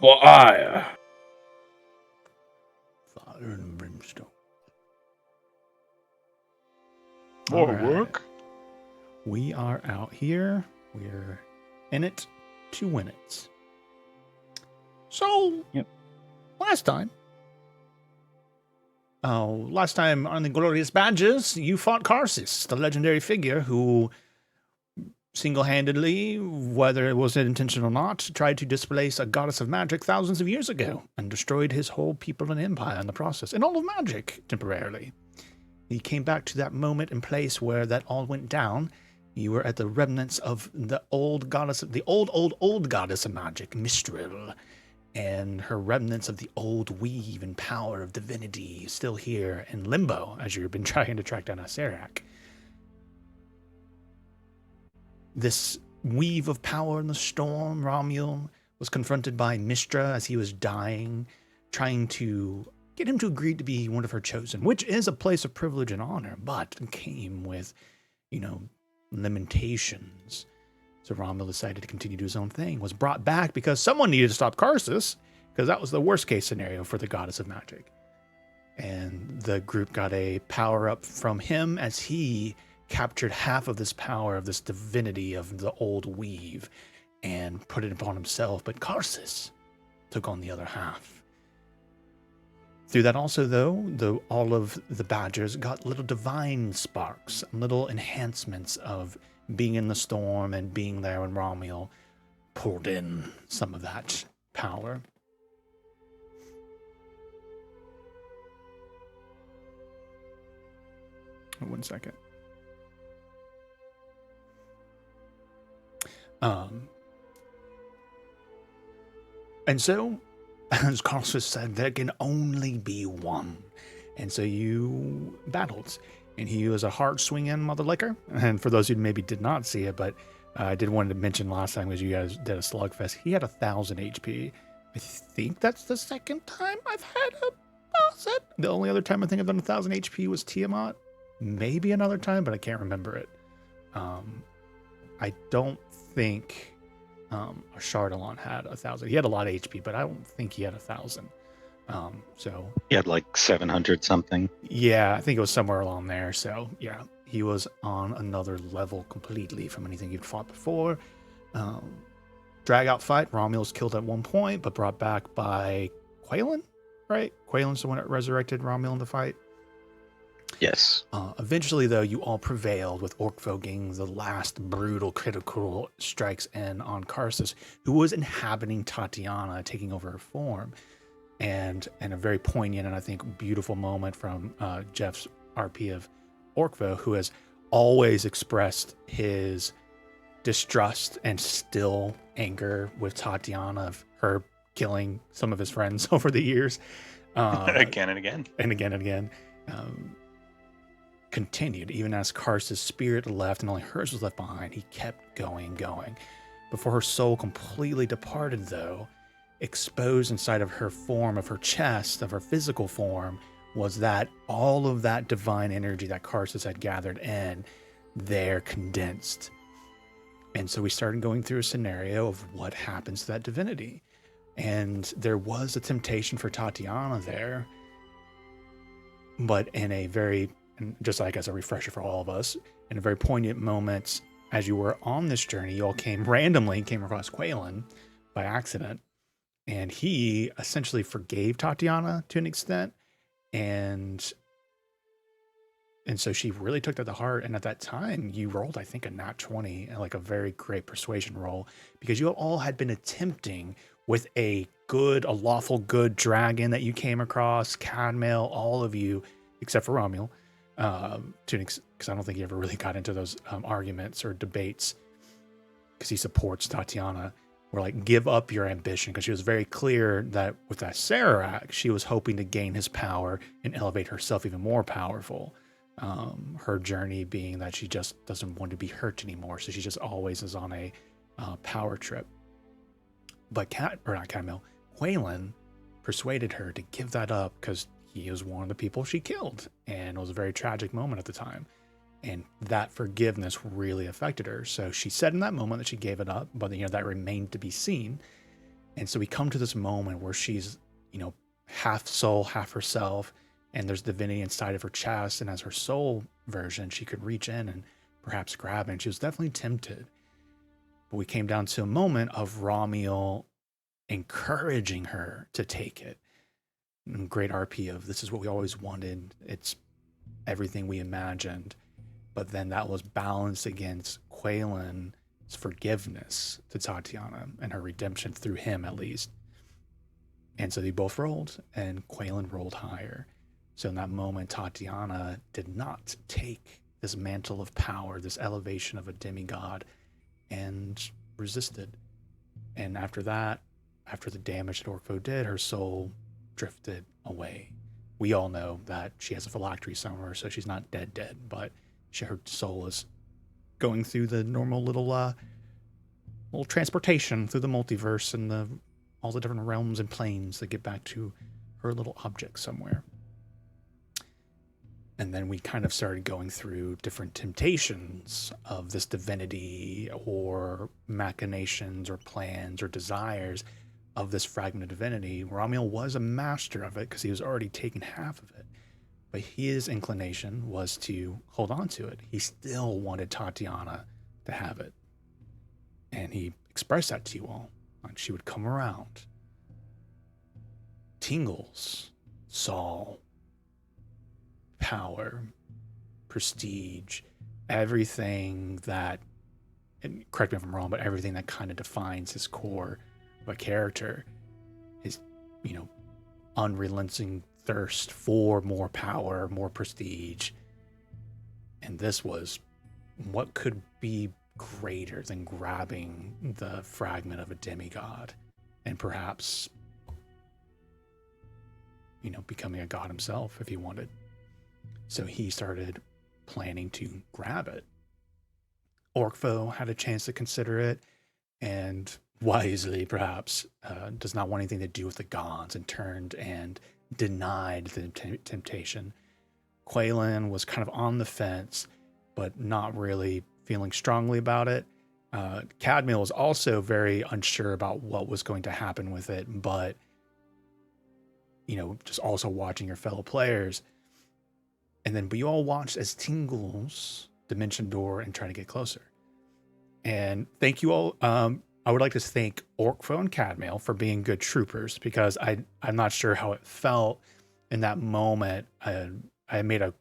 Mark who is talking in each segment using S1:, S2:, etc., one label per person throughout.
S1: For I.
S2: Fire and brimstone.
S3: More
S2: All right.
S3: work?
S2: We are out here. We're in it to win it. So, last time on the Inglorious Badges, you fought Karsus, the legendary figure who single-handedly, whether it was intentional or not, tried to displace a goddess of magic thousands of years ago and destroyed his whole people and empire in the process, and all of magic temporarily. He came back to that moment and place where that all went down. You were at the remnants of the old goddess, the old goddess of magic, Mistral, and her remnants of the old weave and power of divinity still here in limbo as you've been trying to track down Acerak. This weave of power in the storm, Romuald was confronted by Mistra as he was dying, trying to get him to agree to be one of her chosen, which is a place of privilege and honor, but came with, limitations. So Romuald decided to continue to do his own thing, was brought back because someone needed to stop Karsus, because that was the worst case scenario for the goddess of magic. And the group got a power-up from him as he captured half of this power of this divinity of the old weave and put it upon himself, but Karsus took on the other half. Through that also, though, all of the Badgers got little divine sparks, little enhancements of being in the storm and being there when Romuald pulled in some of that power. One second. And so, as Karsus said, there can only be one. And so you battled. And he was a hard-swinging mother licker. And for those who maybe did not see it, but I did want to mention last time, as you guys did a slugfest, he had 1,000 HP. I think that's the second time I've had a boss. The only other time I think I've done 1,000 HP was Tiamat. Maybe another time, but I can't remember it. I don't think Chardalon had 1,000. He had a lot of HP, but I don't think he had 1,000. So
S3: He had like 700 something.
S2: yeah, I think it was somewhere along there. So yeah, he was on another level completely from anything you'd fought before. Drag out fight. Romuald's killed at one point, but brought back by Quaylen, right? Quaylen's the one that resurrected Romuald in the fight.
S3: Yes.
S2: Eventually, though, you all prevailed with Orkvo getting the last brutal critical strikes in on Karsus, who was inhabiting Tatiana, taking over her form. And a very poignant and I think beautiful moment from Jeff's RP of Orkvo, who has always expressed his distrust and still anger with Tatiana of her killing some of his friends over the years.
S4: Again and again.
S2: And again and again. Continued, even as Karsus' spirit left and only hers was left behind, he kept going. Before her soul completely departed, though, exposed inside of her form, of her chest, of her physical form, was that all of that divine energy that Karsus had gathered in there condensed. And so we started going through a scenario of what happens to that divinity. And there was a temptation for Tatiana there, but in a very, just like as a refresher for all of us, in a very poignant moment, as you were on this journey, you all came across Quaylen by accident. And he essentially forgave Tatiana to an extent. And so she really took that to heart. And at that time, you rolled, I think, a nat 20, and like a very great persuasion roll, because you all had been attempting with a lawful good dragon that you came across, Cadmail, all of you, except for Romuald, because I don't think he ever really got into those arguments or debates, because he supports Tatiana. We're like, give up your ambition, because she was very clear that with that Sararak, she was hoping to gain his power and elevate herself even more powerful. Her journey being that she just doesn't want to be hurt anymore, so she just always is on a power trip. But Quaylen persuaded her to give that up because he was one of the people she killed, and it was a very tragic moment at the time. And that forgiveness really affected her. So she said in that moment that she gave it up, but that remained to be seen. And so we come to this moment where she's, half soul, half herself, and there's divinity inside of her chest. And as her soul version, she could reach in and perhaps grab it. And she was definitely tempted. But we came down to a moment of Ramiel encouraging her to take it. And great RP of, this is what we always wanted. It's everything we imagined. But then that was balanced against Quaylen's forgiveness to Tatiana and her redemption through him, at least. And so they both rolled, and Quaylen rolled higher. So in that moment, Tatiana did not take this mantle of power, this elevation of a demigod, and resisted. And after that, after the damage that Orkvo did, her soul drifted away. We all know that she has a phylactery somewhere, so she's not dead, but her soul is going through the normal little transportation through the multiverse and all the different realms and planes that get back to her little object somewhere. And then we kind of started going through different temptations of this divinity or machinations or plans or desires of this fragment of divinity. Ramiel was a master of it because he was already taking half of it. But his inclination was to hold on to it. He still wanted Tatiana to have it. And he expressed that to you all. Like, she would come around. Tingles saw power, prestige, everything that, and correct me if I'm wrong, but everything that kind of defines his core of a character. His, unrelenting thirst for more power, more prestige. And this was, what could be greater than grabbing the fragment of a demigod and perhaps, becoming a god himself if he wanted. So he started planning to grab it. Orkvo had a chance to consider it, and wisely perhaps does not want anything to do with the gods and turned and denied the temptation. Quaylen was kind of on the fence, but not really feeling strongly about it. Cadmiel was also very unsure about what was going to happen with it, but just also watching your fellow players. And then you all watched as Tingles dimension door and try to get closer. And thank you all. I would like to thank Orkvo and Cadmiel for being good troopers, because I'm not sure how it felt in that moment. I made a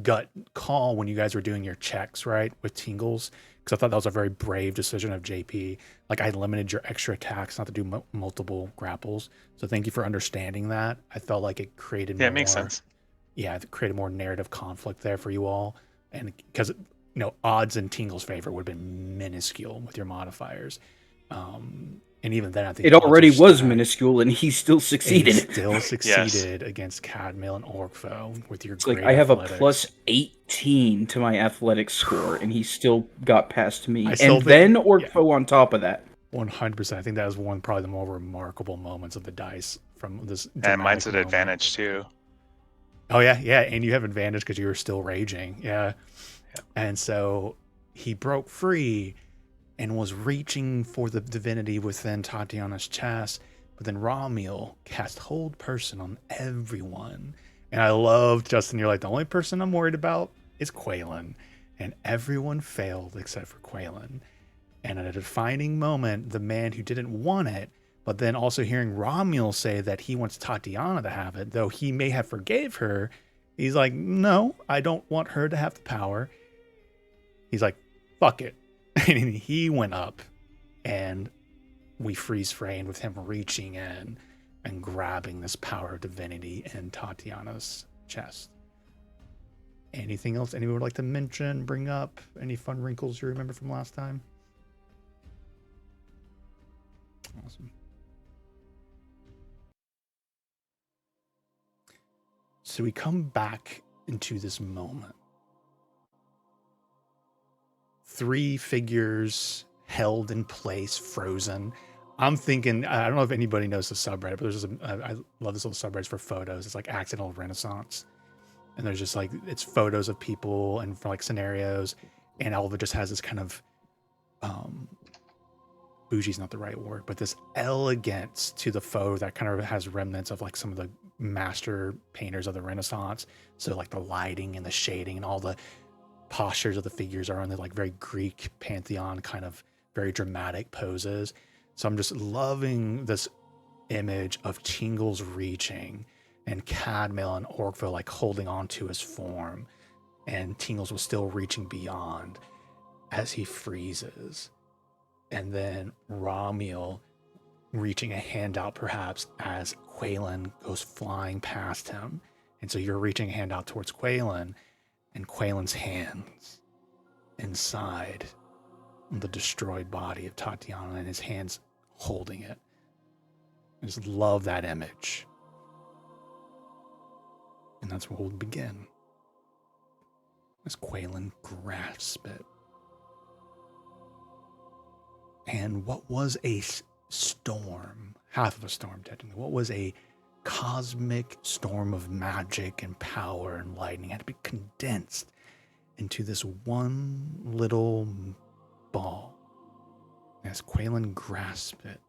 S2: gut call when you guys were doing your checks, right, with Tingles, because I thought that was a very brave decision of JP. Like, I limited your extra attacks not to do multiple grapples. So thank you for understanding that. I felt like it created more.
S4: It makes sense.
S2: Yeah, it created more narrative conflict there for you all, and because odds in Tingle's favor would have been minuscule with your modifiers. And even then, I think
S1: it already was minuscule, and he still succeeded.
S2: He still succeeded against Cadmiel and Orkvo with your.
S1: It's
S2: great
S1: like I have
S2: athletics.
S1: a plus 18 to my athletics score, and he still got past me. And
S2: think,
S1: then Orkvo on top of that.
S2: 100%. I think that was probably the more remarkable moments of the dice from this.
S4: And mine's an advantage too.
S2: Oh yeah, and you have advantage because you were still raging. Yeah. And so he broke free and was reaching for the divinity within Tatiana's chest, but then Ramiel cast Hold Person on everyone. And I love, Justin, you're like, the only person I'm worried about is Quaylen. And everyone failed except for Quaylen. And at a defining moment, the man who didn't want it, but then also hearing Ramiel say that he wants Tatiana to have it, though he may have forgave her, he's like, no, I don't want her to have the power. He's like, fuck it. And he went up, and we freeze framed with him reaching in and grabbing this power of divinity in Tatiana's chest. Anything else anyone would like to mention, bring up? Any fun wrinkles you remember from last time? Awesome. So we come back into this moment. 3 figures held in place, frozen. I'm thinking, I don't know if anybody knows the subreddit, but I love this little subreddit for photos. It's like Accidental Renaissance. and there's just like it's photos of people and for like scenarios, and all of it just has this kind of bougie's not the right word, but this elegance to the photo that kind of has remnants of like some of the master painters of the Renaissance. So like the lighting and the shading and all the postures of the figures are in the like very Greek pantheon kind of very dramatic poses. So I'm just loving this image of Tingles reaching and Cadmil and Orkville like holding on to his form, and Tingles was still reaching beyond as he freezes. And then Romiel reaching a hand out perhaps as Quaylen goes flying past him. And so you're reaching a hand out towards Quaylen, and Quaylen's hands inside the destroyed body of Tatiana and his hands holding it. I just love that image. And that's where we'll begin. As Quaylen grasps it. And what was a storm, half of a storm technically, what was a cosmic storm of magic and power and lightning had to be condensed into this one little ball. As Quaylen grasped it,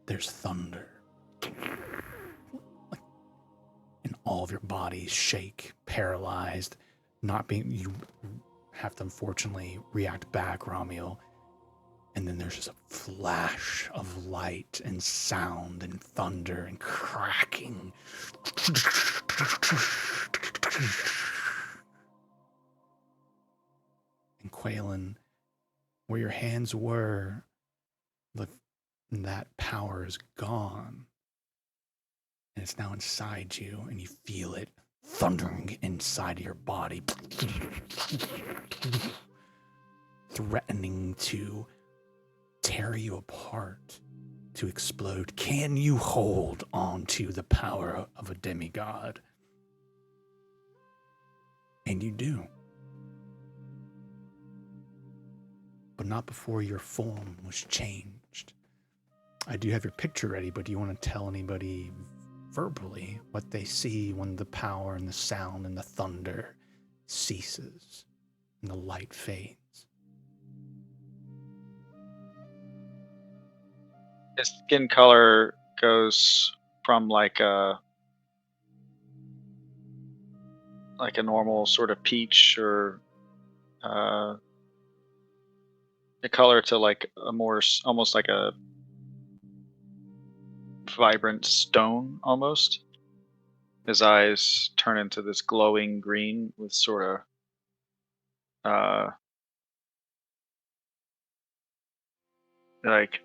S2: there's thunder. And all of your bodies shake, paralyzed, you have to unfortunately react back, Romiel. And then there's just a flash of light and sound and thunder and cracking. And Quaylen, where your hands were, that power is gone. And it's now inside you, and you feel it thundering inside of your body, threatening to tear you apart, to explode. Can you hold on to the power of a demigod? And you do. But not before your form was changed. I do have your picture ready, but do you want to tell anybody verbally what they see when the power and the sound and the thunder ceases and the light fades?
S5: His skin color goes from like a normal sort of peach or a color to like a more almost like a vibrant stone almost. His eyes turn into this glowing green with sort of like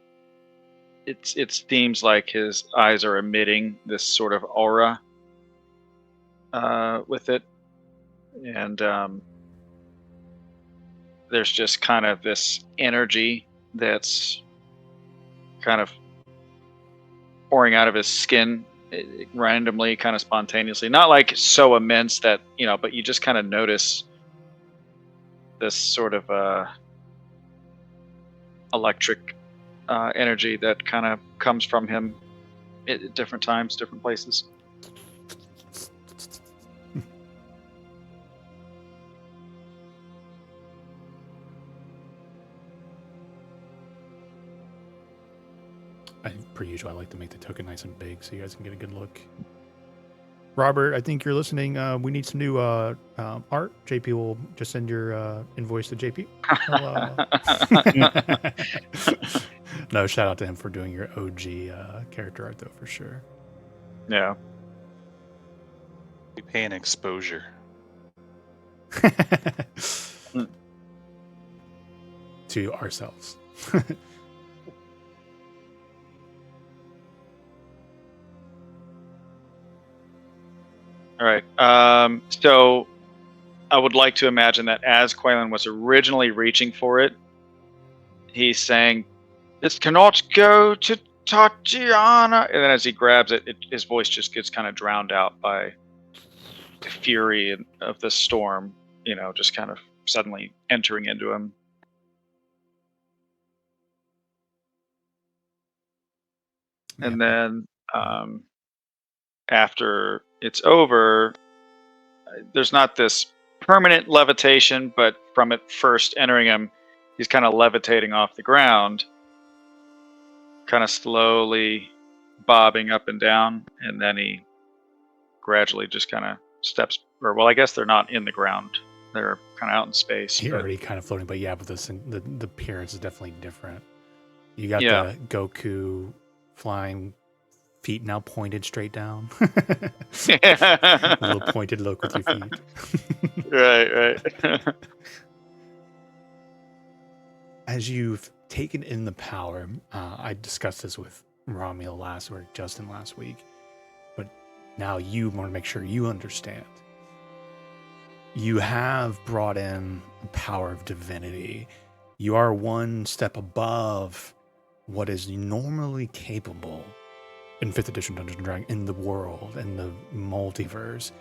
S5: it seems like his eyes are emitting this sort of aura with it, and there's just kind of this energy that's kind of pouring out of his skin randomly, kind of spontaneously, not like so immense that but you just kind of notice this sort of electric energy that kind of comes from him at different times, different places.
S2: Per usual, I like to make the token nice and big so you guys can get a good look. Robert, I think you're listening. We need some new art. JP will just send your invoice to JP. No, shout out to him for doing your OG character art, though, for sure.
S5: Yeah.
S4: We pay an exposure.
S2: To ourselves.
S5: All right. So I would like to imagine that as Quaylen was originally reaching for it, he's saying, "This cannot go to Tatiana." And then as he grabs it, his voice just gets kind of drowned out by the fury of the storm, just kind of suddenly entering into him. And then after it's over, there's not this permanent levitation, but from it first entering him, he's kind of levitating off the ground, kind of slowly bobbing up and down, and then he gradually just kind of steps, or well, I guess they're not in the ground. They're kind of out in space.
S2: You're
S5: but-
S2: already kind of floating, but yeah, but the appearance is definitely different. You got
S5: Yeah.
S2: the Goku flying feet now pointed straight down. A little pointed look with your feet.
S5: Right.
S2: As you've taken in the power, I discussed this with Romuald last week, Justin last week, but now you want to make sure you understand. You have brought in the power of divinity. You are one step above what is normally capable in 5th edition Dungeons & Dragons, in the world, in the multiverse.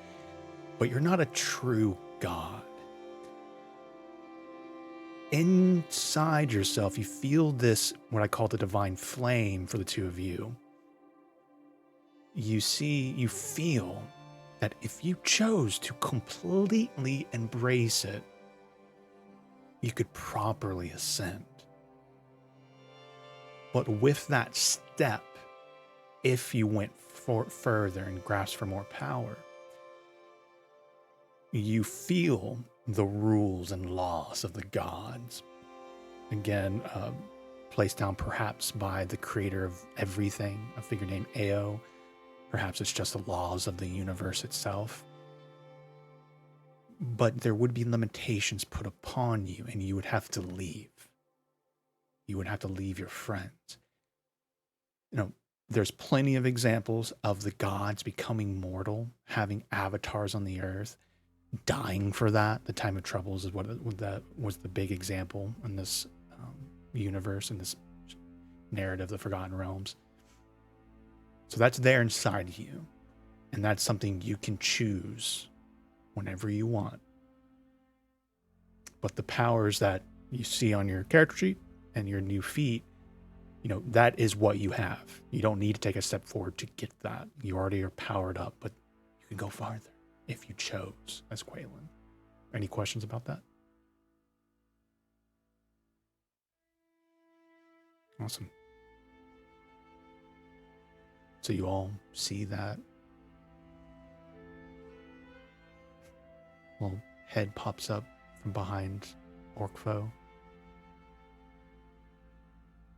S2: But you're not a true god. Inside yourself, you feel this, what I call the divine flame for the two of you. You feel that if you chose to completely embrace it, you could properly ascend. But with that step, if you went further and grasped for more power, you feel the rules and laws of the gods. Again, placed down perhaps by the creator of everything, a figure named Ao. Perhaps it's just the laws of the universe itself. But there would be limitations put upon you, and you would have to leave. You would have to leave your friends. There's plenty of examples of the gods becoming mortal, having avatars on the earth, dying for that. The time of troubles is what that was the big example in this universe, in this narrative, the Forgotten Realms. So that's there inside of you, and that's something you can choose whenever you want. But the powers that you see on your character sheet and your new feat, that is what you have. You don't need to take a step forward to get that. You already are powered up, but you can go farther if you chose as Quaylen. Any questions about that? Awesome. So you all see that little head pops up from behind Orkfo.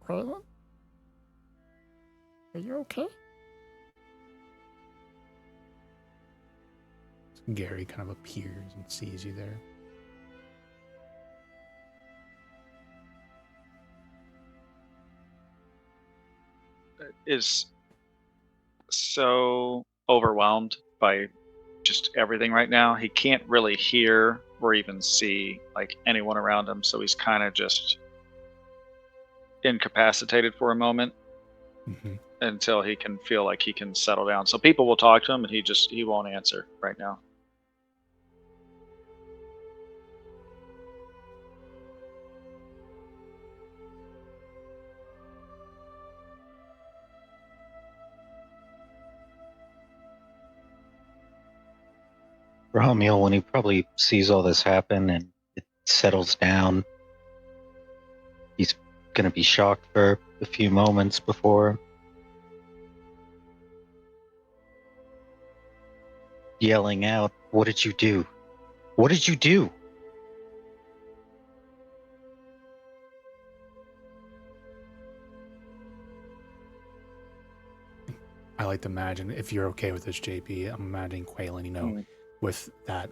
S6: Quaylen? Are you okay?
S2: Gary kind of appears and sees you there.
S5: Is so overwhelmed by just everything right now. He can't really hear or even see like anyone around him, so he's kind of just incapacitated for a moment until he can feel like he can settle down. So people will talk to him, and he won't answer right now.
S3: Romuald, when he probably sees all this happen and it settles down, he's going to be shocked for a few moments before yelling out, "What did you do? What did you do?"
S2: I like to imagine, if you're okay with this, JP, I'm imagining Quaylen, with that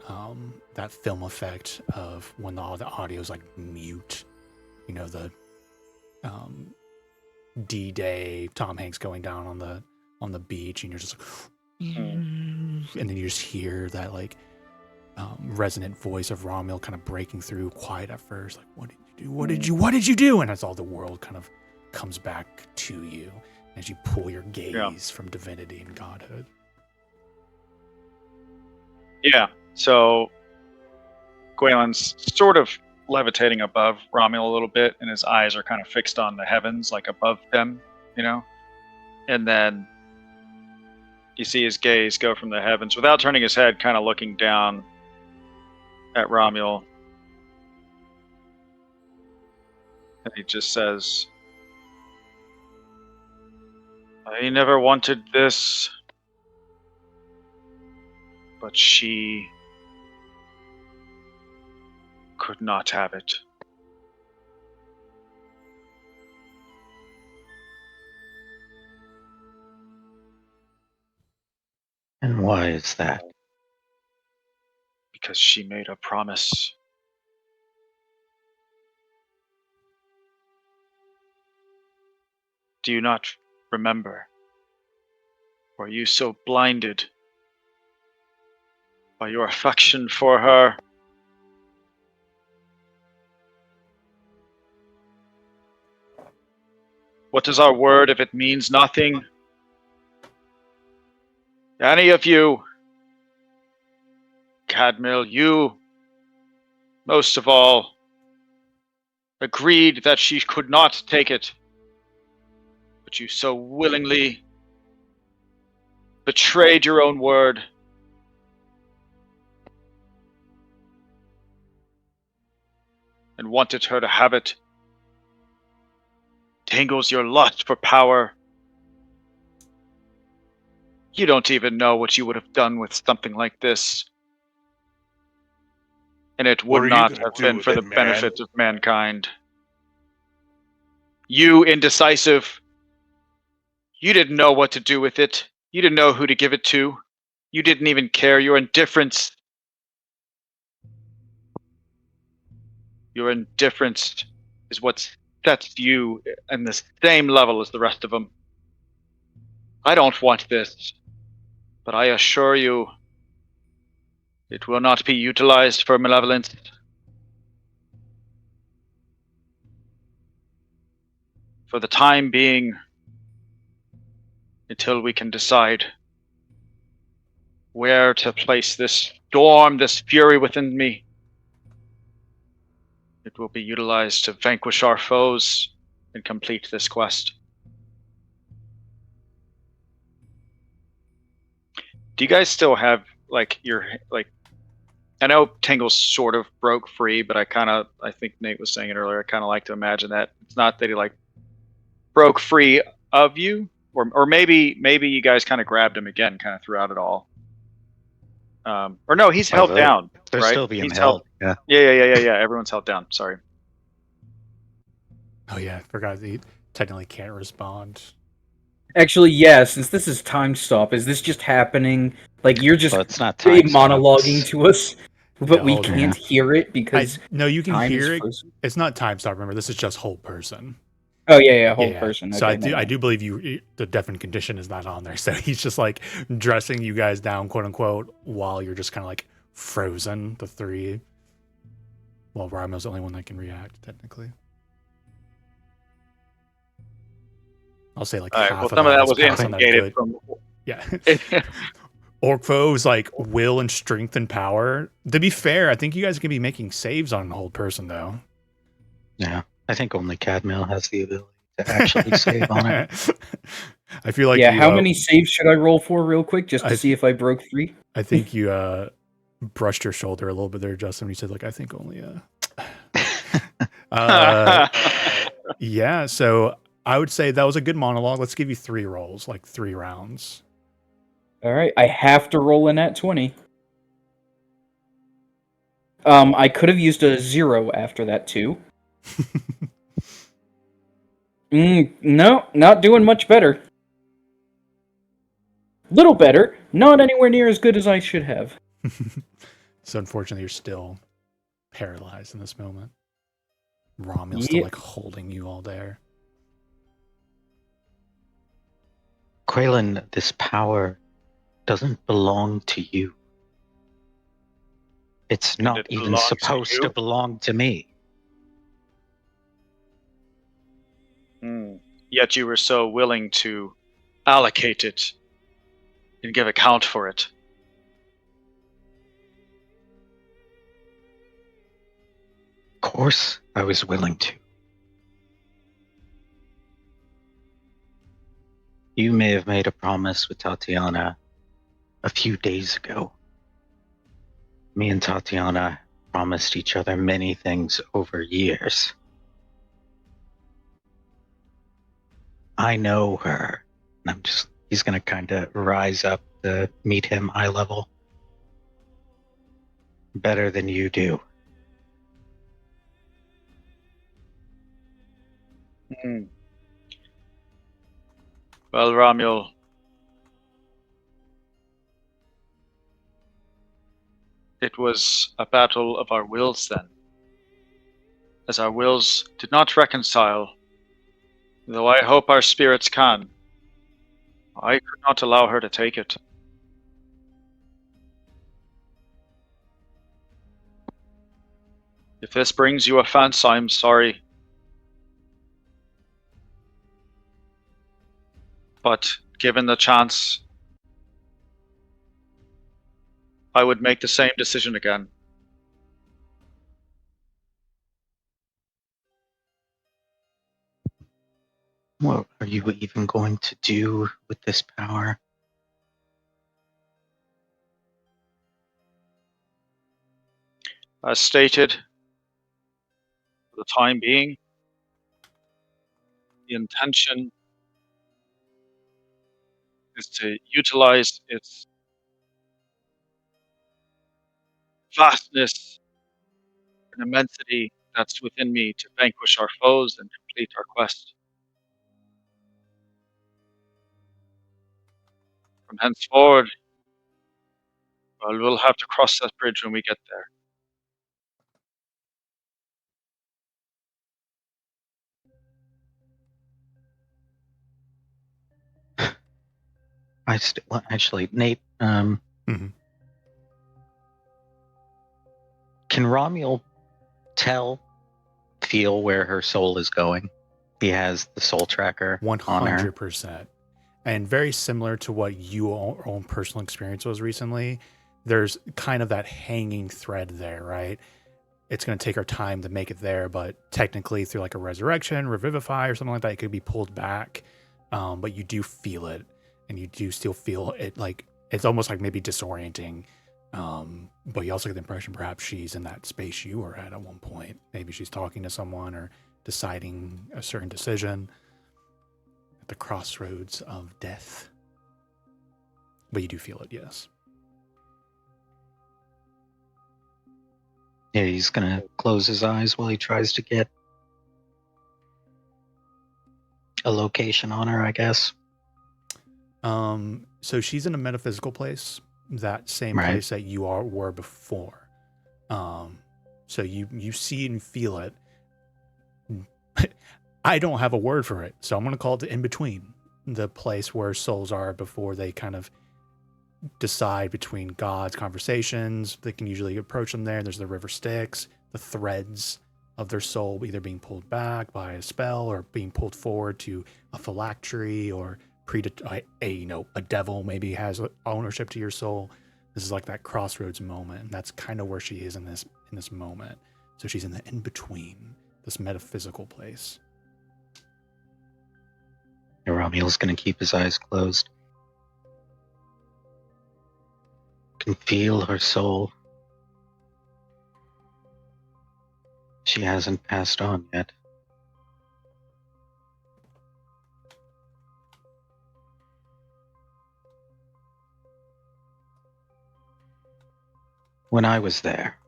S2: that film effect of when all the audio is like mute, the D-Day, Tom Hanks going down on the beach, and you're just like, and then you just hear that like resonant voice of Romuald kind of breaking through, quiet at first, like, "What did you do? What did you do?" And as all the world kind of comes back to you as you pull your gaze from divinity and godhood.
S5: Yeah. So Quaylen's sort of levitating above Romuald a little bit, and his eyes are kind of fixed on the heavens, like above them, And then you see his gaze go from the heavens without turning his head, kind of looking down at Romuald. And he just says, I never wanted this, but she could not have it.
S3: And why is that?
S5: Because she made a promise. Do you not remember? Were you so blinded by your affection for her? What is our word if it means nothing? Any of you, Cadmiel, you, most of all, agreed that she could not take it, but you so willingly betrayed your own word. And wanted her to have it. Tingles your lust for power. You don't even know what you would have done with something like this. And it
S6: What
S5: would
S6: are you
S5: not
S6: gonna
S5: have
S6: do
S5: been
S6: with
S5: for
S6: it,
S5: the
S6: man?
S5: benefit of mankind. You, indecisive, you didn't know what to do with it. You didn't know who to give it to. You didn't even care. Your indifference. Your indifference is what sets you on the same level as the rest of them. I don't want this, but I assure you, it will not be utilized for malevolence. For the time being, until we can decide where to place this storm, this fury within me. It will be utilized to vanquish our foes and complete this quest. Do you guys still have, like, your, like, I know Tingle sort of broke free, but I think Nate was saying it earlier, I kind of like to imagine that it's not that he, like, broke free of you, or maybe you guys kind of grabbed him again, kind of throughout it all. Or no, he's held down,
S3: They're
S5: right?
S3: still being
S5: He's
S3: held. Yeah.
S5: Yeah. Everyone's held down. Sorry.
S2: Oh yeah, I forgot that he technically can't respond.
S1: Actually, yeah, since this is time stop, is this just happening? Like, you're just
S3: Well, it's not time
S1: monologuing
S3: stops.
S1: to us, but
S2: Yeah,
S1: we
S2: hold on.
S1: can't hear it because
S2: No, you can
S1: time is
S2: hear it.
S1: frozen?
S2: It's not time stop. Remember, this is just whole person.
S1: Oh, yeah, whole
S2: Yeah.
S1: person.
S2: So
S1: Okay,
S2: I do believe the deafened condition is not on there. So he's just like dressing you guys down, quote unquote, while you're just kind of like frozen. The three. Well, Raimo's the only one that can react technically. I'll say like
S5: All right.
S2: half
S5: Well,
S2: of
S5: some of that
S2: is
S5: was
S2: passed on that
S5: instigated
S2: good.
S5: from.
S2: Yeah. Orcfo's like will and strength and power. To be fair, I think you guys can be making saves on a whole person though.
S3: Yeah. I think only Cadmiel has the ability to actually save on it.
S2: I feel like
S1: yeah,
S2: you,
S1: how many saves should I roll for real quick just to see if I broke free?
S2: I think you brushed your shoulder a little bit there, Justin. You said like I think only yeah, so I would say that was a good monologue. Let's give you 3 rolls, like 3 rounds.
S1: All right, I have to roll in at 20. I could have used a 0 after that too. No, not doing much better. Little better, not anywhere near as good as I should have.
S2: So unfortunately, you're still paralyzed in this moment. Romul's still like holding you all there.
S3: Quaylen, this power doesn't belong to you. It's not
S5: it
S3: even
S5: belongs to
S3: supposed
S5: you?
S3: to belong to me.
S5: Yet you were so willing to allocate it and give account for it.
S3: Of course, I was willing to. You may have made a promise with Tatiana a few days ago. Me and Tatiana promised each other many things over years. I know her, and he's gonna kind of rise up to meet him eye level. Better than you do.
S5: Hmm. Well, Romuald, it was a battle of our wills then. As our wills did not reconcile, though I hope our spirits can, I could not allow her to take it. If this brings you offense, I'm sorry. But given the chance, I would make the same decision again.
S3: What are you even going to do with this power?
S5: As stated, for the time being, the intention is to utilize its vastness and immensity that's within me to vanquish our foes and complete our quest. From henceforward, well, we'll have to cross that bridge when we get there.
S3: Well, actually, Nate,
S2: Mhm.
S3: can Romuald feel where her soul is going? He has the soul tracker on her.
S2: 100%. And very similar to what your own personal experience was recently, there's kind of that hanging thread there, right? It's going to take our time to make it there, but technically through like a resurrection, revivify, or something like that, it could be pulled back. But you do feel it, and you do still feel it. Like it's almost like maybe disorienting. But you also get the impression perhaps she's in that space you were at one point. Maybe she's talking to someone or deciding a certain decision at the crossroads of death. But you do feel it, yes.
S3: Yeah, he's gonna close his eyes while he tries to get a location on her, I guess.
S2: So she's in a metaphysical place, that same
S3: Right.
S2: place that you were before. So you see and feel it. I don't have a word for it, so I'm gonna call it the in between, the place where souls are before they kind of decide between God's conversations. They can usually approach them there. There's the river Styx, the threads of their soul either being pulled back by a spell or being pulled forward to a phylactery or a devil maybe has ownership to your soul. This is like that crossroads moment, and that's kind of where she is in this moment. So she's in the in between, this metaphysical place.
S3: And Romuald's gonna keep his eyes closed. Can feel her soul. She hasn't passed on yet. When I was there,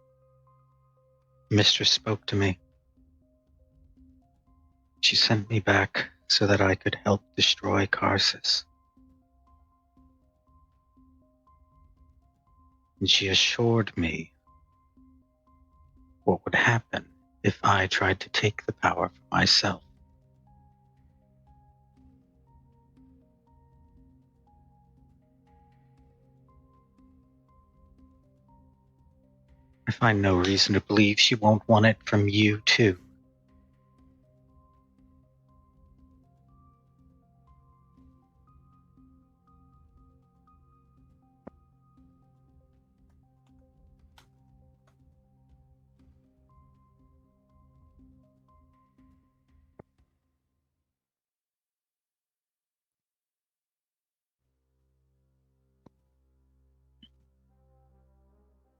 S3: Mistress spoke to me. She sent me back so that I could help destroy Karsus. And she assured me what would happen if I tried to take the power for myself. I find no reason to believe she won't want it from you, too.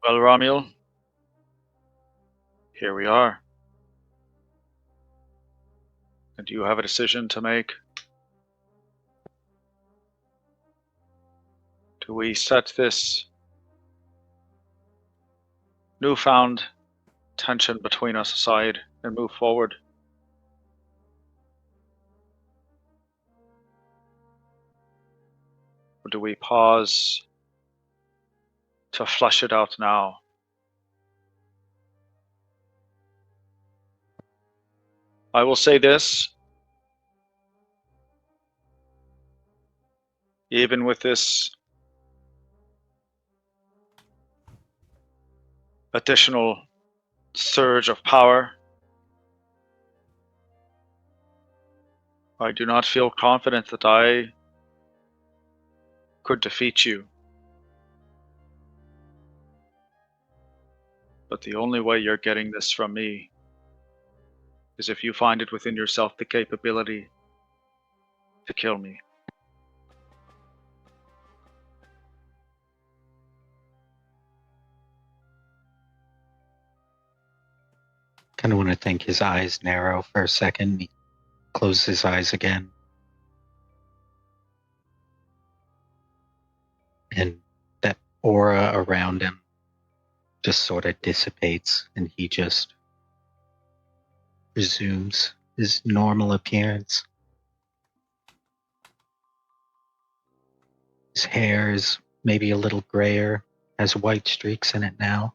S5: Well, Romuald, here we are. And you have a decision to make. Do we set this newfound tension between us aside and move forward? Or do we pause to flush it out now? I will say this. Even with this additional surge of power, I do not feel confident that I could defeat you. But the only way you're getting this from me is if you find it within yourself the capability to kill me.
S3: Kind of want to think his eyes narrow for a second. He closes his eyes again. And that aura around him just sort of dissipates, and he just resumes his normal appearance. His hair is maybe a little grayer, has white streaks in it now.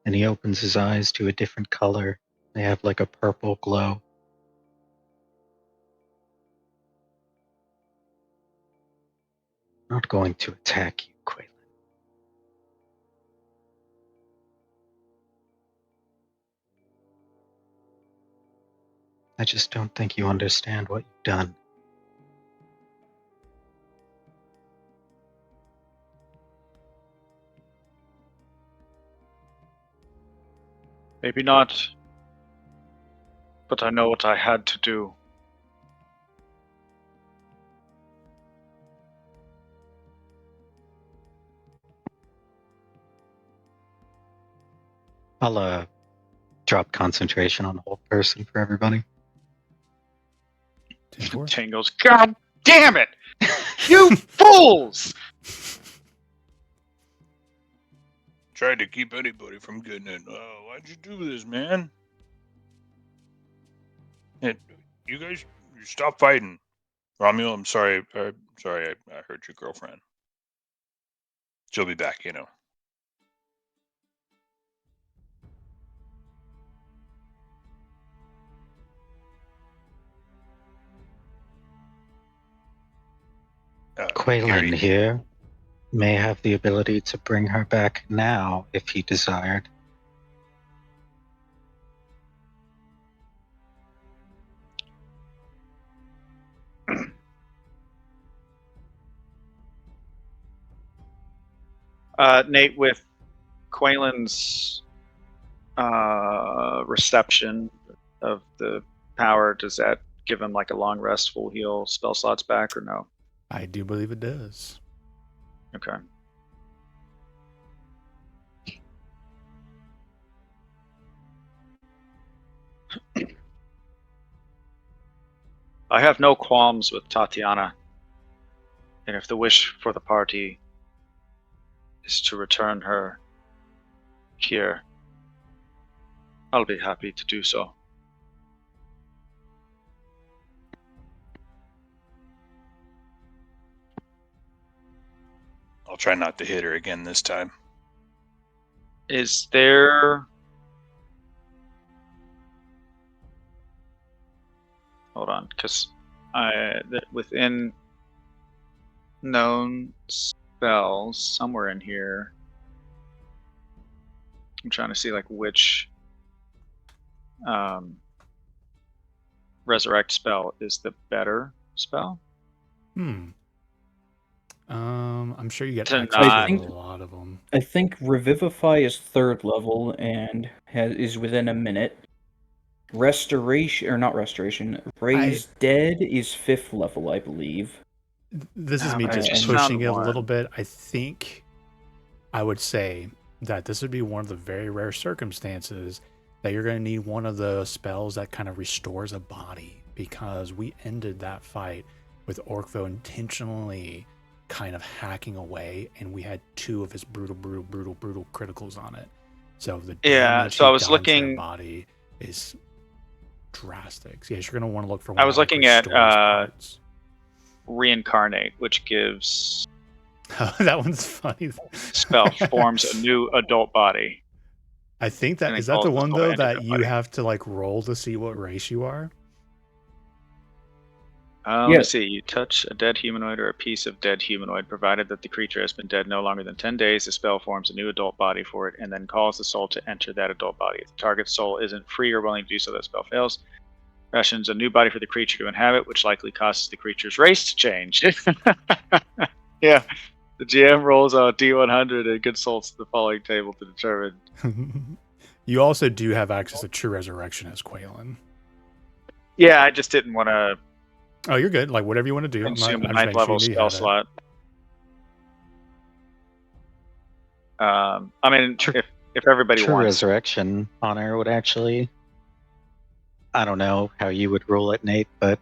S3: And he opens his eyes to a different color. They have like a purple glow. I'm not going to attack you, Quaylen. I just don't think you understand what you've done.
S5: Maybe not, but I know what I had to do.
S3: I'll drop concentration on the whole person for everybody.
S5: Ting goes, God damn it! You fools!
S4: Tried to keep anybody from getting it. Oh, why'd you do this, man? Hey, you guys, you stop fighting. Romuald, I'm sorry. I hurt your girlfriend. She'll be back, you know.
S3: Quaylen here may have the ability to bring her back now if he desired.
S5: Nate, with Quaylen's reception of the power, does that give him like a long rest, full heal, spell slots back, or no?
S2: I do believe it does.
S5: Okay. I have no qualms with Tatiana, and if the wish for the party is to return her here, I'll be happy to do so.
S4: I'll try not to hit her again this time.
S5: Is there... Hold on, because within known spells, somewhere in here, I'm trying to see like which resurrect spell is the better spell.
S2: I'm sure you get
S5: To
S2: access
S5: not-
S2: to a lot of them.
S1: I think Revivify is 3rd level and is within a minute. Restoration, or not restoration, Raise Dead is 5th level, I believe.
S2: This is me
S5: but I
S2: just
S5: just
S2: pushing
S5: found
S2: it a little
S5: one.
S2: bit. I think I would say that this would be one of the very rare circumstances that you're going to need one of the spells that kind of restores a body, because we ended that fight with Orkvo intentionally kind of hacking away, and we had 2 of his brutal criticals on it. So the damage
S5: so I
S2: he
S5: was
S2: done to your
S5: looking.
S2: body is drastic. So yes, you're going to want to look for one
S5: I was
S2: that like
S5: looking at
S2: restores parts.
S5: Reincarnate, which gives
S2: That one's funny.
S5: spell forms a new adult body.
S2: I think
S5: And
S2: that
S5: then
S2: is that the
S5: calls the
S2: one
S5: soul to
S2: though
S5: enter
S2: that
S5: that
S2: you
S5: body.
S2: have to like roll to see what race you are.
S5: Let me
S1: Yes.
S5: see. You touch a dead humanoid or a piece of dead humanoid, provided that the creature has been dead no longer than 10 days. The spell forms a new adult body for it, and then calls the soul to enter that adult body. If the target soul isn't free or willing to do so, that spell fails. Fashions a new body for the creature to inhabit, which likely causes the creature's race to change. Yeah. The GM rolls a D100 and consults the following table to determine.
S2: You also do have access to True Resurrection as Quaylen.
S5: Yeah, I just didn't want to
S2: Oh, you're good. Like whatever you want to do. I'm
S5: consume a
S2: just
S5: 9th
S2: making sure
S5: level
S2: you knew you
S5: spell
S2: had it.
S5: slot. I mean, if everybody
S3: True
S5: wants,
S3: Resurrection honor would actually. I don't know how you would rule it, Nate, but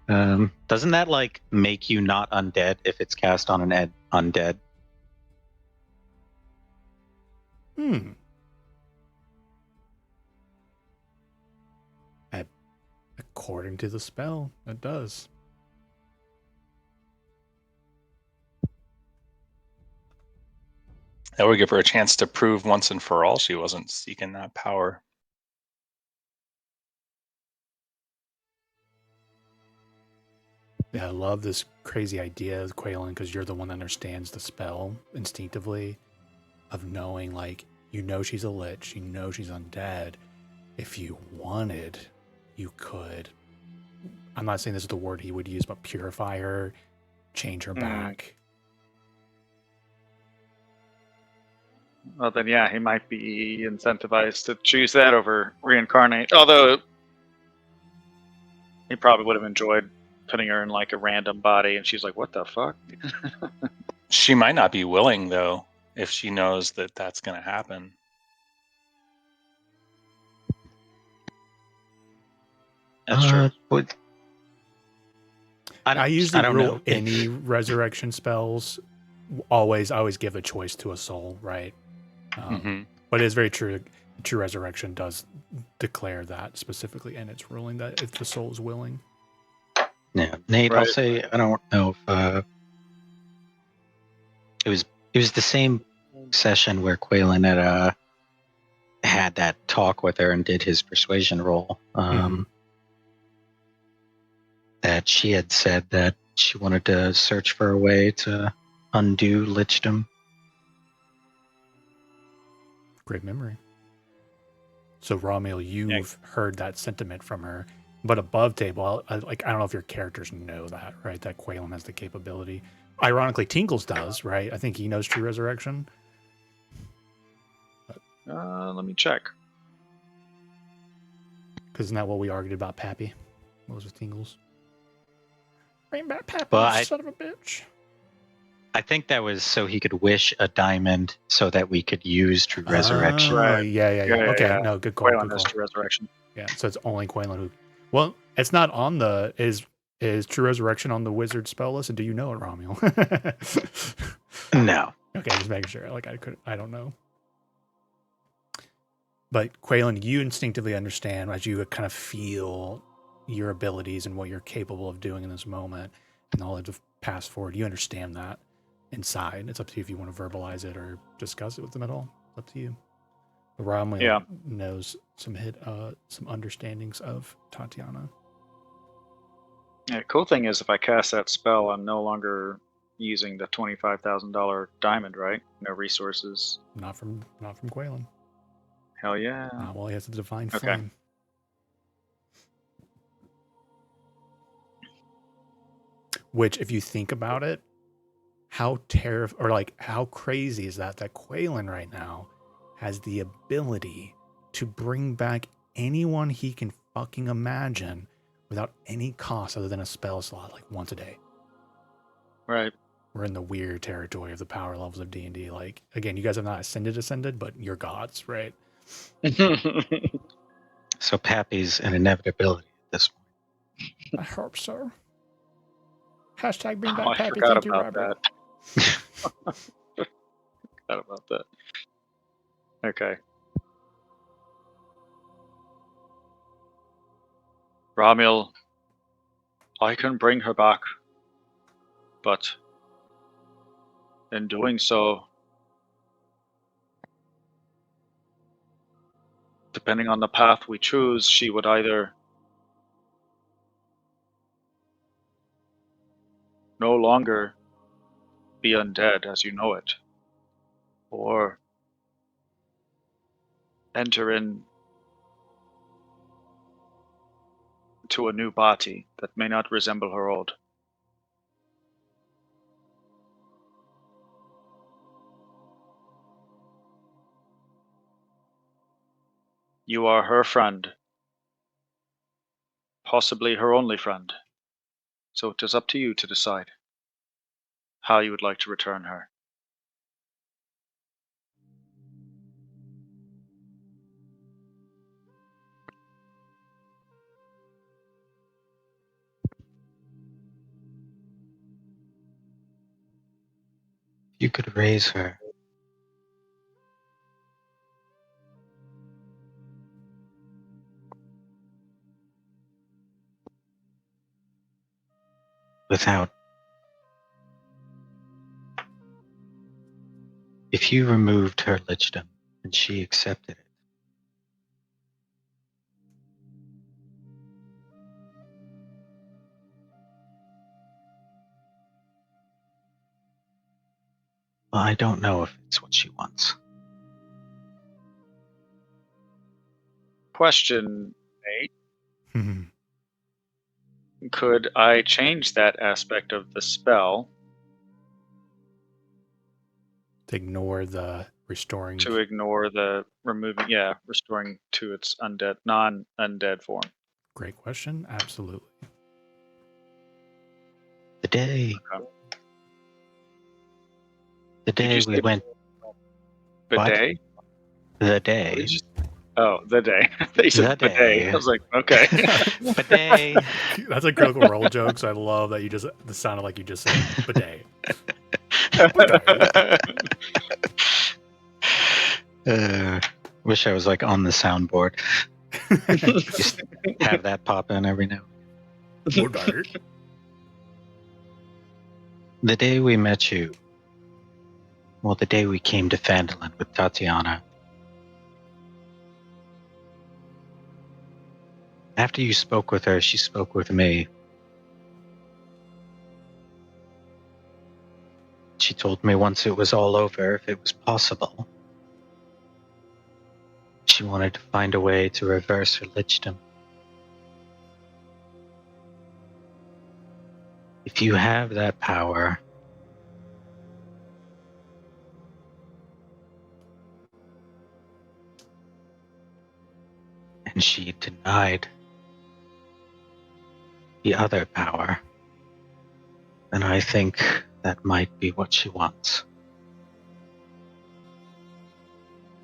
S3: doesn't that like make you not undead if it's cast on an undead?
S2: According to the spell, it does.
S4: That would give her a chance to prove once and for all she wasn't seeking that power.
S2: Yeah, I love this crazy idea, Quaylen, because you're the one that understands the spell instinctively, of knowing, like, you know she's a lich, you know she's undead. If you wanted, you could. I'm not saying this is the word he would use, but purify her, change her back.
S5: well, then yeah, he might be incentivized to choose that over reincarnate. Although he probably would have enjoyed putting her in like a random body, and she's like, "What the fuck?"
S4: She might not be willing, though, if she knows that that's going to happen.
S5: That's true.
S2: I usually
S3: don't
S2: rule
S3: know.
S2: any resurrection spells. Always give a choice to a soul, right? But it is very true. True Resurrection does declare that specifically in its ruling that if the soul is willing.
S3: Yeah, Nate, I'll
S5: Right.
S3: say I don't know if it was the same session where Quaylen had that talk with her and did his persuasion roll. That she had said that she wanted to search for a way to undo lichdom.
S2: Great memory. So, Romil, you've heard that sentiment from her, but above table, I don't know if your characters know that, right? That Quaylen has the capability. Ironically, Tingles does, right? I think he knows True Resurrection.
S5: Let me check.
S2: Because isn't that what we argued about Pappy? What was with Tingles? Bring back Pappy,
S3: Well,
S2: son of a bitch.
S3: I think that was so he could wish a diamond so that we could use True Resurrection.
S2: Oh,
S5: Right.
S2: yeah.
S5: Yeah,
S2: Okay,
S5: yeah.
S2: no, good call.
S5: Quaylen
S2: Good
S5: has
S2: call.
S5: to resurrection.
S2: Yeah, so it's only Quaylen who. Well, it's not on the is True Resurrection on the wizard spell list, and do you know it, Romuald?
S3: No.
S2: Okay, just making sure. Like I don't know. But Quaylen, you instinctively understand as you kind of feel your abilities and what you're capable of doing in this moment, and knowledge of past forward. You understand that inside. It's up to you if you want to verbalize it or discuss it with them at all. It's up to you. But Romuald knows some understandings of Tatiana.
S5: Yeah, cool thing is if I cast that spell, I'm no longer using the $25,000 diamond, right? No resources.
S2: Not from Quaylen.
S5: Hell yeah.
S2: Well, he has a divine
S5: Okay.
S2: flame. Which, if you think about it, how crazy is that Quaylen right now has the ability to bring back anyone he can fucking imagine without any cost other than a spell slot, like once a day.
S5: Right.
S2: We're in the weird territory of the power levels of D&D. Like, again, you guys have not ascended, but you're gods, right?
S3: So Pappy's an inevitability at this point.
S2: I hope so. Hashtag bring back
S5: I
S2: Pappy.
S5: forgot
S2: Thank you,
S5: about
S2: Robert.
S5: that. Forgot about that. Okay. Ramil, I can bring her back, but in doing so, depending on the path we choose, she would either no longer be undead as you know it, or enter in to a new body that may not resemble her old. You are her friend, possibly her only friend, so it is up to you to decide how you would like to return her.
S3: You could raise her. Without. If you removed her lichdom and she accepted it, well, I don't know if it's what she wants.
S5: Question 8.
S2: Mhm.
S5: Could I change that aspect of the spell
S2: To ignore the restoring.
S5: to ignore the restoring to its non-undead form?
S2: Great question. Absolutely.
S3: The day
S5: Okay.
S3: The
S5: Did you
S3: day we
S5: say
S3: went. What?
S5: bidet?
S3: The
S5: What
S3: day.
S5: did you Oh, the day. They
S3: The
S5: said bidet.
S3: day.
S5: I was like, okay.
S3: Bidet.
S2: That's a Critical Role joke, so I love that it sounded like you just said bidet.
S3: Wish I was like on the soundboard. Just have that pop in every now.
S2: Bidet.
S3: The day we met you. Well, the day we came to Phandalin with Tatiana. After you spoke with her, she spoke with me. She told me once it was all over, if it was possible, she wanted to find a way to reverse her lichdom. If you have that power, and she denied the other power, then I think that might be what she wants.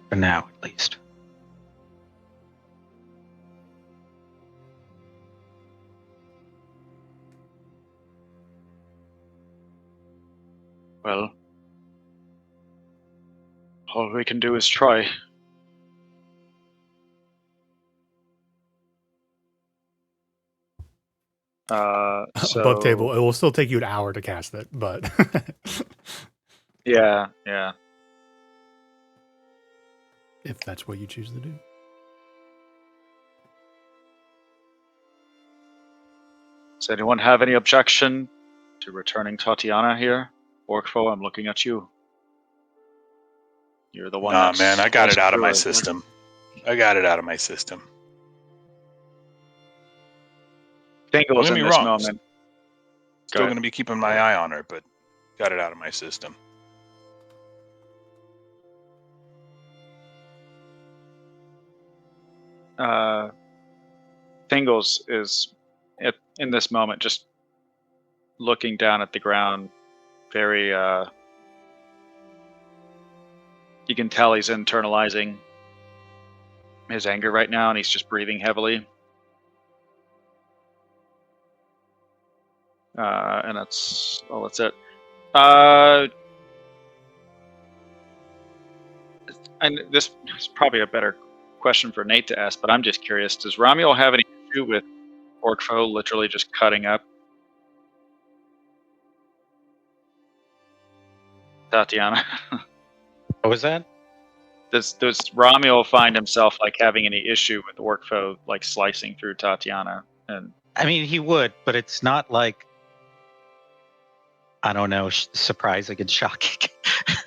S3: For now, at least.
S5: Well, all we can do is try.
S2: Above table. It will still take you an hour to cast it, but
S5: Yeah.
S2: if that's what you choose to do.
S5: Does anyone have any objection to returning Tatiana here? Orkfo, I'm looking at you. You're the one
S4: Nah,
S5: that's
S4: man, I got it out of my
S5: through
S4: system. I got it out of my system. Don't
S5: Tingles
S4: get
S5: in
S4: me
S5: this
S4: wrong.
S5: moment.
S4: Still
S5: Go
S4: going to be keeping my eye on her, but got it out of my system.
S5: Tingles is in this moment just looking down at the ground, very. You can tell he's internalizing his anger right now, and he's just breathing heavily. And that's it. And this is probably a better question for Nate to ask, but I'm just curious: does Ramiel have any issue with Orkfo literally just cutting up Tatiana?
S3: What was that?
S5: Does Ramiel find himself like having any issue with Orkfo like slicing through Tatiana? And
S3: I mean, he would, but it's not like, I don't know, surprising and shocking.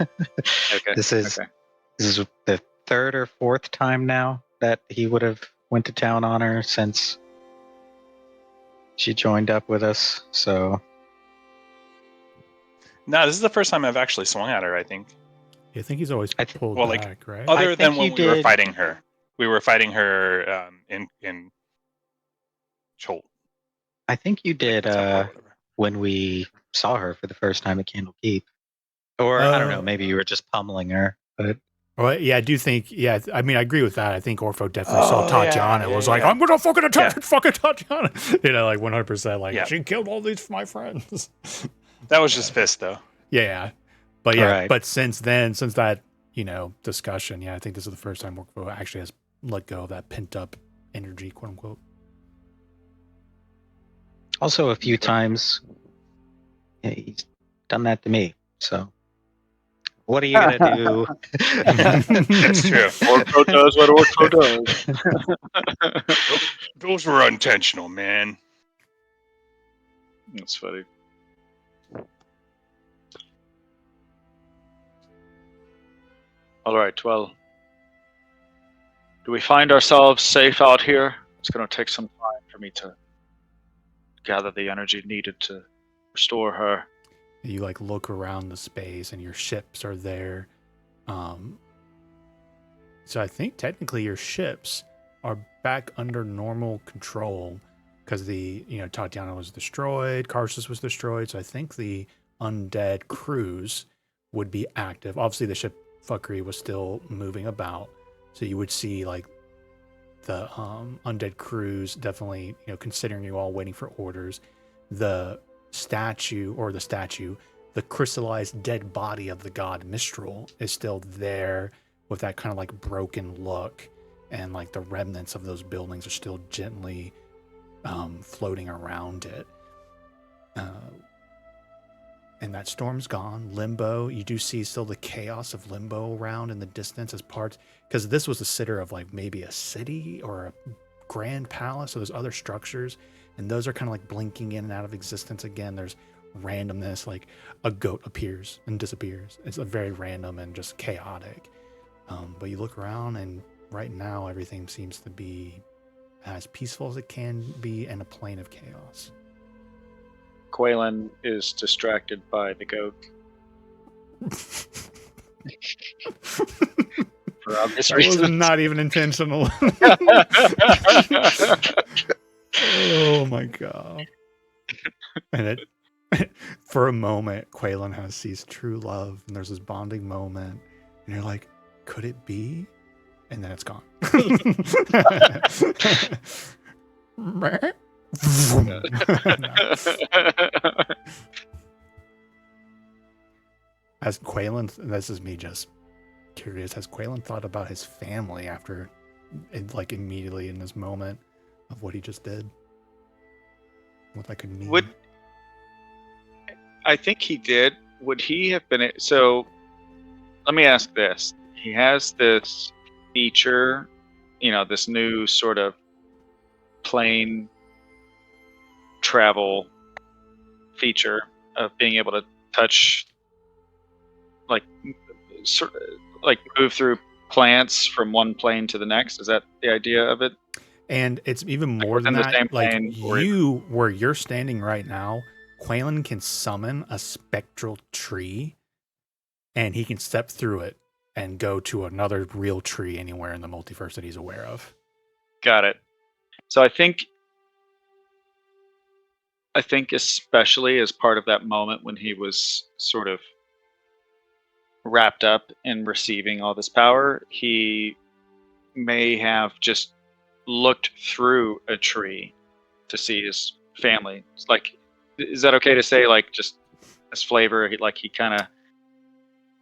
S5: okay,
S3: This is
S5: okay.
S3: this is the third or fourth time now that he would have went to town on her since she joined up with us. So
S4: No, this is the first time I've actually swung at her, I think.
S2: I think he's always pulled
S4: well, like,
S2: back, right?
S3: I
S4: Other than
S3: think
S4: when
S3: you
S4: we were
S3: did-
S4: fighting her. We were fighting her in Chol.
S3: I think you did
S4: Temple or whatever.
S3: when we saw her for the first time at Candle Keep. Or I don't know, maybe you were just pummeling her. But
S2: Well, yeah, I do think. Yeah, I mean, I agree with that. I think Orpho definitely saw
S4: Oh,
S2: Tatiana.
S4: yeah,
S2: Was
S4: yeah,
S2: like,
S4: yeah.
S2: I'm gonna fucking attack
S4: Yeah.
S2: fucking Tatiana. You know, like 100%. Like
S4: Yeah.
S2: she killed all these my friends.
S4: That was just fist, though.
S2: Yeah, but yeah,
S3: Right.
S2: but since then, since that discussion, yeah, I think this is the first time Orpho actually has let go of that pent up energy, quote unquote.
S3: also a few times he's done that to me. So what are you gonna do?
S4: That's true.
S5: Orkfo does what Orkfo does.
S4: Those were unintentional, man.
S5: That's funny. All right, well, do we find ourselves safe out here? It's going to take some time for me to gather the energy needed to restore her.
S2: You like look around the space and your ships are there. So I think technically your ships are back under normal control because the Tatiana was destroyed, Karsus was destroyed. So I think the undead crews would be active. Obviously the ship fuckery was still moving about, so you would see like the undead crews definitely considering you all waiting for orders. The crystallized dead body of the god Mistral is still there with that kind of like broken look, and like the remnants of those buildings are still gently floating around it. And that storm's gone. Limbo, you do see still the chaos of Limbo around in the distance as parts, because this was a sitter of like maybe a city or a grand palace, so there's other structures, and those are kind of like blinking in and out of existence again. There's randomness, like a goat appears and disappears. It's a very random and just chaotic. But you look around, and right now everything seems to be as peaceful as it can be in a plane of chaos.
S5: Quaylen is distracted by the goat. For obvious
S2: That was
S5: reasons.
S2: not even intentional. Oh my god. And for a moment, Quaylen has sees true love, and there's this bonding moment, and you're like, could it be? And then it's gone. Has Quaylen, this is me just curious, has Quaylen thought about his family after, like immediately in this moment of what he just did? What that could mean?
S5: I think he did. Would he have been? So, let me ask this: he has this feature, this new sort of plane travel feature of being able to touch, like, move through plants from one plane to the next. Is that the idea of it?
S2: And it's even more than
S5: within the same
S2: that. Like
S5: plane, or
S2: where you're standing right now, Quaylen can summon a spectral tree, and he can step through it and go to another real tree anywhere in the multiverse that he's aware of.
S5: Got it. So I think I think especially as part of that moment when he was sort of wrapped up in receiving all this power, he may have just looked through a tree to see his family. It's like, is that okay to say? Like, just as flavor, he kind of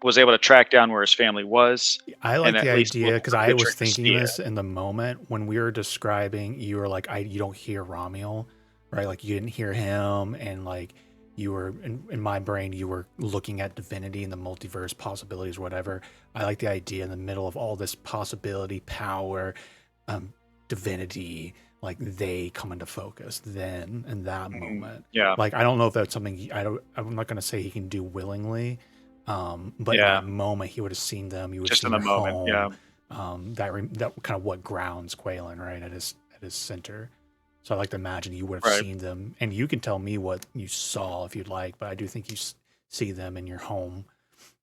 S5: was able to track down where his family was.
S2: I like
S5: and
S2: the
S5: at least
S2: idea
S5: look
S2: because
S5: through
S2: I
S5: the
S2: was
S5: tree to
S2: thinking
S5: see it.
S2: this in the moment when we were describing. You were like, you don't hear Ramiel, right? Like you didn't hear him, and like you were in my brain, you were looking at divinity and the multiverse possibilities, whatever. I like the idea in the middle of all this possibility, power, divinity, like they come into focus then in that moment.
S5: Yeah,
S2: Like I don't know if that's something I'm not going to say he can do willingly. But in
S5: yeah,
S2: that moment, he would have seen them. You would have
S5: just in
S2: seen
S5: the
S2: their
S5: moment. Yeah,
S2: home. That kind of what grounds Quaylen, right, at his center. So I like to imagine you would have
S5: right.
S2: seen them, and you can tell me what you saw if you'd like. But I do think you see them in your home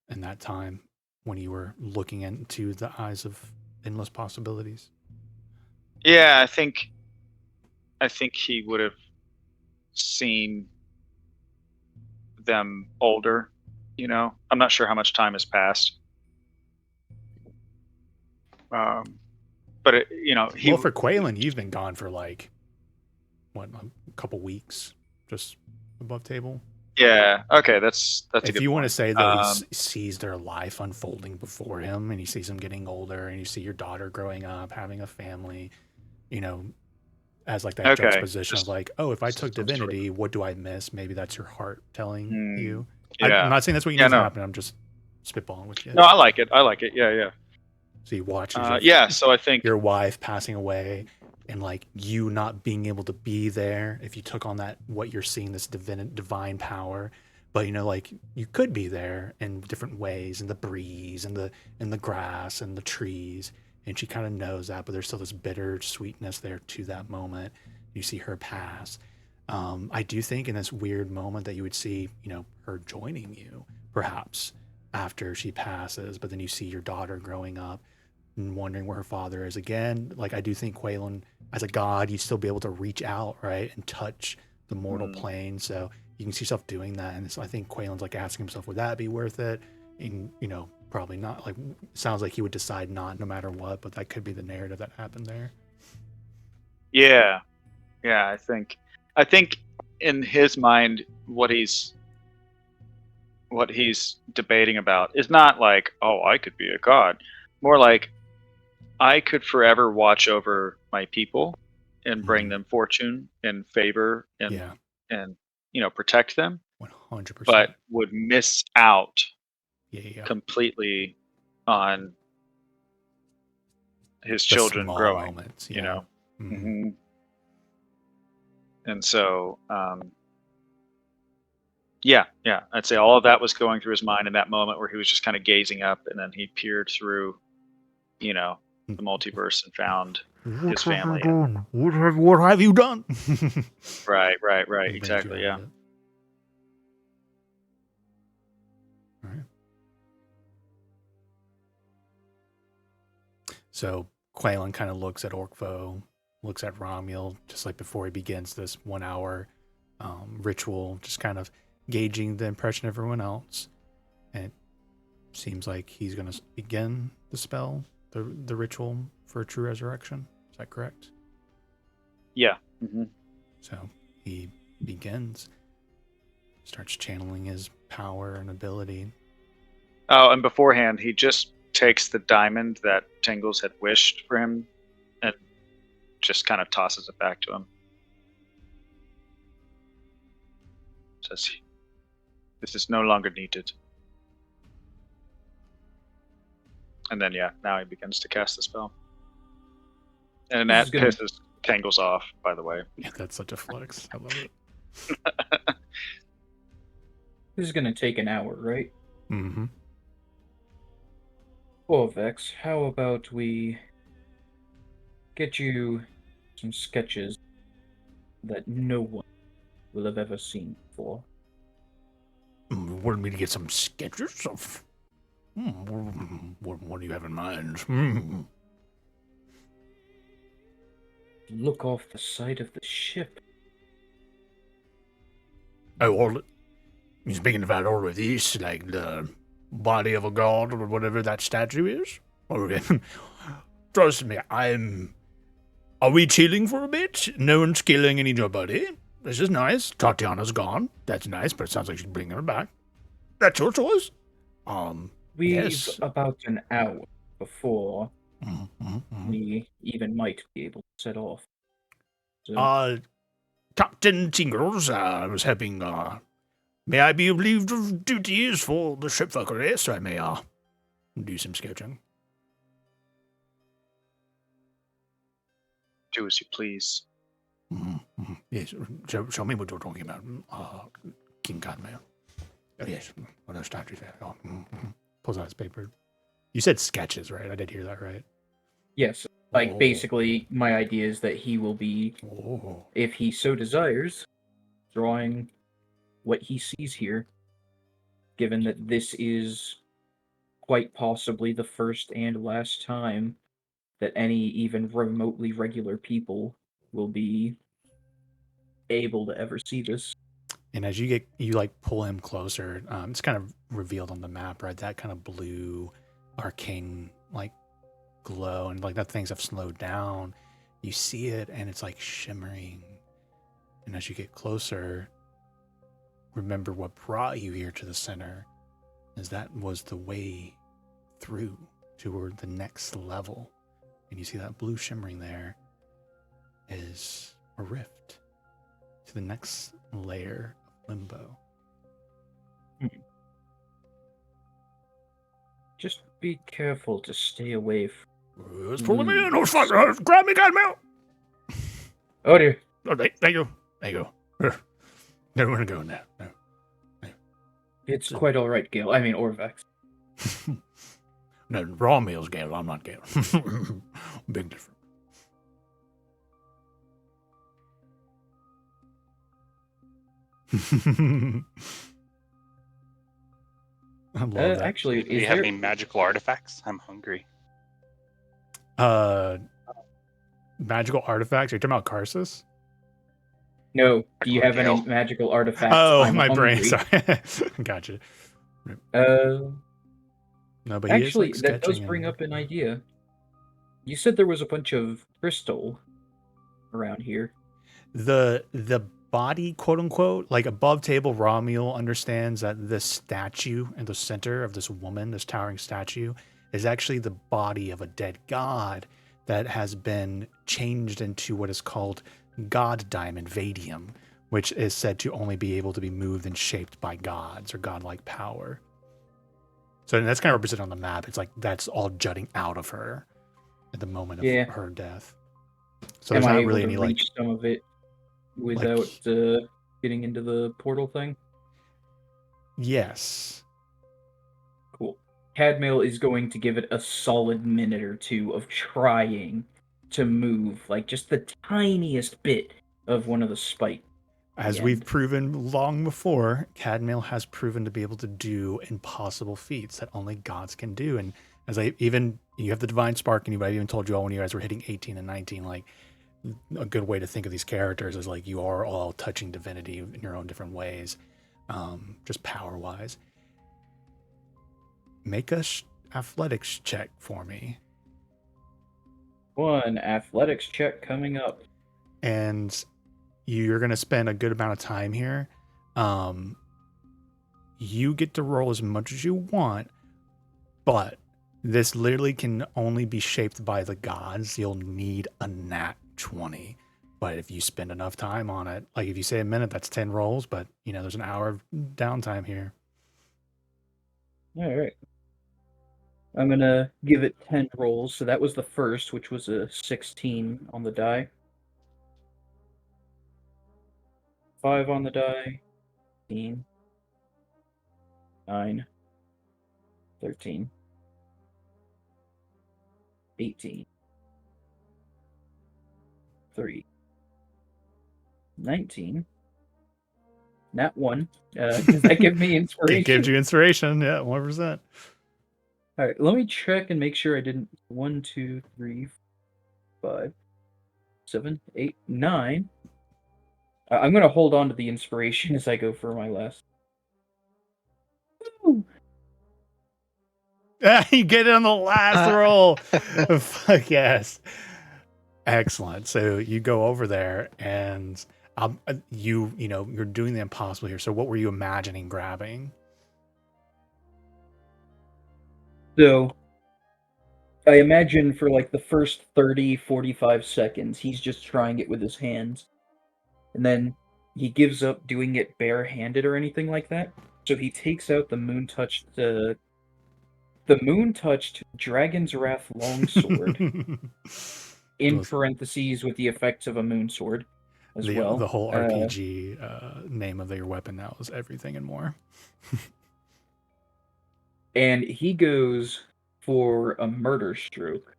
S2: in that time when you were looking into the eyes of endless possibilities.
S5: Yeah, I think he would have seen them older. I'm not sure how much time has passed. But he.
S2: Well, for Quaylen, you've been gone for like what, a couple weeks, just above table.
S5: Yeah. Okay. That's a
S2: If
S5: good
S2: you want to
S5: point.
S2: say though, he sees their life unfolding before him, and he sees them getting older, and you see your daughter growing up, having a family, you know, as like that
S5: Okay.
S2: juxtaposition of like, oh, if I took
S5: Some sort of.
S2: divinity, what do I miss? Maybe that's your heart telling you. I'm
S5: Yeah.
S2: not saying that's what you
S5: Yeah.
S2: need to
S5: No.
S2: happen. I'm just spitballing with you.
S5: No. I like it. I like it. Yeah. Yeah.
S2: So you watch as
S5: Yeah. So I think.
S2: your wife passing away, and like you not being able to be there if you took on that what you're seeing, this divine power. But like you could be there in different ways, in the breeze and the grass and the trees, and she kind of knows that, but there's still this bitter sweetness there to that moment. You see her pass. I do think in this weird moment that you would see her joining you perhaps after she passes, but then you see your daughter growing up and wondering where her father is again. Like I do think Quaylen, as a god, you still be able to reach out, right, and touch the mortal plane. So you can see yourself doing that, and so I think Quaylen's like asking himself, would that be worth it? And probably not. Like sounds like he would decide not, no matter what. But that could be the narrative that happened there.
S5: Yeah. Yeah. I think in his mind, what he's debating about is not like, oh, I could be a god. More like, I could forever watch over my people and bring them fortune and favor and protect them,
S2: 100%.
S5: but would miss out
S2: Yeah.
S5: completely on his
S2: The
S5: children
S2: small
S5: growing.
S2: moments, yeah.
S5: And so, yeah, I'd say all of that was going through his mind in that moment where he was just kind of gazing up, and then he peered through, the multiverse and found his family.
S2: What have you done?
S5: Right. Exactly. Yeah.
S2: All right. So Quaylen kind of looks at Orkvo, looks at Ramiel, just like before he begins this 1 hour ritual, just kind of gauging the impression of everyone else. And it seems like he's going to begin the spell, the ritual for a true resurrection. Is that correct?
S5: Yeah.
S2: So he begins, starts channeling his power and ability.
S5: Oh, and beforehand, he just takes the diamond that Tingles had wished for him and just kind of tosses it back to him. Says, this is no longer needed. And then, now he begins to cast the spell. And that pisses Tangles off, by the way.
S2: Yeah, that's such a flex. I love it.
S1: This is going to take an hour, right?
S2: Mm-hmm.
S1: Well, Vex, how about we get you some sketches that no one will have ever seen before?
S2: You wanted me to get some sketches of... What do you have in mind?
S1: Look off the side of the ship.
S2: Oh, all speaking of that, all of this, like the body of a god or whatever that statue is. Trust me, Are we chilling for a bit? No one's killing anybody. This is nice. Tatiana's gone. That's nice, but it sounds like she's bringing her back. That's your choice.
S1: We've
S2: Yes.
S1: about an hour before
S2: Mm-hmm.
S1: we even might be able to set off. So,
S2: Captain Tingles, I was hoping, may I be relieved of duties for the shipfuckery, so I may, do some sketching.
S5: Do as you please.
S2: Mm-hmm. Yes, show me what you're talking about, King Cadmail. Yes, what those statues there. Oh, pulls out his paper. You said sketches, right? I did hear that right.
S1: yes, like basically, my idea is that he will be, if he so desires, drawing what he sees here, given that this is quite possibly the first and last time that any even remotely regular people will be able to ever see this.
S2: And as you like pull him closer, it's kind of revealed on the map, right? That kind of blue, arcane like glow, and like that things have slowed down. You see it, and it's like shimmering. And as you get closer, remember what brought you here to the center, is that was the way through toward the next level. And you see that blue shimmering there is a rift to the next layer of limbo.
S1: Just be careful to stay away from...
S2: It's pulling me in. Oh, fuck. Grab me, Godmail.
S1: Oh, dear.
S2: Oh, there you go. There you go. Never want to go in there. No.
S1: It's quite all right, Gale. I mean, Orvex.
S2: No, raw meals, Gale. I'm not Gale. Big difference. I love that.
S6: Do
S1: Actually, is
S6: you have
S1: there...
S6: any magical artifacts? I'm hungry.
S2: Magical artifacts? Are you talking about Karsus?
S1: No. Do you have
S6: Gale.
S1: any magical artifacts?
S2: Oh,
S1: I'm
S2: my
S1: hungry.
S2: brain. Sorry. Gotcha. No, but
S1: actually,
S2: he is, like,
S1: that does
S2: sketching
S1: bring
S2: and...
S1: up an idea. You said there was a bunch of crystal around here.
S2: The body, quote unquote, like above table, Romuel understands that this statue in the center of this woman, this towering statue, is actually the body of a dead god that has been changed into what is called God Diamond Vadium, which is said to only be able to be moved and shaped by gods or godlike power. So that's kind of represented on the map. It's like that's all jutting out of her at the moment of her death. So
S1: Am
S2: there's
S1: I
S2: not
S1: able
S2: really
S1: to
S2: any
S1: reach some of it without getting into the portal thing?
S2: Yes.
S1: Cool. Cadmail is going to give it a solid minute or two of trying to move, like just the tiniest bit of one of the spikes.
S2: As we've proven long before, Cadmail has proven to be able to do impossible feats that only gods can do. And as you have the divine spark in you, but I even told you all when you guys were hitting 18 and 19, like a good way to think of these characters is like you are all touching divinity in your own different ways, just power wise. Make a athletics check for me.
S1: One athletics check coming up.
S2: And you're going to spend a good amount of time here. You get to roll as much as you want, but this literally can only be shaped by the gods. You'll need a nat 20. But if you spend enough time on it, like if you say a minute, that's 10 rolls, but there's an hour of downtime here.
S1: All right. I'm going to give it 10 rolls. So that was the first, which was a 16 on the die. 5 on the die. 15. 9. 13. 18. 3. 19. Nat 1. Does that give me inspiration?
S2: It gives you inspiration, yeah, 100%.
S1: All right, let me check and make sure I didn't. 1, 2, 3, 5, 7, 8, 9. I'm gonna hold on to the inspiration as I go for my last. Woo!
S2: You get it on the last roll. Fuck yes. Excellent. So you go over there and you're doing the impossible here. So what were you imagining grabbing?
S1: So, I imagine for like the first 30, 45 seconds, he's just trying it with his hands. And then he gives up doing it barehanded or anything like that. So he takes out the moon-touched Dragon's Wrath longsword, in parentheses with the effects of a moonsword as well.
S2: The whole RPG name of your weapon now is everything and more.
S1: And he goes for a murder stroke.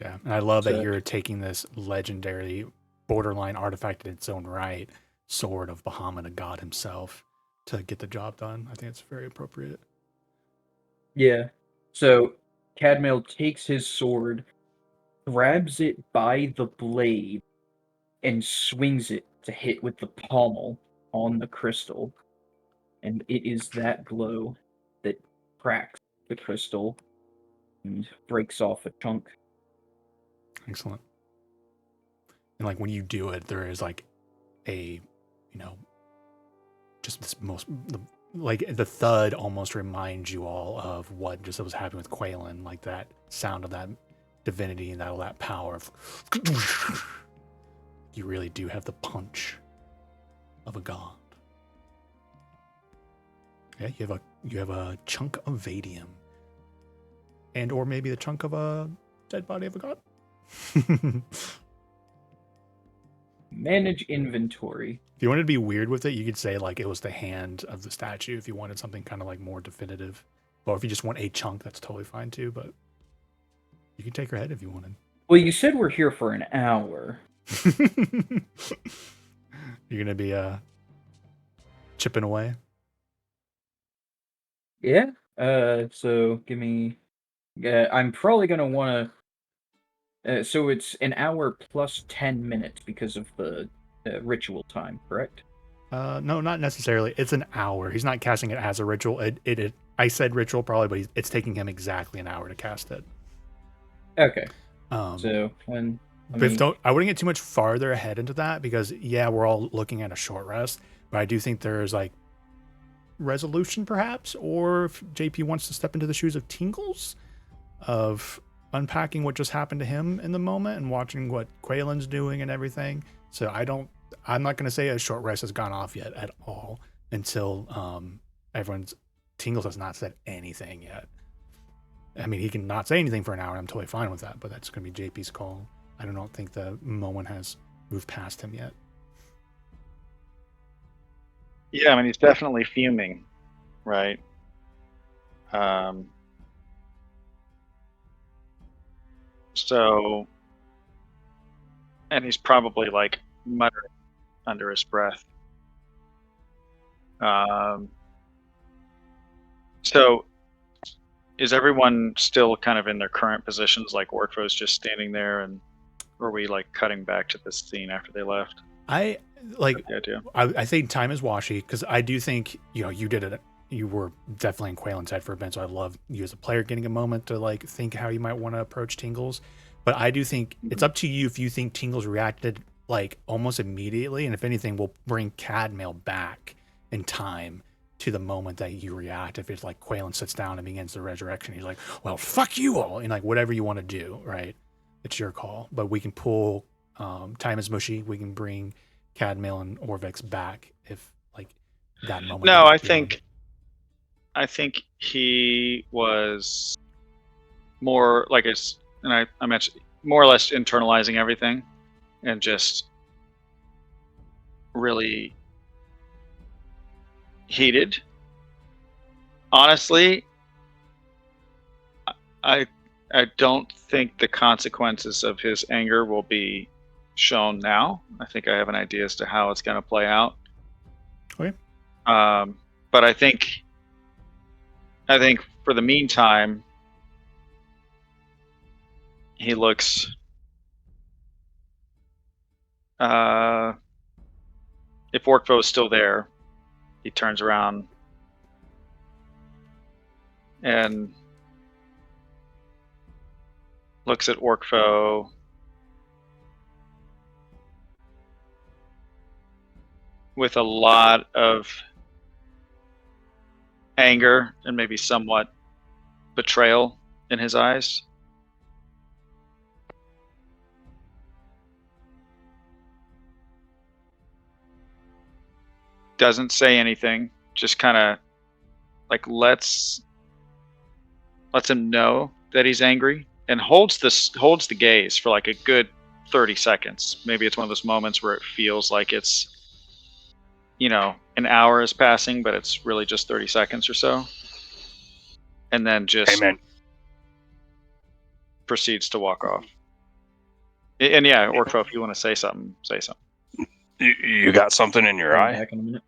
S2: Yeah, and I love that you're taking this legendary, borderline artifact in its own right, sword of Bahamut, a god himself, to get the job done. I think it's very appropriate.
S1: Yeah. So Cadmail takes his sword, grabs it by the blade, and swings it to hit with the pommel on the crystal. And it is that blow that cracks the crystal and breaks off a chunk.
S2: Excellent. And like when you do it, there is like a, just this like the thud almost reminds you all of what just was happening with Quaylen, like that sound of that divinity and that power of you really do have the punch of a god. Yeah, you have a chunk of Vadium. And or maybe the chunk of a dead body of a god.
S1: Manage inventory.
S2: If you wanted to be weird with it, you could say like it was the hand of the statue if you wanted something kind of like more definitive. Or if you just want a chunk, that's totally fine too, but you can take her head if you wanted.
S1: Well, you said we're here for an hour.
S2: You're going to be chipping away?
S1: Yeah. So give me... I'm probably going to want to... so it's an hour plus 10 minutes because of the ritual time, correct?
S2: No, not necessarily. It's an hour. He's not casting it as a ritual. I said ritual probably, but it's taking him exactly an hour to cast it.
S1: Okay. So when
S2: I wouldn't get too much farther ahead into that because we're all looking at a short rest, but I do think there's like resolution perhaps, or if JP wants to step into the shoes of Tingles, of unpacking what just happened to him in the moment and watching what Quaylen's doing and everything. So I'm not going to say a short rest has gone off yet at all until Tingles has not said anything yet. I mean, he can not say anything for an hour, and I'm totally fine with that, but that's going to be JP's call. I don't think the moment has moved past him yet.
S5: Yeah, I mean, he's definitely fuming, right? So, and he's probably like muttering under his breath. So, is everyone still kind of in their current positions? Like Orkro's just standing there, and were we like cutting back to this scene after they left?
S2: I like
S5: the idea.
S2: I think time is washy because I do think you did it. You were definitely in Quaylen's head for a bit, so I love you as a player getting a moment to like think how you might want to approach Tingles. But I do think it's up to you if you think Tingles reacted like almost immediately, and if anything, we'll bring Cadmail back in time to the moment that you react. If it's like Quaylen sits down and begins the resurrection, he's like, "Well, fuck you all," and like whatever you want to do, right? It's your call. But we can pull. Time is mushy. We can bring Cadmail and Orvex back if like that moment.
S5: No, I think he was more like I mentioned more or less internalizing everything and just really heated. Honestly, I don't think the consequences of his anger will be shown now. I think I have an idea as to how it's going to play out.
S2: Okay.
S5: But I think for the meantime, he looks if Orkvo is still there, he turns around and looks at Orkvo. With a lot of anger and maybe somewhat betrayal in his eyes. Doesn't say anything, just kind of like lets him know that he's angry, and holds the gaze for like a good 30 seconds. Maybe it's one of those moments where it feels like it's, an hour is passing, but it's really just 30 seconds or so. And then just
S4: Amen.
S5: proceeds to walk off. And yeah, Orkvo, if you want to say something, say something.
S4: You got something in your
S1: I'll be
S4: eye?
S1: back in a minute.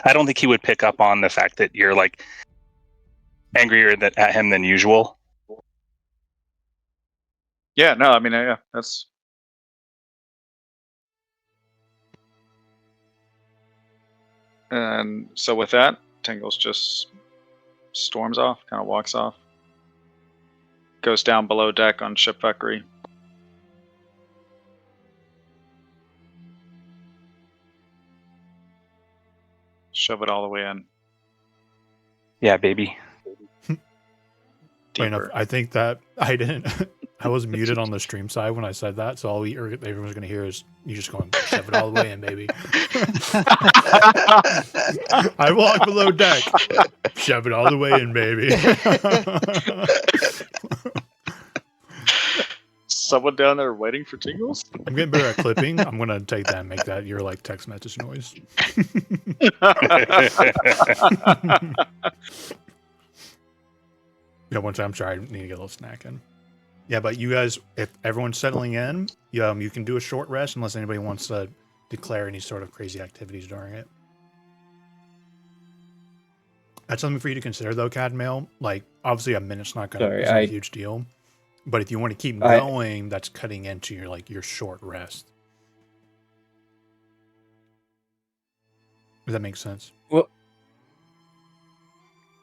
S6: I don't think he would pick up on the fact that you're like angrier at him than usual.
S5: Yeah, no, I mean, yeah, that's. And so with that, Tingles just storms off, kind of walks off. Goes down below deck on ship fuckery. Shove it all the way in.
S6: Yeah, baby.
S2: Wait, no,
S5: Deeper.
S2: I think that I didn't. I was muted on the stream side when I said that, so all everyone's going to hear is you just going, shove it all the way in, baby. I walk below deck. Shove it all the way in, baby.
S5: Someone down there waiting for Tingles?
S2: I'm getting better at clipping. I'm going to take that and make that your like text message noise. Yeah, one time, I'm sorry, I need to get a little snack in. Yeah, but you guys, if everyone's settling in, you can do a short rest unless anybody wants to declare any sort of crazy activities during it. That's something for you to consider, though, Cadmail. Like, obviously, a minute's not going to be a huge deal. But if you want to keep going, that's cutting into your short rest. Does that make sense?
S1: Well,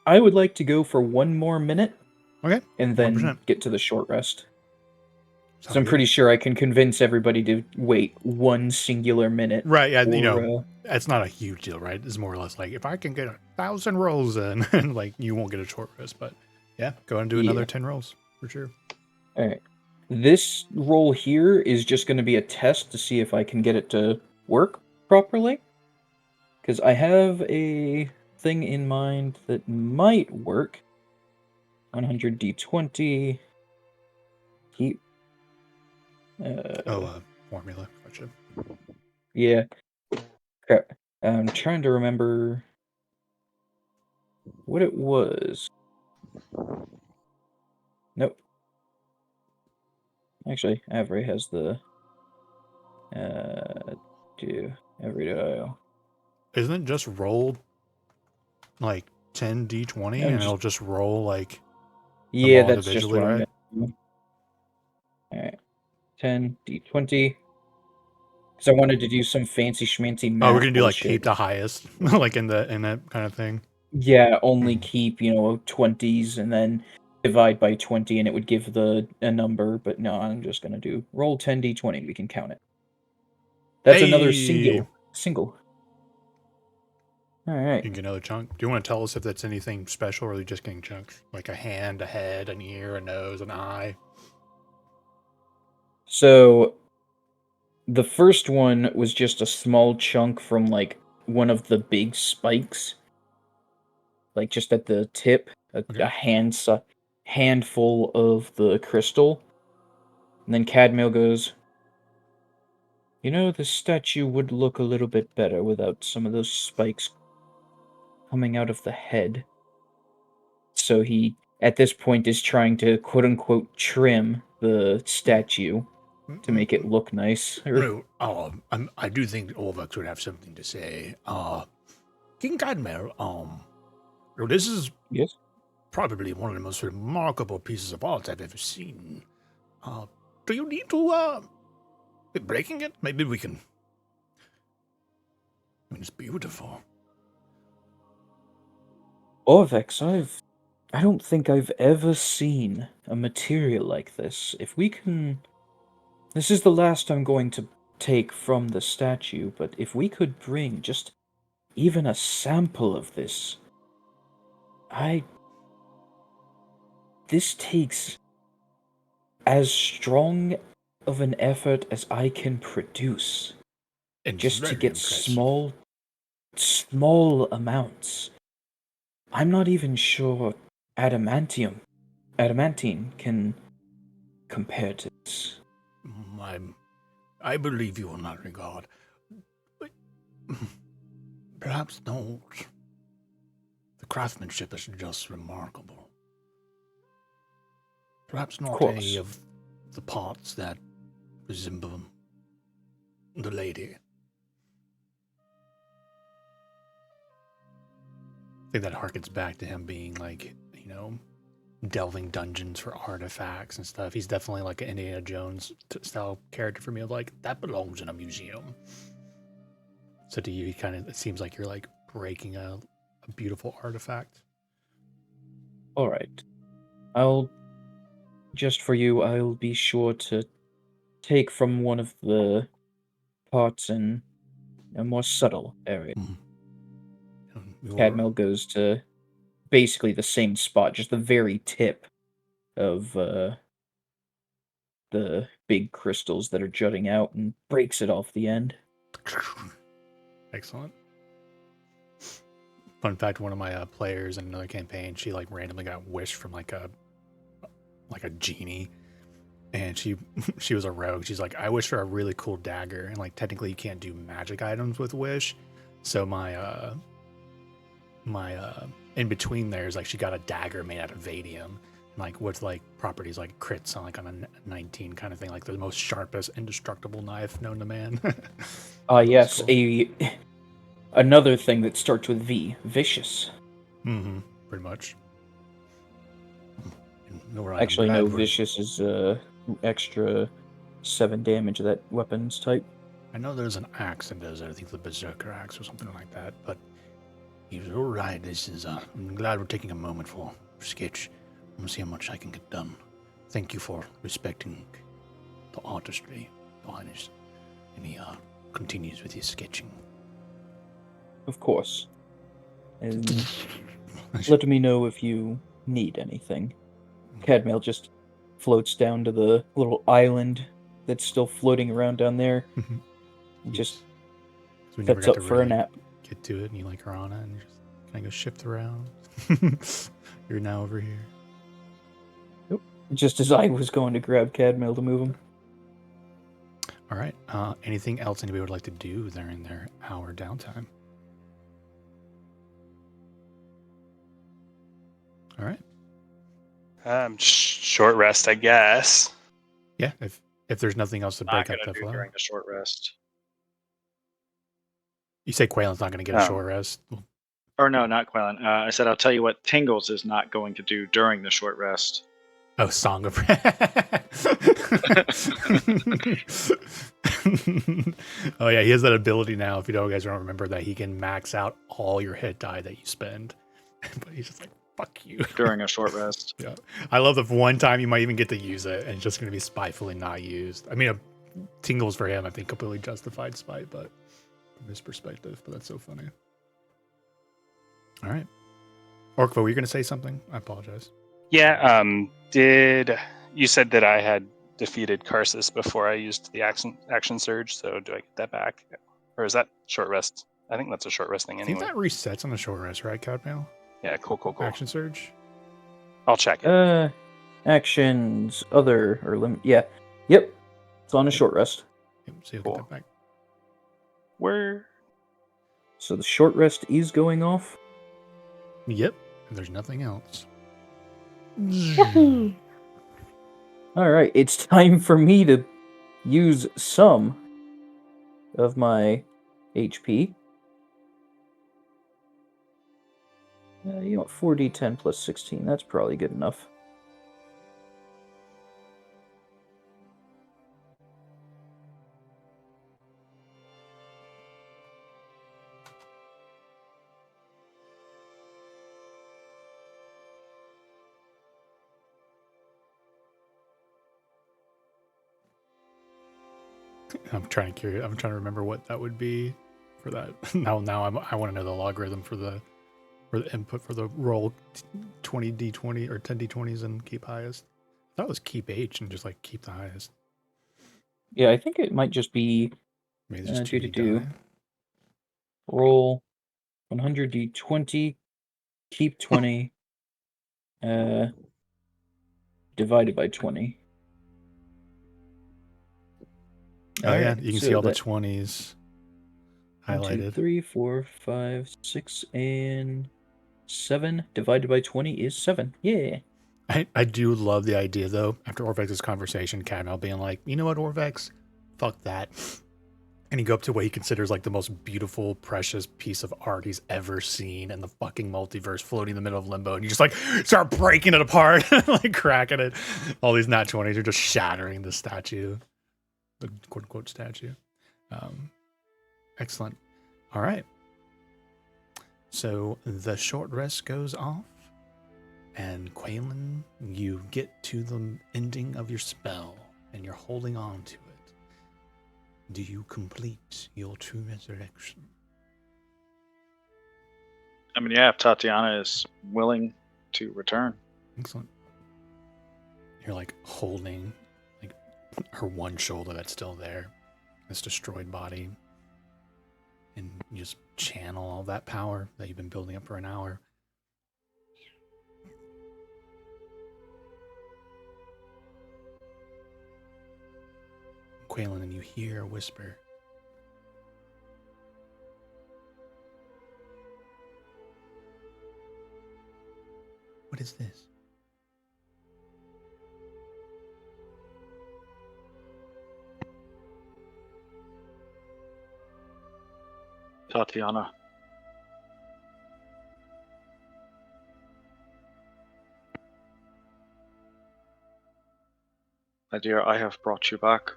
S1: I would like to go for one more minute.
S2: Okay.
S1: And then
S2: 100%.
S1: get to the short rest.
S2: Sounds
S1: So I'm
S2: good.
S1: pretty sure I can convince everybody to wait one singular minute.
S2: Right, yeah,
S1: or,
S2: that's not a huge deal, right? It's more or less like, if I can get 1,000 rolls in, and like, you won't get a short rest, but yeah, go and do another 10 rolls, for sure.
S1: Alright. This roll here is just going to be a test to see if I can get it to work properly. Because I have a thing in mind that might work. 100 d20. Keep.
S2: Formula. Gotcha.
S1: Yeah. Crap. I'm trying to remember what it was. Nope. Actually, Avery has the Avery.
S2: Isn't it just roll like 10 d20 and it'll just roll like
S1: yeah,
S2: them all
S1: that's just
S2: individually,
S1: what I'm
S2: right?
S1: gonna do. Alright. 10 d20. Because I wanted to do some fancy schmancy math.
S2: Oh, we're gonna do like
S1: bullshit.
S2: keep the highest, like in that kind of thing.
S1: Yeah, only keep 20s and then divide by 20, and it would give a number. But no, I'm just gonna do roll 10 d20. We can count it. That's another single. All right.
S2: You can get another chunk. Do you want to tell us if that's anything special, or are you just getting chunks like a hand, a head, an ear, a nose, an eye?
S1: So the first one was just a small chunk from like one of the big spikes, like just at the tip, a handful of the crystal. And then Cadmail goes, the statue would look a little bit better without some of those spikes coming out of the head. So he, at this point, is trying to quote-unquote trim the statue to make it look nice.
S2: No, I do think Orvux would have something to say. King Cadmail, this is probably one of the most remarkable pieces of art I've ever seen. Do you need to Breaking it? Maybe we can. I mean, it's beautiful.
S1: Orvex, I don't think I've ever seen a material like this. If we can... This is the last I'm going to take from the statue, but if we could bring just even a sample of this... This takes as strong of an effort as I can produce.
S2: And
S1: Just to
S2: very
S1: get
S2: impressive.
S1: small amounts. I'm not even sure adamantine can compare to this.
S2: I believe you in that regard. But perhaps not. The craftsmanship is just remarkable. Perhaps not any of the parts that resemble the lady. I think that harkens back to him being like, delving dungeons for artifacts and stuff. He's definitely like an Indiana Jones style character for me, of like, that belongs in a museum. So to you, it seems like you're like breaking a beautiful artifact.
S1: All right. Just for you, I'll be sure to take from one of the parts in a more subtle area. Cadmel goes to basically the same spot, just the very tip of the big crystals that are jutting out, and breaks it off the end.
S2: Excellent. Fun fact, one of my players in another campaign, she like randomly got wished from like a genie, and she was a rogue. She's like, I wish for a really cool dagger, and like technically you can't do magic items with wish. So my in between there is like, she got a dagger made out of vadium, like with like properties like crits on like on a 19 kind of thing, like the most sharpest indestructible knife known to man.
S1: Yes,
S2: cool.
S1: Another thing that starts with V, vicious.
S2: Mm-hmm. Pretty much.
S1: Actually, no, vicious is extra 7 damage of that weapons type.
S2: I know there's an axe that does it. I think the berserker axe or something like that. But he's all right. This is. I'm glad we're taking a moment for sketch. I'm gonna see how much I can get done. Thank you for respecting the artistry behind this. And he continues with his sketching.
S1: Of course. And let me know if you need anything. Cadmail just floats down to the little island that's still floating around down there. Just sets up for a nap.
S2: Get to it, and you like are on it, and you just kind of go shift around. You're now over here.
S1: Yep. Just as I was going to grab Cadmail to move him.
S2: All right. Anything else anybody would like to do during their hour downtime? All right.
S6: Short rest, I guess.
S2: Yeah, if there's nothing else to break up the flow.
S5: During the short rest.
S2: You say Quaylen's not going to get a short rest?
S5: Or no, not Quaylen. I said I'll tell you what Tingles is not going to do during the short rest.
S2: Oh, Song of Oh yeah, he has that ability now. If you guys don't remember that, he can max out all your hit die that you spend. But he's just like, fuck you.
S5: During a short rest.
S2: Yeah. I love that one time you might even get to use it, and it's just going to be spitefully not used. I mean, Tingles for him, I think, completely justified spite, but from his perspective. But that's so funny. All right. Orkvo, were you going to say something? I apologize.
S6: Yeah, you said that I had defeated Karsus before I used the action surge, so do I get that back? Or is that short rest? I think that's a short rest thing anyway.
S2: I think that resets on the short rest, right, Cadmail?
S6: Yeah, cool.
S2: Action surge?
S6: I'll check it.
S1: Actions, other, or limit. Yeah. Yep. It's on a short rest.
S2: Yep, so you'll get that back.
S6: Where?
S1: So the short rest is going off?
S2: Yep. And there's nothing else.
S1: Alright, it's time for me to use some of my HP. You know what, 4d10 plus 16, that's probably good enough.
S2: I'm trying to remember what that would be for that. Now I want to know the logarithm for the input for the roll 20d20 or 10d20s and keep highest. That was keep H and just like keep the highest.
S1: Yeah, I think it might just be
S2: Maybe it's just
S1: do
S2: 2d
S1: do.
S2: die.
S1: Roll 100d20, keep 20, divided by 20.
S2: Oh yeah,
S1: Alright,
S2: you can
S1: so
S2: see all the
S1: that
S2: 20s
S1: 1, 2,
S2: highlighted.
S1: 3, 4, 5, 6, and 7 divided by 20 is 7. Yeah.
S2: I do love the idea though. After Orvex's conversation, Cadmel being like, you know what, Orvex, fuck that. And you go up to what he considers like the most beautiful, precious piece of art he's ever seen in the fucking multiverse, floating in the middle of limbo, and you just like start breaking it apart, like cracking it. All these nat 20s are just shattering the statue, the quote unquote statue. Excellent. All right. So the short rest goes off, and Quaylen, you get to the ending of your spell, and you're holding on to it. Do you complete your true resurrection?
S5: I mean, yeah, if Tatiana is willing to return.
S2: Excellent. You're like holding like her one shoulder that's still there, this destroyed body, and you just channel all that power that you've been building up for an hour. Quaylen, and you hear a whisper. What is this?
S5: Tatiana. My dear, I have brought you back.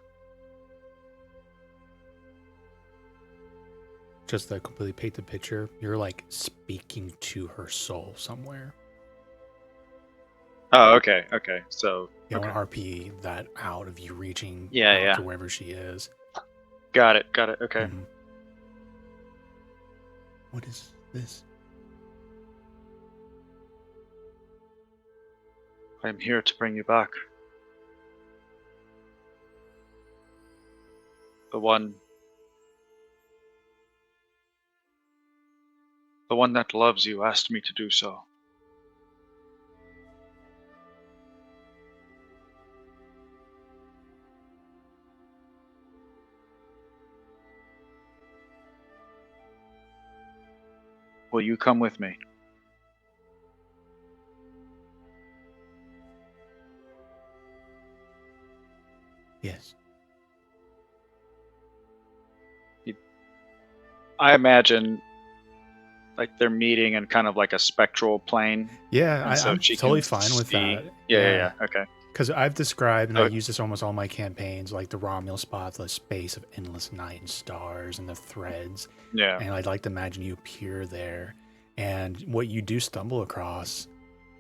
S2: Just to completely paint the picture, you're like speaking to her soul somewhere.
S5: Oh, okay, okay. So,
S2: You
S5: okay.
S2: want to RP that out of you reaching
S5: Yeah,
S2: out
S5: yeah.
S2: to wherever she is.
S5: Got it, okay.
S2: Mhm. What is this?
S5: I'm here to bring you back. The one that loves you asked me to do so. Will you come with me?
S2: Yes.
S5: I imagine like they're meeting in kind of like a spectral plane.
S2: Yeah,
S5: And so
S2: I'm
S5: she
S2: totally
S5: can
S2: fine with
S5: see-
S2: that.
S5: Yeah. Okay.
S2: Because I've described, and I
S5: Okay.
S2: use this almost all my campaigns, like the Romulan spot, the space of endless night and stars and the threads.
S5: Yeah.
S2: And I'd like to imagine you appear there. And what you do stumble across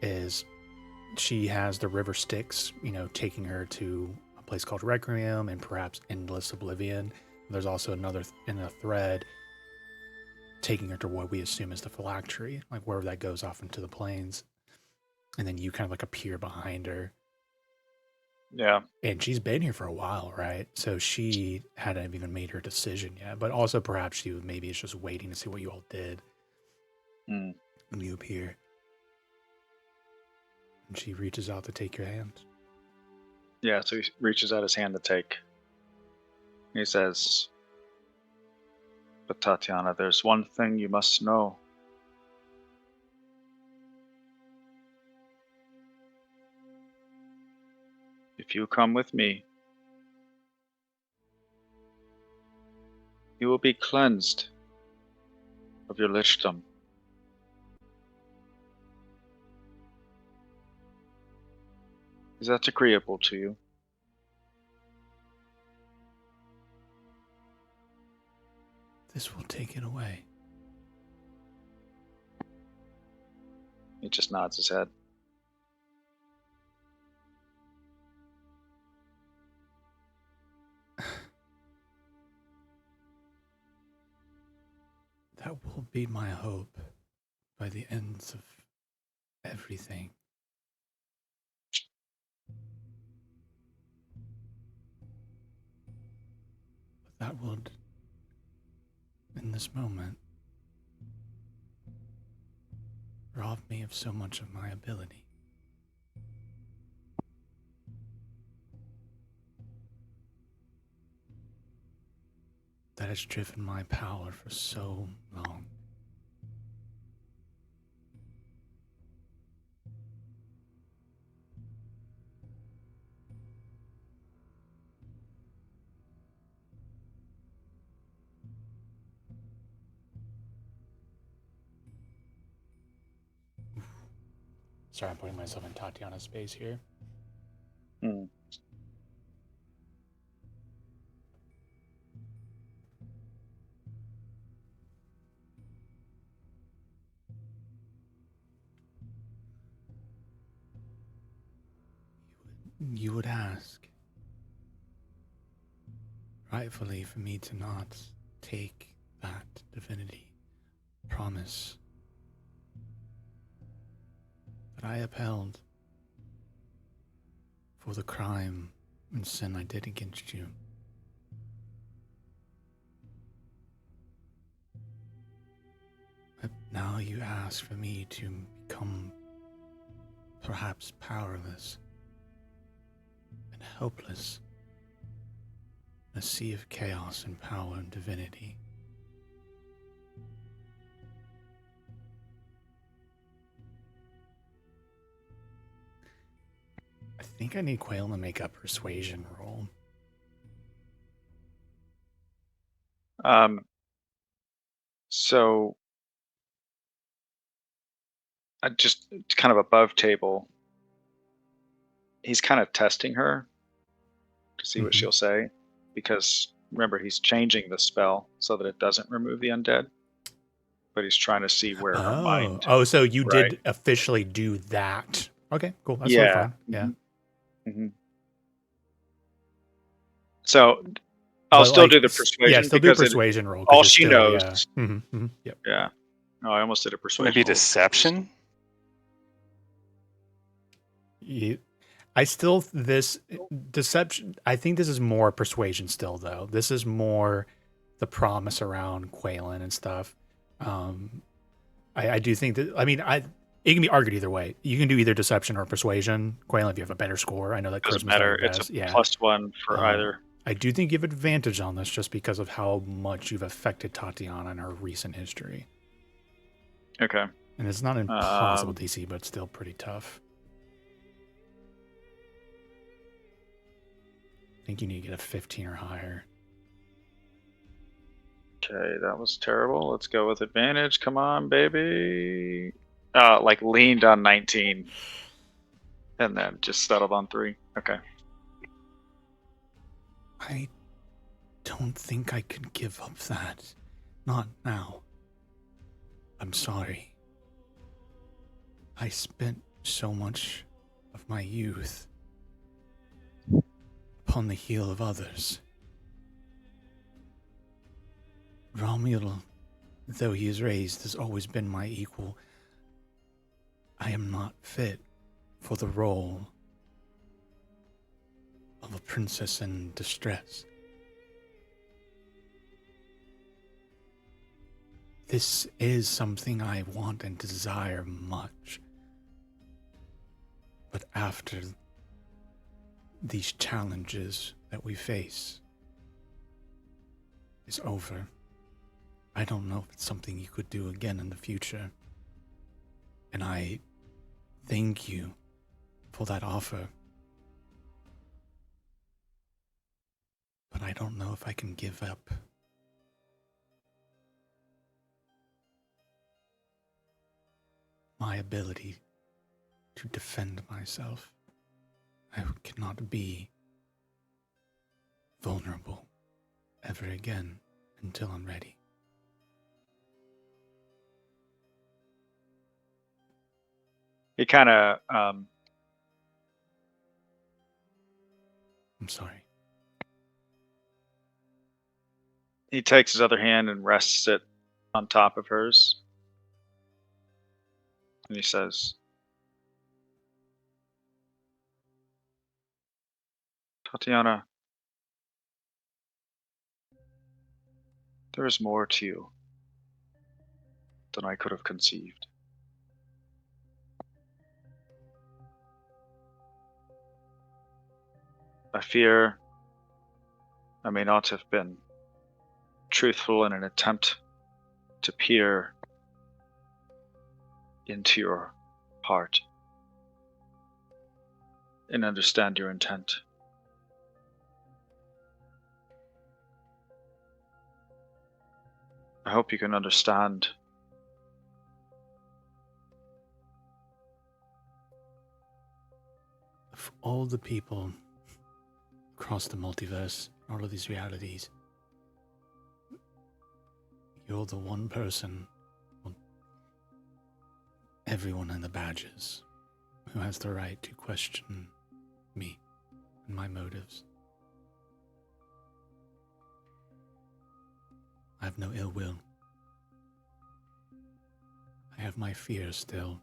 S2: is she has the river Styx, taking her to a place called Requiem and perhaps Endless Oblivion. There's also another in a thread taking her to what we assume is the phylactery, like wherever that goes off into the plains. And then you kind of like appear behind her.
S5: Yeah.
S2: And she's been here for a while, right? So she hadn't even made her decision yet. But also perhaps she maybe is just waiting to see what you all did
S5: Mm.
S2: when you appear. And she reaches out to take your hand.
S5: Yeah, so he reaches out his hand to take. He says, but Tatiana, there's one thing you must know. If you come with me, you will be cleansed of your lichdom. Is that agreeable to you?
S2: This will take it away.
S5: He just nods his head.
S2: That will be my hope by the ends of everything. But that would, in this moment, rob me of so much of my ability. That has driven my power for so long. Sorry, I'm putting myself in Tatiana's space here.
S5: Hmm.
S2: You would ask, rightfully, for me to not take that divinity promise that I upheld for the crime and sin I did against you. But now you ask for me to become perhaps powerless and helpless in a sea of chaos and power and divinity. I think I need Quail to make a persuasion roll.
S5: So I just kind of above table. He's kind of testing her to see what
S2: Mhm.
S5: she'll say, because remember, he's changing the spell so that it doesn't remove the undead, but he's trying to see where her mind.
S2: So you
S5: Right.
S2: did officially do that. Okay, cool. That's
S5: Yeah.
S2: totally fine. Yeah.
S5: Mm-hmm. So I'll
S2: But,
S5: still
S2: like,
S5: do the persuasion,
S2: Yeah, still do a
S5: because
S2: persuasion roll. 'Cause
S5: all
S2: you're
S5: she
S2: still,
S5: knows.
S2: Yeah. Yep.
S5: Yeah. No, I almost did a persuasion.
S6: Maybe
S5: roll.
S6: deception.
S2: I still this deception. I think this is more persuasion still, though. This is more the promise around Quaylen and stuff. I do think that. I mean, it can be argued either way. You can do either deception or persuasion. Quaylen, if you have a better score, I know that
S5: Doesn't
S2: charisma's
S5: matter.
S2: not your
S5: It's
S2: best.
S5: a
S2: Yeah.
S5: +1 for either.
S2: I do think you have advantage on this just because of how much you've affected Tatiana in her recent history.
S5: Okay.
S2: And it's not an impossible DC, but it's still pretty tough. I think you need to get a 15 or higher.
S5: Okay, that was terrible. Let's go with advantage. Come on, baby. Like leaned on 19, and then just settled on 3. Okay.
S2: I don't think I can give up that. Not now. I'm sorry. I spent so much of my youth upon the heel of others. Romuald, though he is raised, has always been my equal. I am not fit for the role of a princess in distress. This is something I want and desire much. But after these challenges that we face is over, I don't know if it's something you could do again in the future. And I thank you for that offer. But I don't know if I can give up my ability to defend myself. I cannot be vulnerable ever again until I'm ready.
S5: He kind of
S2: I'm sorry.
S5: he takes his other hand and rests it on top of hers. And he says, Tatiana, there is more to you than I could have conceived. I fear I may not have been truthful in an attempt to peer into your heart and understand your intent. I hope you can understand
S2: Of all the people across the multiverse, all of these realities, you're the one person, well, everyone in the badges, who has the right to question me and my motives. I have no ill will. I have my fears still.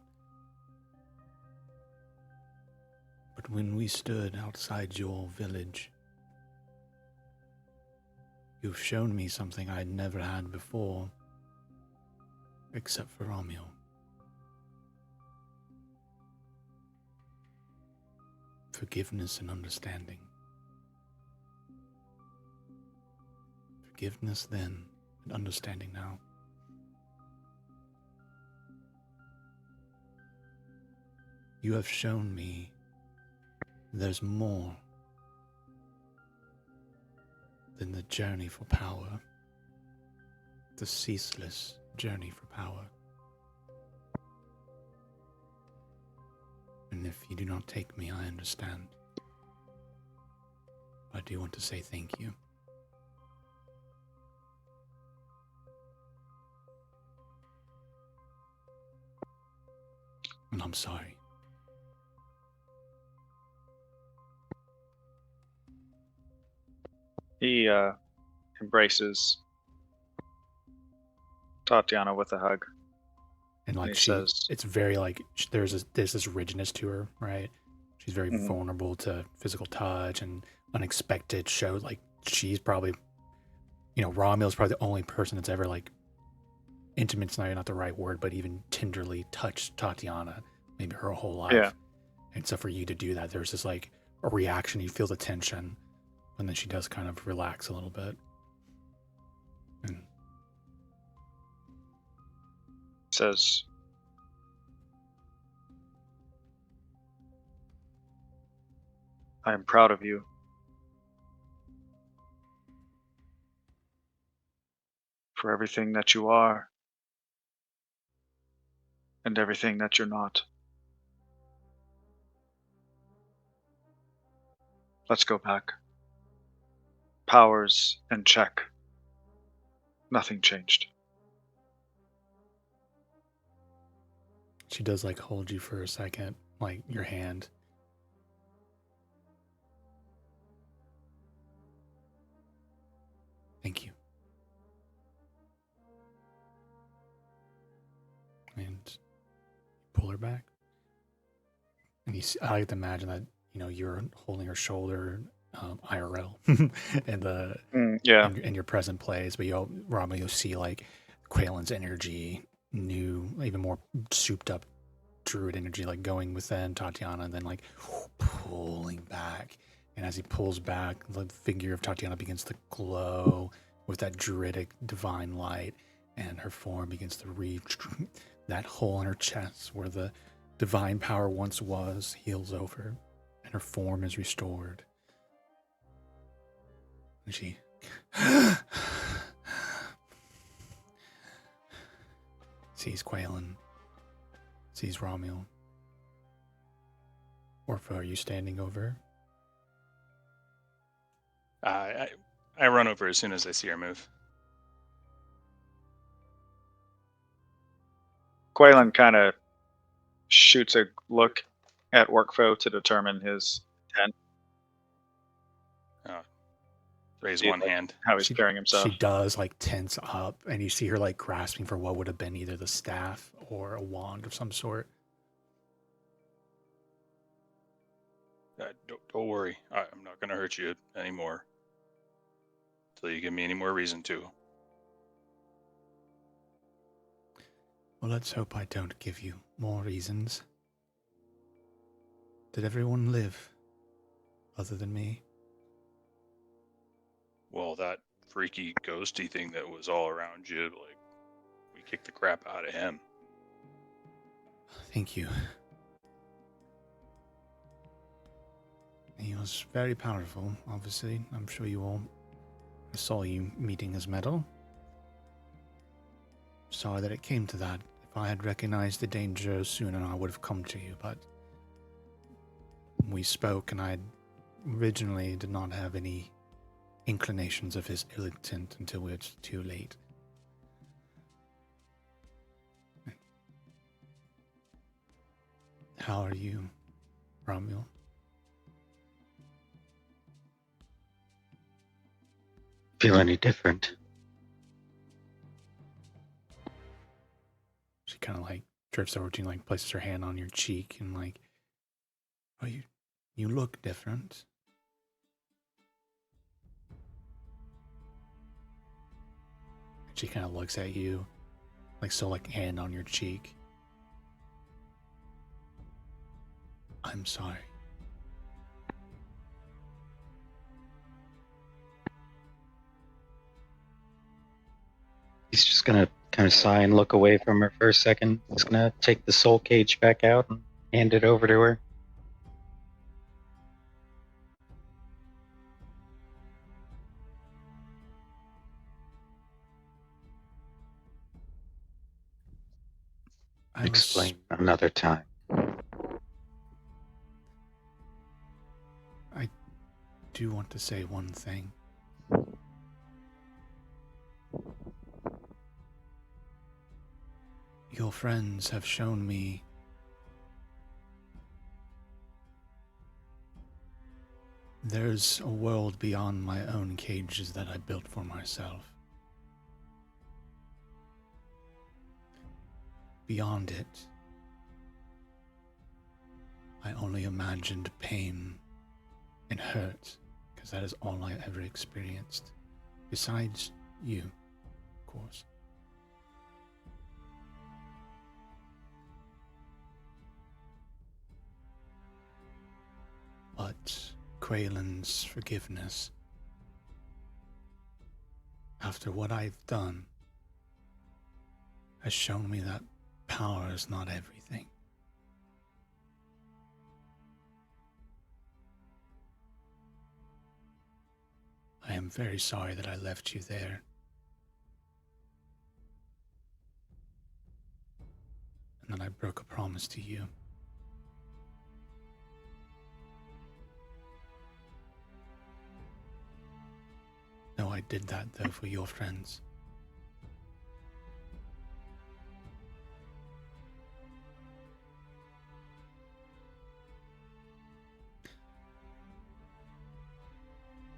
S2: But when we stood outside your village, you've shown me something I'd never had before, except for Romeo. Forgiveness and understanding. Forgiveness then, and understanding now. You have shown me there's more than the journey for power, the ceaseless journey for power. And if you do not take me, I understand. I do want to say thank you. And I'm sorry.
S5: He embraces Tatiana with a hug.
S2: And like
S5: He
S2: she,
S5: says-
S2: it's very like there's this rigidness to her, right? She's very
S5: Mhm.
S2: vulnerable to physical touch and unexpected show. Like she's probably, Romeo's probably the only person that's ever like intimate's not the right word, but even tenderly touched Tatiana, maybe her whole life.
S5: Yeah.
S2: And so for you to do that, there's this like a reaction. You feel the tension, and then she does kind of relax a little bit. And
S5: says, I am proud of you. For everything that you are and everything that you're not. Let's go back. Powers in check. Nothing changed.
S2: she does like hold you for a second, like your hand. Thank you. And pull her back. And I like to imagine that, you're holding her shoulder, IRL, and
S5: Yeah.
S2: in your present plays, but Romeo, you'll see like Quaylen's energy, new, even more souped up druid energy, like going within Tatiana and then like pulling back. And as he pulls back, the figure of Tatiana begins to glow with that druidic divine light, and her form begins to reach that hole in her chest where the divine power once was, heals over, and her form is restored. And she sees Quaylen, sees Romeo. Orpha, are you standing over?
S6: I run over as soon as I see her move.
S5: Quaylen kind of shoots a look at Workfo to determine his intent.
S4: Raise
S5: See,
S4: one
S5: like,
S4: hand.
S5: how he's carrying himself.
S2: She does like tense up, and you see her like grasping for what would have been either the staff or a wand of some sort.
S4: Don't worry. I'm not going to hurt you anymore. Until you give me any more reason to.
S2: Well, let's hope I don't give you more reasons. Did everyone live other than me?
S4: Well, that freaky ghosty thing that was all around you, like, we kicked the crap out of him.
S2: Thank you. He was very powerful, obviously. I'm sure you all saw you meeting his medal. Sorry that it came to that. If I had recognized the danger sooner, I would have come to you, but we spoke, and I originally did not have any inclinations of his ill intent until it was too late. How are you, Romuald?
S3: Feel any different?
S2: She kind of like drifts over to you, like places her hand on your cheek, and like, oh, you look different. And she kind of looks at you, like so, like hand on your cheek. I'm sorry.
S3: He's just gonna kind of sigh and look away from her for a second. He's gonna take the soul cage back out and hand it over to her. Explain another time.
S2: I do want to say one thing. Your friends have shown me there's a world beyond my own cages that I built for myself. Beyond it, I only imagined pain and hurt, because that is all I ever experienced. Besides you, of course. But Quaylen's forgiveness, after what I've done, has shown me that power is not everything. I am very sorry that I left you there. And that I broke a promise to you. No, I did that, though, for your friends.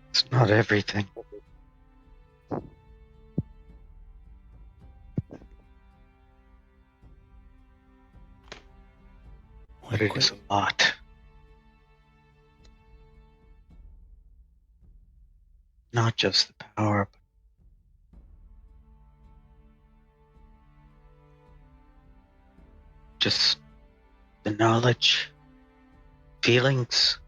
S3: It's not everything. But it is a lot. Not just the power, but just the knowledge, feelings.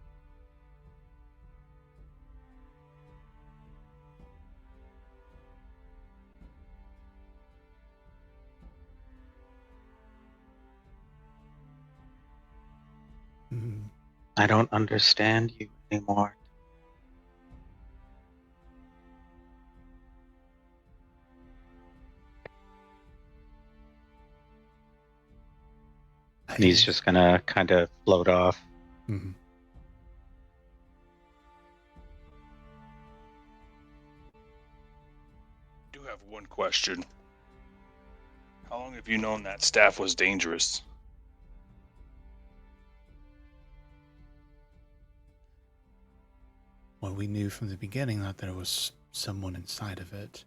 S3: I don't understand you anymore. And he's just gonna kind of float off.
S2: Mm-hmm.
S4: I do have one question. How long have you known that staff was dangerous?
S2: When we knew from the beginning that there was someone inside of it.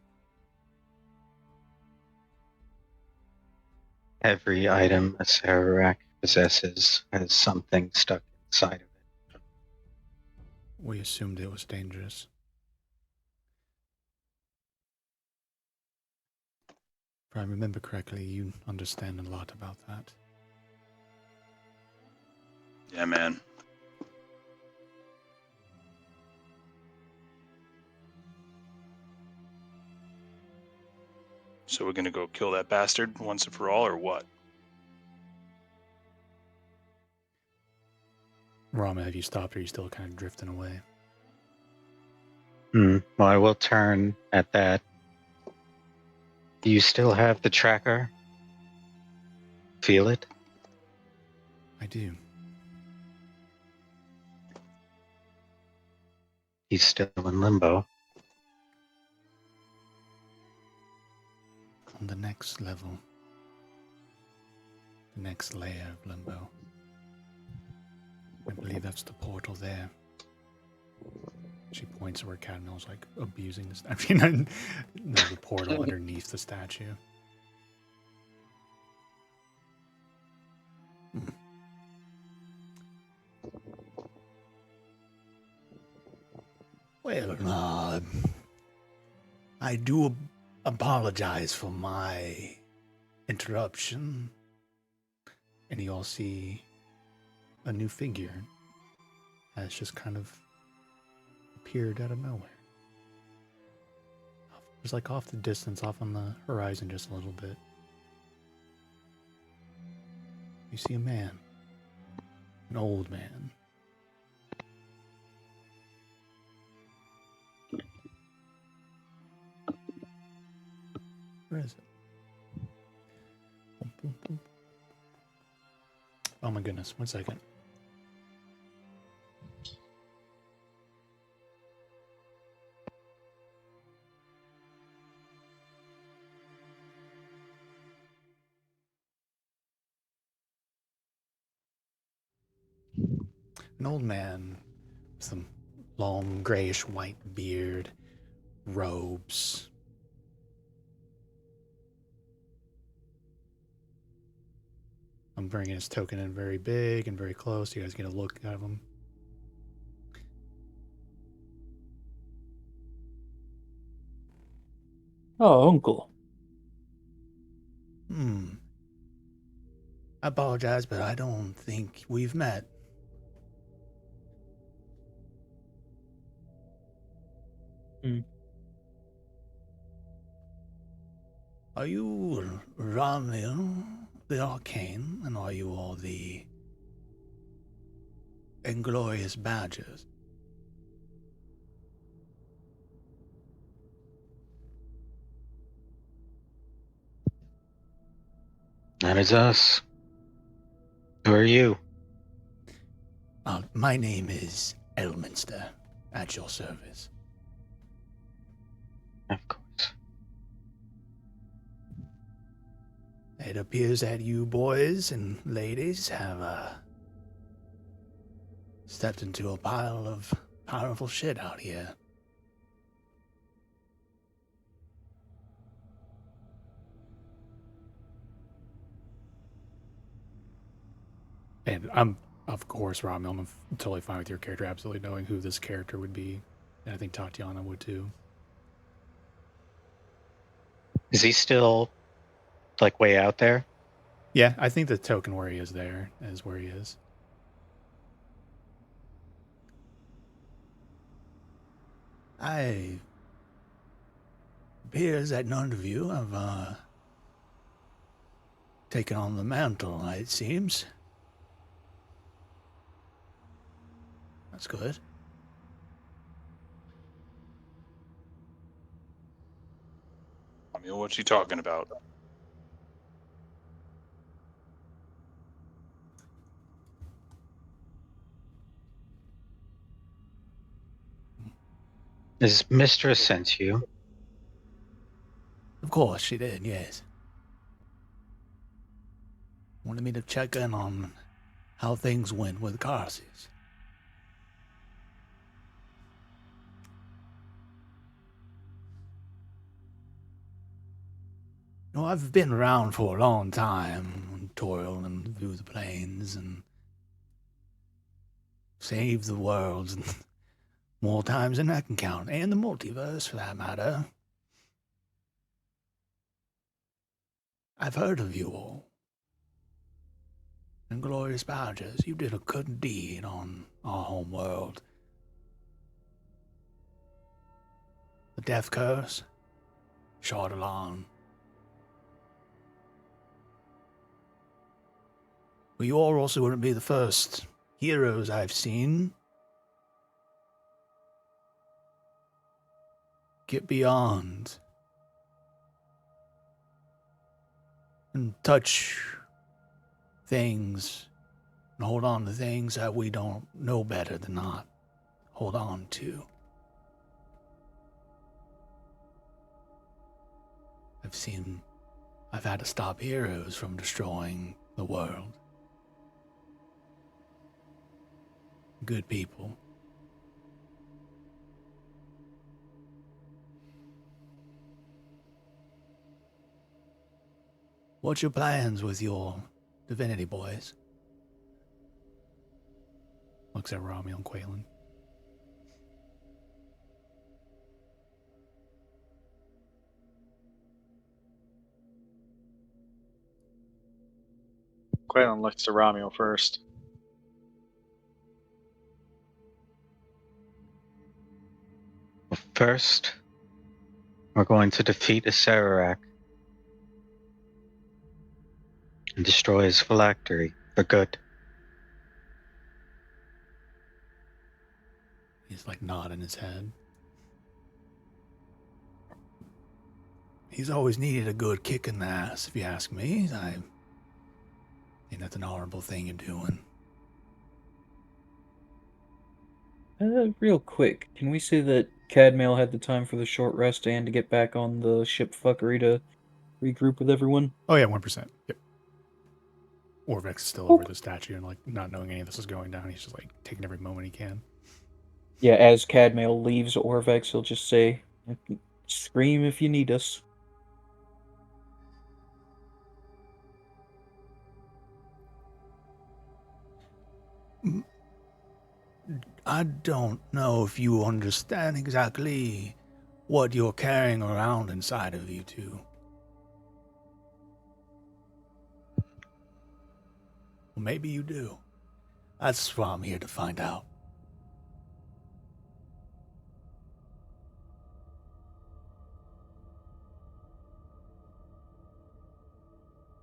S3: Every item a Sararak possesses has something stuck inside of it.
S2: We assumed it was dangerous. If I remember correctly, you understand a lot about that.
S4: Yeah, man. So we're gonna go kill that bastard once and for all, or what?
S2: Rama, have you stopped or are you still kind of drifting away?
S3: Well, I will turn at that. Do you still have the tracker? Feel it?
S2: I do.
S3: He's still in limbo.
S2: On the next level. The next layer of limbo. I believe that's the portal there. She points where Cadmel's like abusing the statue. I mean, no, the portal underneath the statue. Well, I do apologize for my interruption. And you all see a new figure has just kind of appeared out of nowhere. It's like off the distance, off on the horizon just a little bit. You see a man. An old man. Where is it? Boom, boom, boom. Oh my goodness, 1 second. An old man with some long grayish white beard, robes. I'm bringing his token in very big and very close. You guys get a look out of him.
S1: Oh, uncle.
S2: I apologize, but I don't think we've met. Are you Ramil, the Arcane, and are you all the Inglorious Badgers?
S3: That is us. Who are you?
S2: My name is Elminster, at your service.
S3: Of course.
S2: It appears that you boys and ladies have stepped into a pile of powerful shit out here. And I'm, of course, Rami, I'm totally fine with your character, absolutely knowing who this character would be. And I think Tatiana would too.
S3: Is he still, like, way out there?
S2: Yeah, I think the token where he is there is where he is. Appears that none of you have taken on the mantle, it seems. That's good.
S4: I mean, what's he talking about?
S3: His mistress sent you.
S2: Of course she did, yes. Wanted me to check in on how things went with Garces. No, I've been around for a long time, toiling through the plains and saved the worlds and more times than I can count, and the multiverse for that matter. I've heard of you all. Inglorious badges, you did a good deed on our home world. The death curse, short along. But you all also wouldn't be the first heroes I've seen. Get beyond and touch things and hold on to things that we don't know better than not hold on to. I've had to stop heroes from destroying the world. Good people. What's your plans with your divinity boys? Looks at Romeo and Quaylen.
S5: Quaylen looks to Romeo first.
S3: First, we're going to defeat Acererak and destroy his phylactery for good.
S2: He's like nodding his head. He's always needed a good kick in the ass, if you ask me. I think that's an honorable thing you're doing.
S1: Real quick, can we say that Cadmail had the time for the short rest and to get back on the ship fuckery to regroup with everyone?
S2: Oh yeah, 1%. Yep. Orvex is still over the statue and like not knowing any of this is going down. He's just like taking every moment he can.
S1: Yeah, as Cadmail leaves Orvex, he'll just say, "Scream if you need us."
S2: I don't know if you understand exactly what you're carrying around inside of you two. Well, maybe you do. That's what I'm here to find out.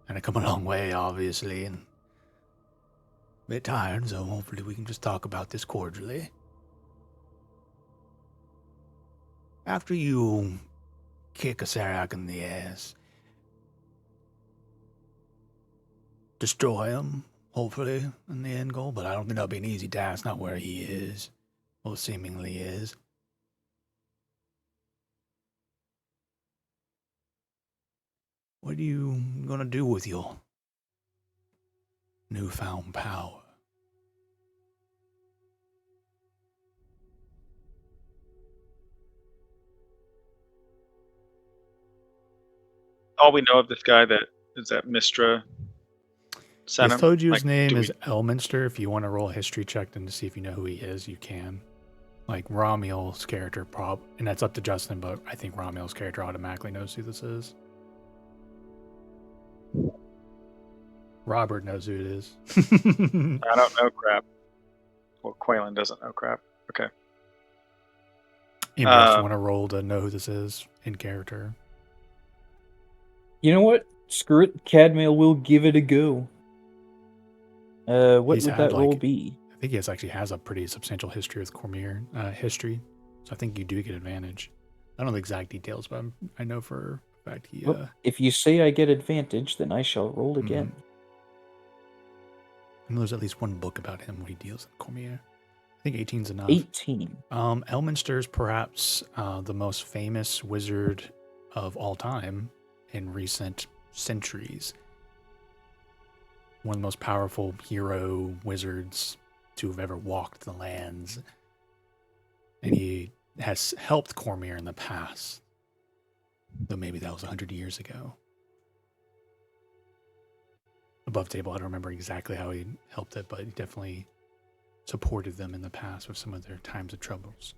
S2: And I come a long way, obviously, and a bit tired, so hopefully we can just talk about this cordially. After you kick a Sarak in the ass, destroy him, hopefully, in the end goal, but I don't think that'll be an easy task, not where he is, or seemingly is. What are you gonna do with your newfound power?
S5: All we know of this guy that is that Mistra sent
S2: He's
S5: him.
S2: told you
S5: Like,
S2: his name
S5: do
S2: is Elminster. If you want to roll a history check then to see if you know who he is, you can. Like Romual's character, and that's up to Justin, but I think Romual's character automatically knows who this is. Robert knows who it is.
S5: I don't know crap. Well, Quaylen doesn't know crap. Okay.
S2: You want to roll to know who this is in character.
S1: You know what? Screw it. Cadmail will give it a go. What
S2: He's
S1: would
S2: had,
S1: that roll
S2: like,
S1: be?
S2: I think he actually has a pretty substantial history with Cormier history, so I think you do get advantage. I don't know the exact details, but I know for a fact he.
S1: Well, if you say I get advantage, then I shall roll again.
S2: I know there's at least one book about him where he deals with Cormier. I think 18's enough.
S1: 18.
S2: Elminster is perhaps the most famous wizard of all time in recent centuries. One of the most powerful hero wizards to have ever walked the lands. And he has helped Cormier in the past. Though maybe that was 100 years ago. above table. I don't remember exactly how he helped it, but he definitely supported them in the past with some of their times of troubles.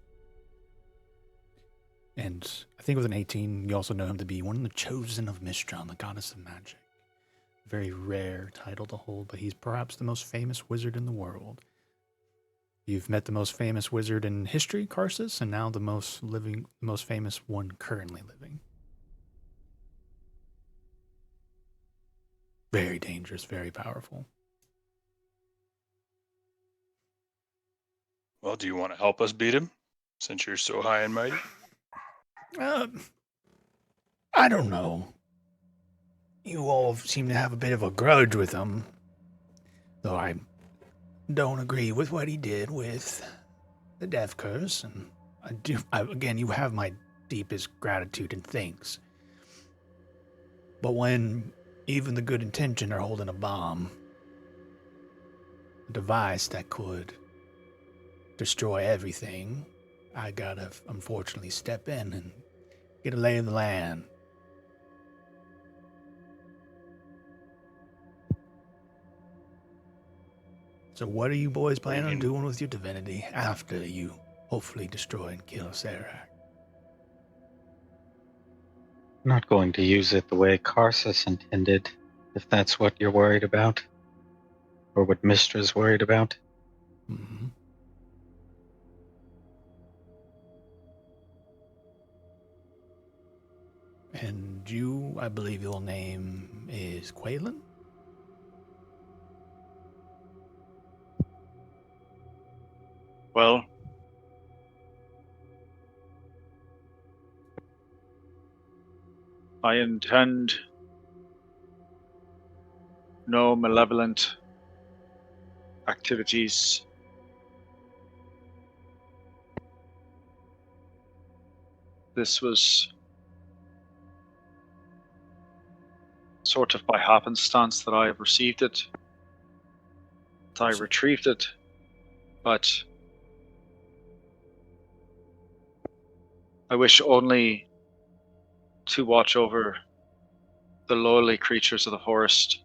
S2: And I think with an 18, you also know him to be one of the chosen of Mistral, the goddess of magic. Very rare title to hold, but he's perhaps the most famous wizard in the world. You've met the most famous wizard in history, Karsus, and now the most famous one currently living. Very dangerous, very powerful.
S4: Well, do you want to help us beat him, since you're so high and mighty?
S2: I don't know. You all seem to have a bit of a grudge with him, though I don't agree with what he did with the death curse, and again, you have my deepest gratitude and thanks. But when even the good intention are holding a bomb, a device that could destroy everything, I gotta unfortunately step in and get a lay of the land. So what are you boys planning on doing with your divinity after you hopefully destroy and kill Serac?
S3: Not going to use it the way Karsus intended, if that's what you're worried about. Or what Mistra's worried about.
S2: Mm-hmm. And you, I believe your name is Quaylen?
S5: Well, I intend no malevolent activities. This was sort of by happenstance that I have received it, that I retrieved it, but I wish only to watch over the lowly creatures of the forest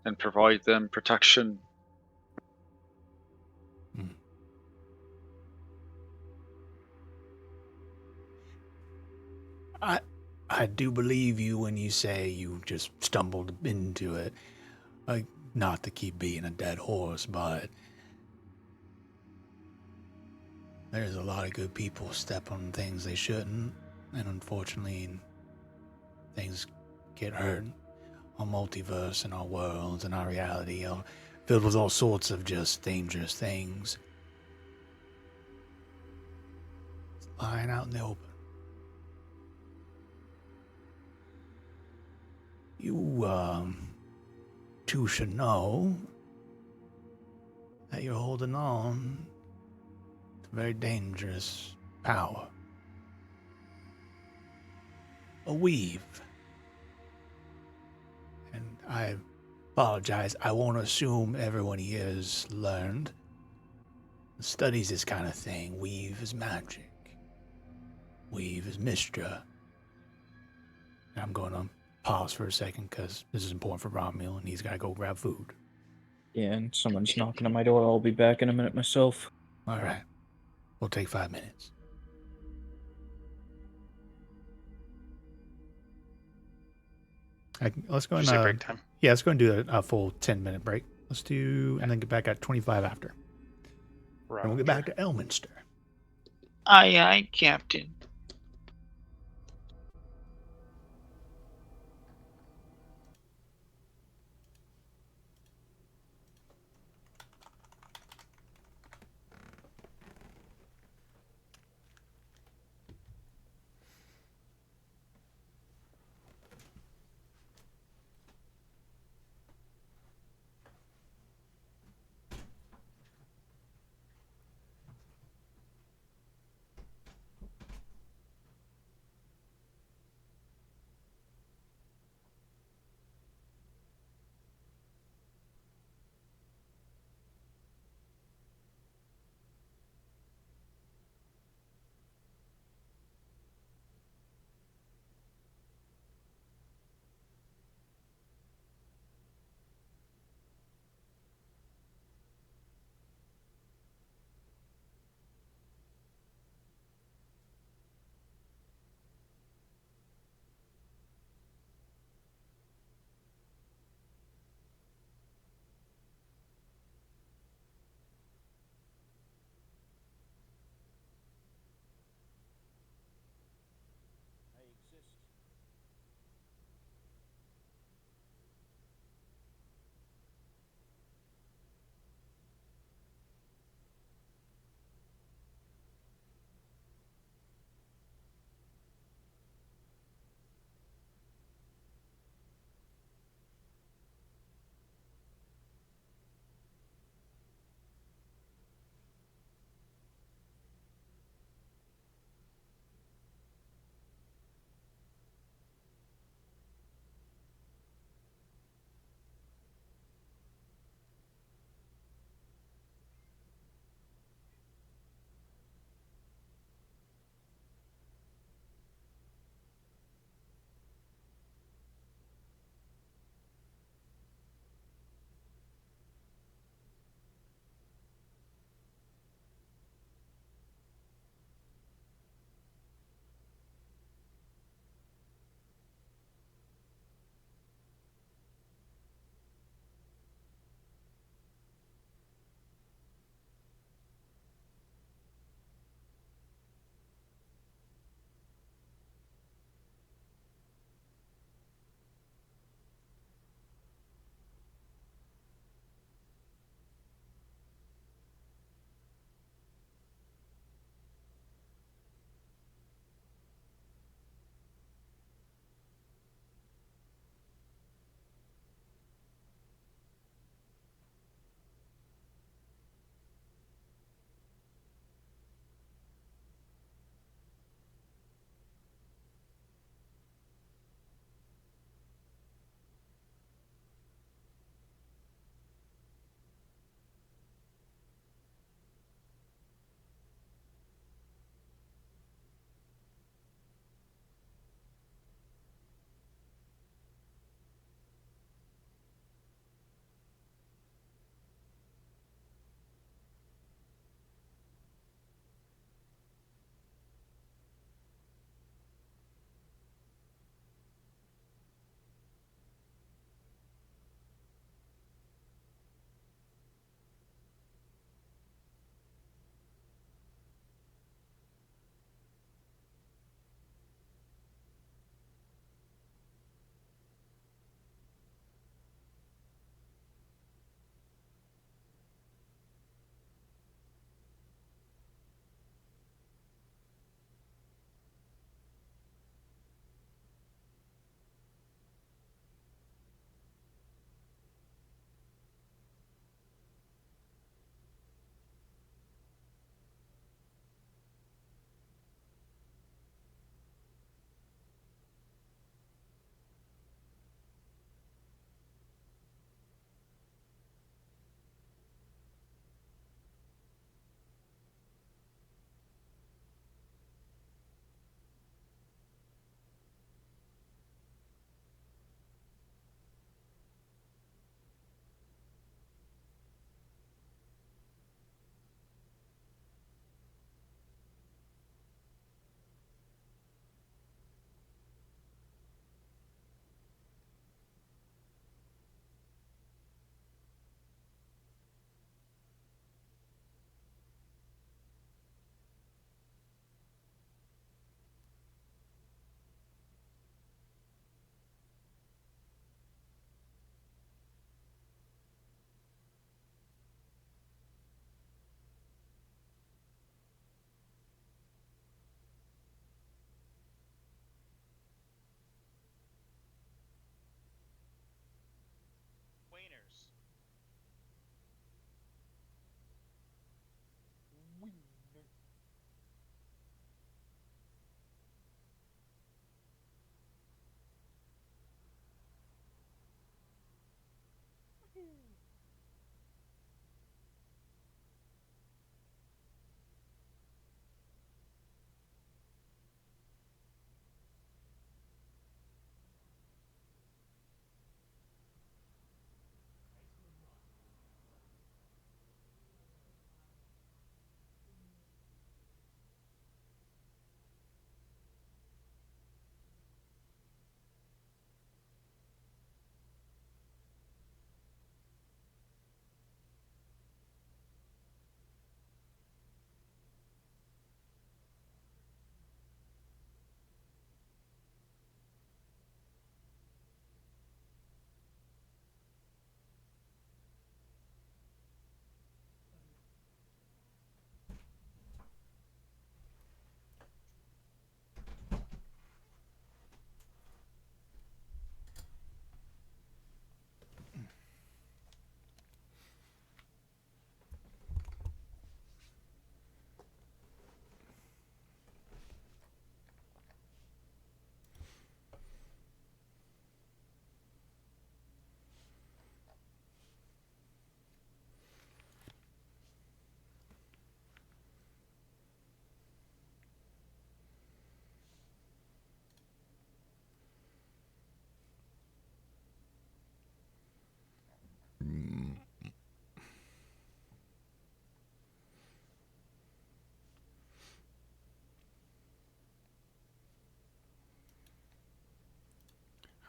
S5: and provide them protection.
S2: I do believe you when you say you just stumbled into it. Like, not to keep being a dead horse, but there's a lot of good people step on things they shouldn't, and unfortunately, things get hurt. Our multiverse and our worlds and our reality are filled with all sorts of just dangerous things. It's lying out in the open. You, two should know that you're holding on to very dangerous power. A weave. And I apologize, I won't assume everyone here has learned. Studies this kind of thing. Weave is magic. Weave is Mistra. And I'm going to pause for a second because this is important for Romeo and he's got to go grab food.
S1: Yeah, and someone's knocking on my door. I'll be back in a minute myself.
S2: All right. We'll take 5 minutes. Let's go
S6: Did you say break time?
S2: Yeah, let's go and do a full 10-minute break. Let's do, and then get back at 25 after.
S6: Roger.
S2: And we'll get back to Elminster.
S5: Aye, aye, Captain.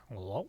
S2: Hello?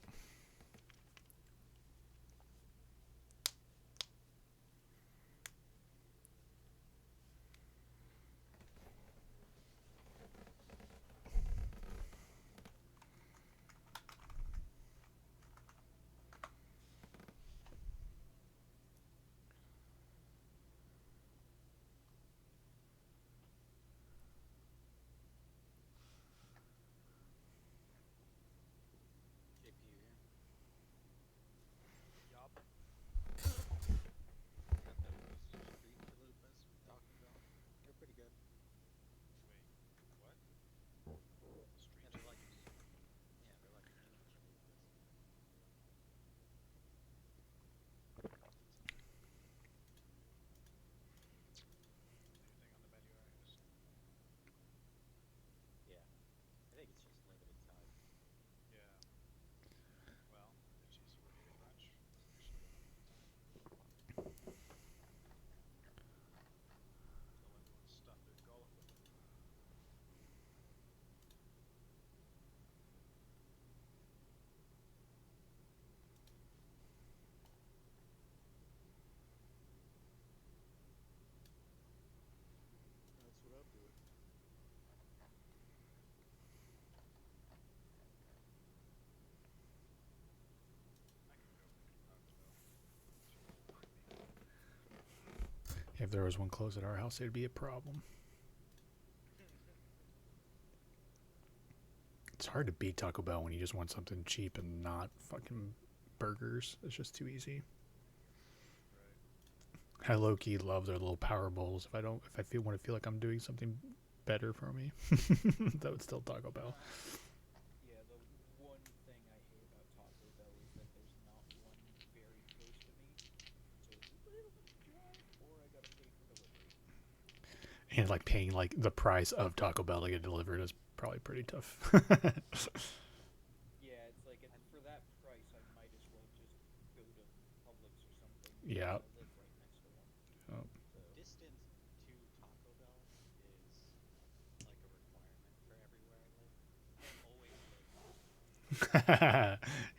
S2: If there was one close at our house, it'd be a problem. It's hard to beat Taco Bell when you just want something cheap and not fucking burgers. It's just too easy. I low-key love their little power bowls. If I want to feel like I'm doing something better for me, that would still Taco Bell.
S1: Yeah, the one thing I hate about Taco Bell is that there's not one very close to me. So it's a little bit of a drive, or I gotta pay for delivery.
S2: And like paying like the price of Taco Bell to get delivered is probably pretty tough.
S1: Yeah, it's like for that price, I might as well just go to Publix or something.
S2: Yeah.
S1: I live right next to one.
S2: Oh.
S1: So.
S7: Distance to Taco Bell is like a requirement for everywhere I live. I always live.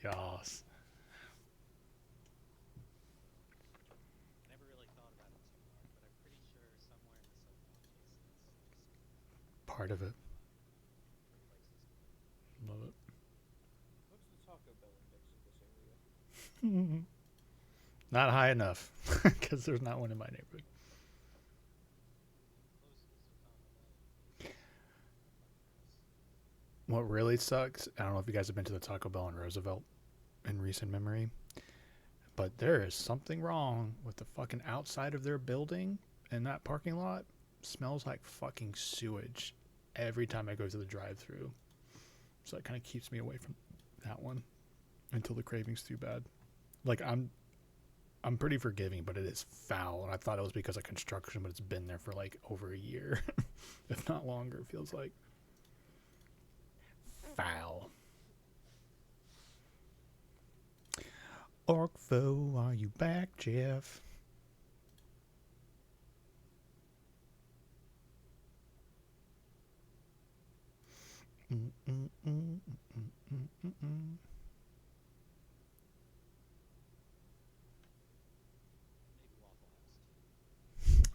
S2: Yes.
S7: I never really thought about it too hard, but I'm pretty sure somewhere in the subconscious that's just
S2: Part of it.
S7: places.
S2: Love it.
S1: What's the Taco Bell index of this area?
S2: Not high enough, because there's not one in my neighborhood. What really sucks, I don't know if you guys have been to the Taco Bell in Roosevelt in recent memory, but there is something wrong with the fucking outside of their building, and that parking lot smells like fucking sewage every time I go to the drive-thru. So that kind of keeps me away from that one until the craving's too bad. Like I'm pretty forgiving, but it is foul, and I thought it was because of construction, but it's been there for like over a year, if not longer. It feels like foul. Orkfo, are you back, Jeff?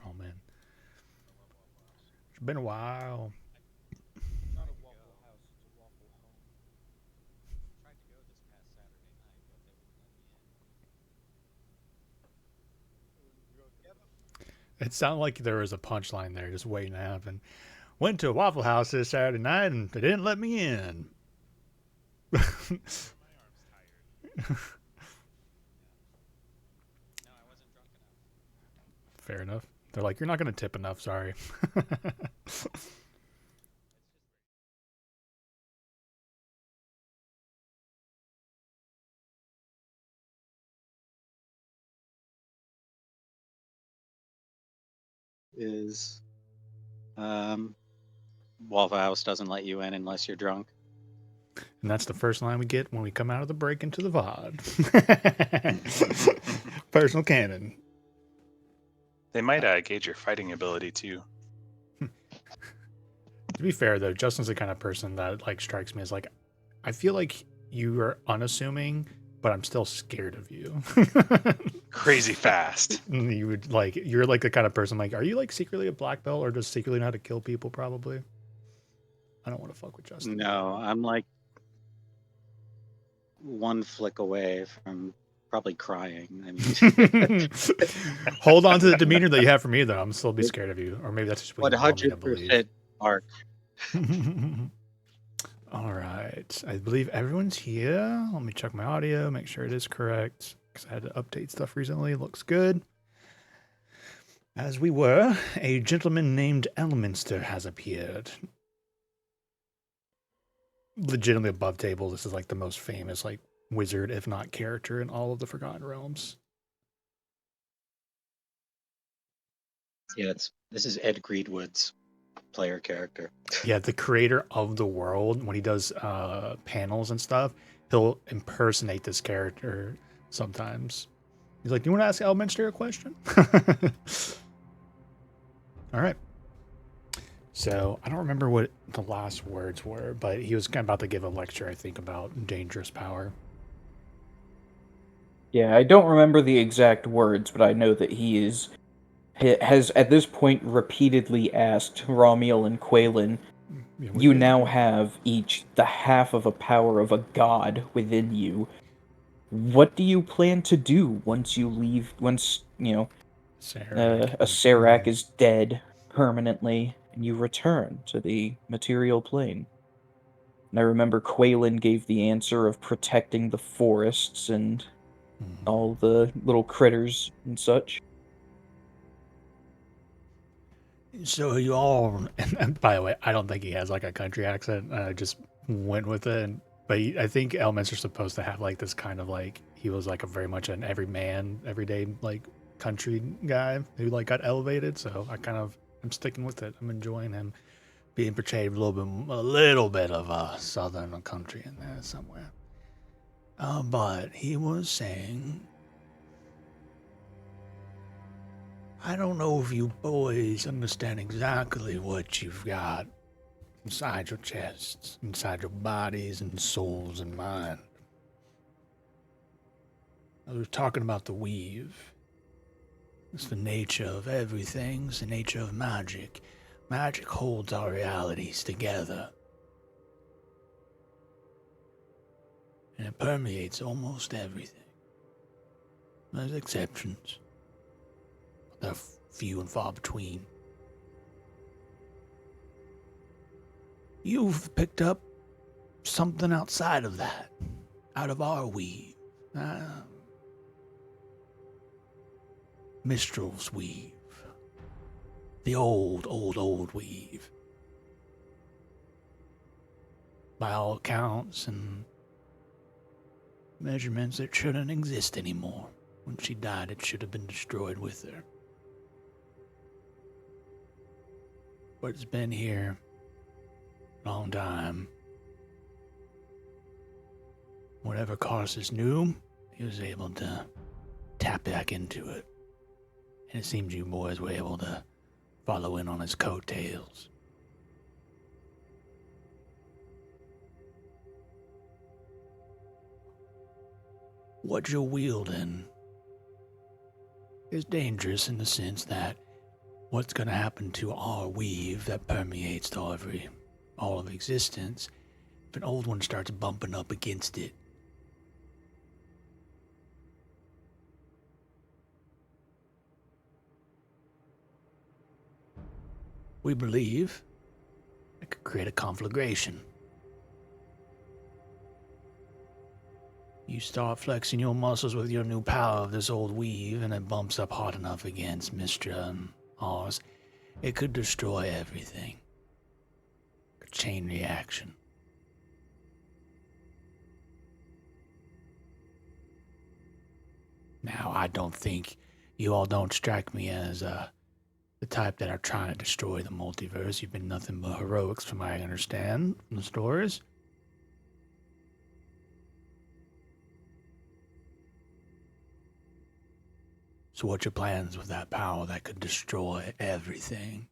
S2: Oh man, it's been a while.
S1: It's not a Waffle House, it's a Waffle Home.
S7: Tried to go this past Saturday night, but they wouldn't let me in.
S2: It sounded like there was a punchline there just waiting to happen. Went to a Waffle House this Saturday night and they didn't let me in.
S7: My arm's tired. No, I wasn't drunk enough.
S2: Fair enough. They're like, you're not going to tip enough, sorry.
S3: Is Waffle House doesn't let you in unless you're drunk.
S2: And that's the first line we get when we come out of the break into the VOD. Personal canon.
S6: They might gauge your fighting ability too.
S2: To be fair, though, Justin's the kind of person that like strikes me as like, I feel like You are unassuming, but I'm still scared of you.
S6: Crazy fast.
S2: You would like, you're like the kind of person like, are you like secretly a black belt or just secretly know how to kill people? Probably. I don't want to fuck with Justin.
S3: No, I'm like one flick away from probably crying. I mean,
S2: Hold on to the demeanor that you have for me, though. I'm still be scared of you, or maybe that's just what you want me to believe.
S3: 100% Mark.
S2: All right, I believe everyone's here. Let me check my audio, make sure it is correct, because I had to update stuff recently. Looks good. As we were, a gentleman named Elminster has appeared. Legitimately above table, this is like the most famous like wizard, if not character, in all of the Forgotten Realms.
S3: Yeah, this is Ed Greenwood's player character.
S2: Yeah, the creator of the world, when he does panels and stuff, he'll impersonate this character sometimes. He's like, "Do you want to ask Elminster a question?" All right. So I don't remember what the last words were, but he was kind of about to give a lecture, I think, about dangerous power.
S1: Yeah, I don't remember the exact words, but I know that he has at this point repeatedly asked Romuel and Quaylen,
S2: Yeah,
S1: you now have each the half of a power of a god within you. What do you plan to do once you leave, once, a Serac is dead permanently, and you return to the material plane? And I remember Quaylen gave the answer of protecting the forests and all the little critters and such.
S2: So you all, and by the way, I don't think he has like a country accent. I just went with it. But I think Elminster's supposed to have like this kind of like, he was like a very much an everyman, everyday like country guy who like got elevated. So I'm sticking with it. I'm enjoying him being portrayed a little bit of a southern country in there somewhere. But he was saying, I don't know if you boys understand exactly what you've got inside your chests, inside your bodies and souls and mind. I was talking about the weave. It's the nature of everything. It's the nature of magic. Magic holds our realities together. And it permeates almost everything. There's exceptions. But they're few and far between. You've picked up something outside of that. Out of our weave. Mistral's weave. The old weave. By all accounts and measurements, it shouldn't exist anymore. When she died, it should have been destroyed with her. But it's been here a long time. Whatever Karsus knew, he was able to tap back into it. And it seems you boys were able to follow in on his coattails. What you're wielding is dangerous in the sense that what's going to happen to our weave that permeates all of existence if an old one starts bumping up against it? We believe it could create a conflagration. You start flexing your muscles with your new power of this old weave, and it bumps up hard enough against Mistra and ours, it could destroy everything. A chain reaction. Now, I don't think you all don't strike me as the type that are trying to destroy the multiverse. You've been nothing but heroics, from what I understand from the stories. So what's your plans with that power that could destroy everything?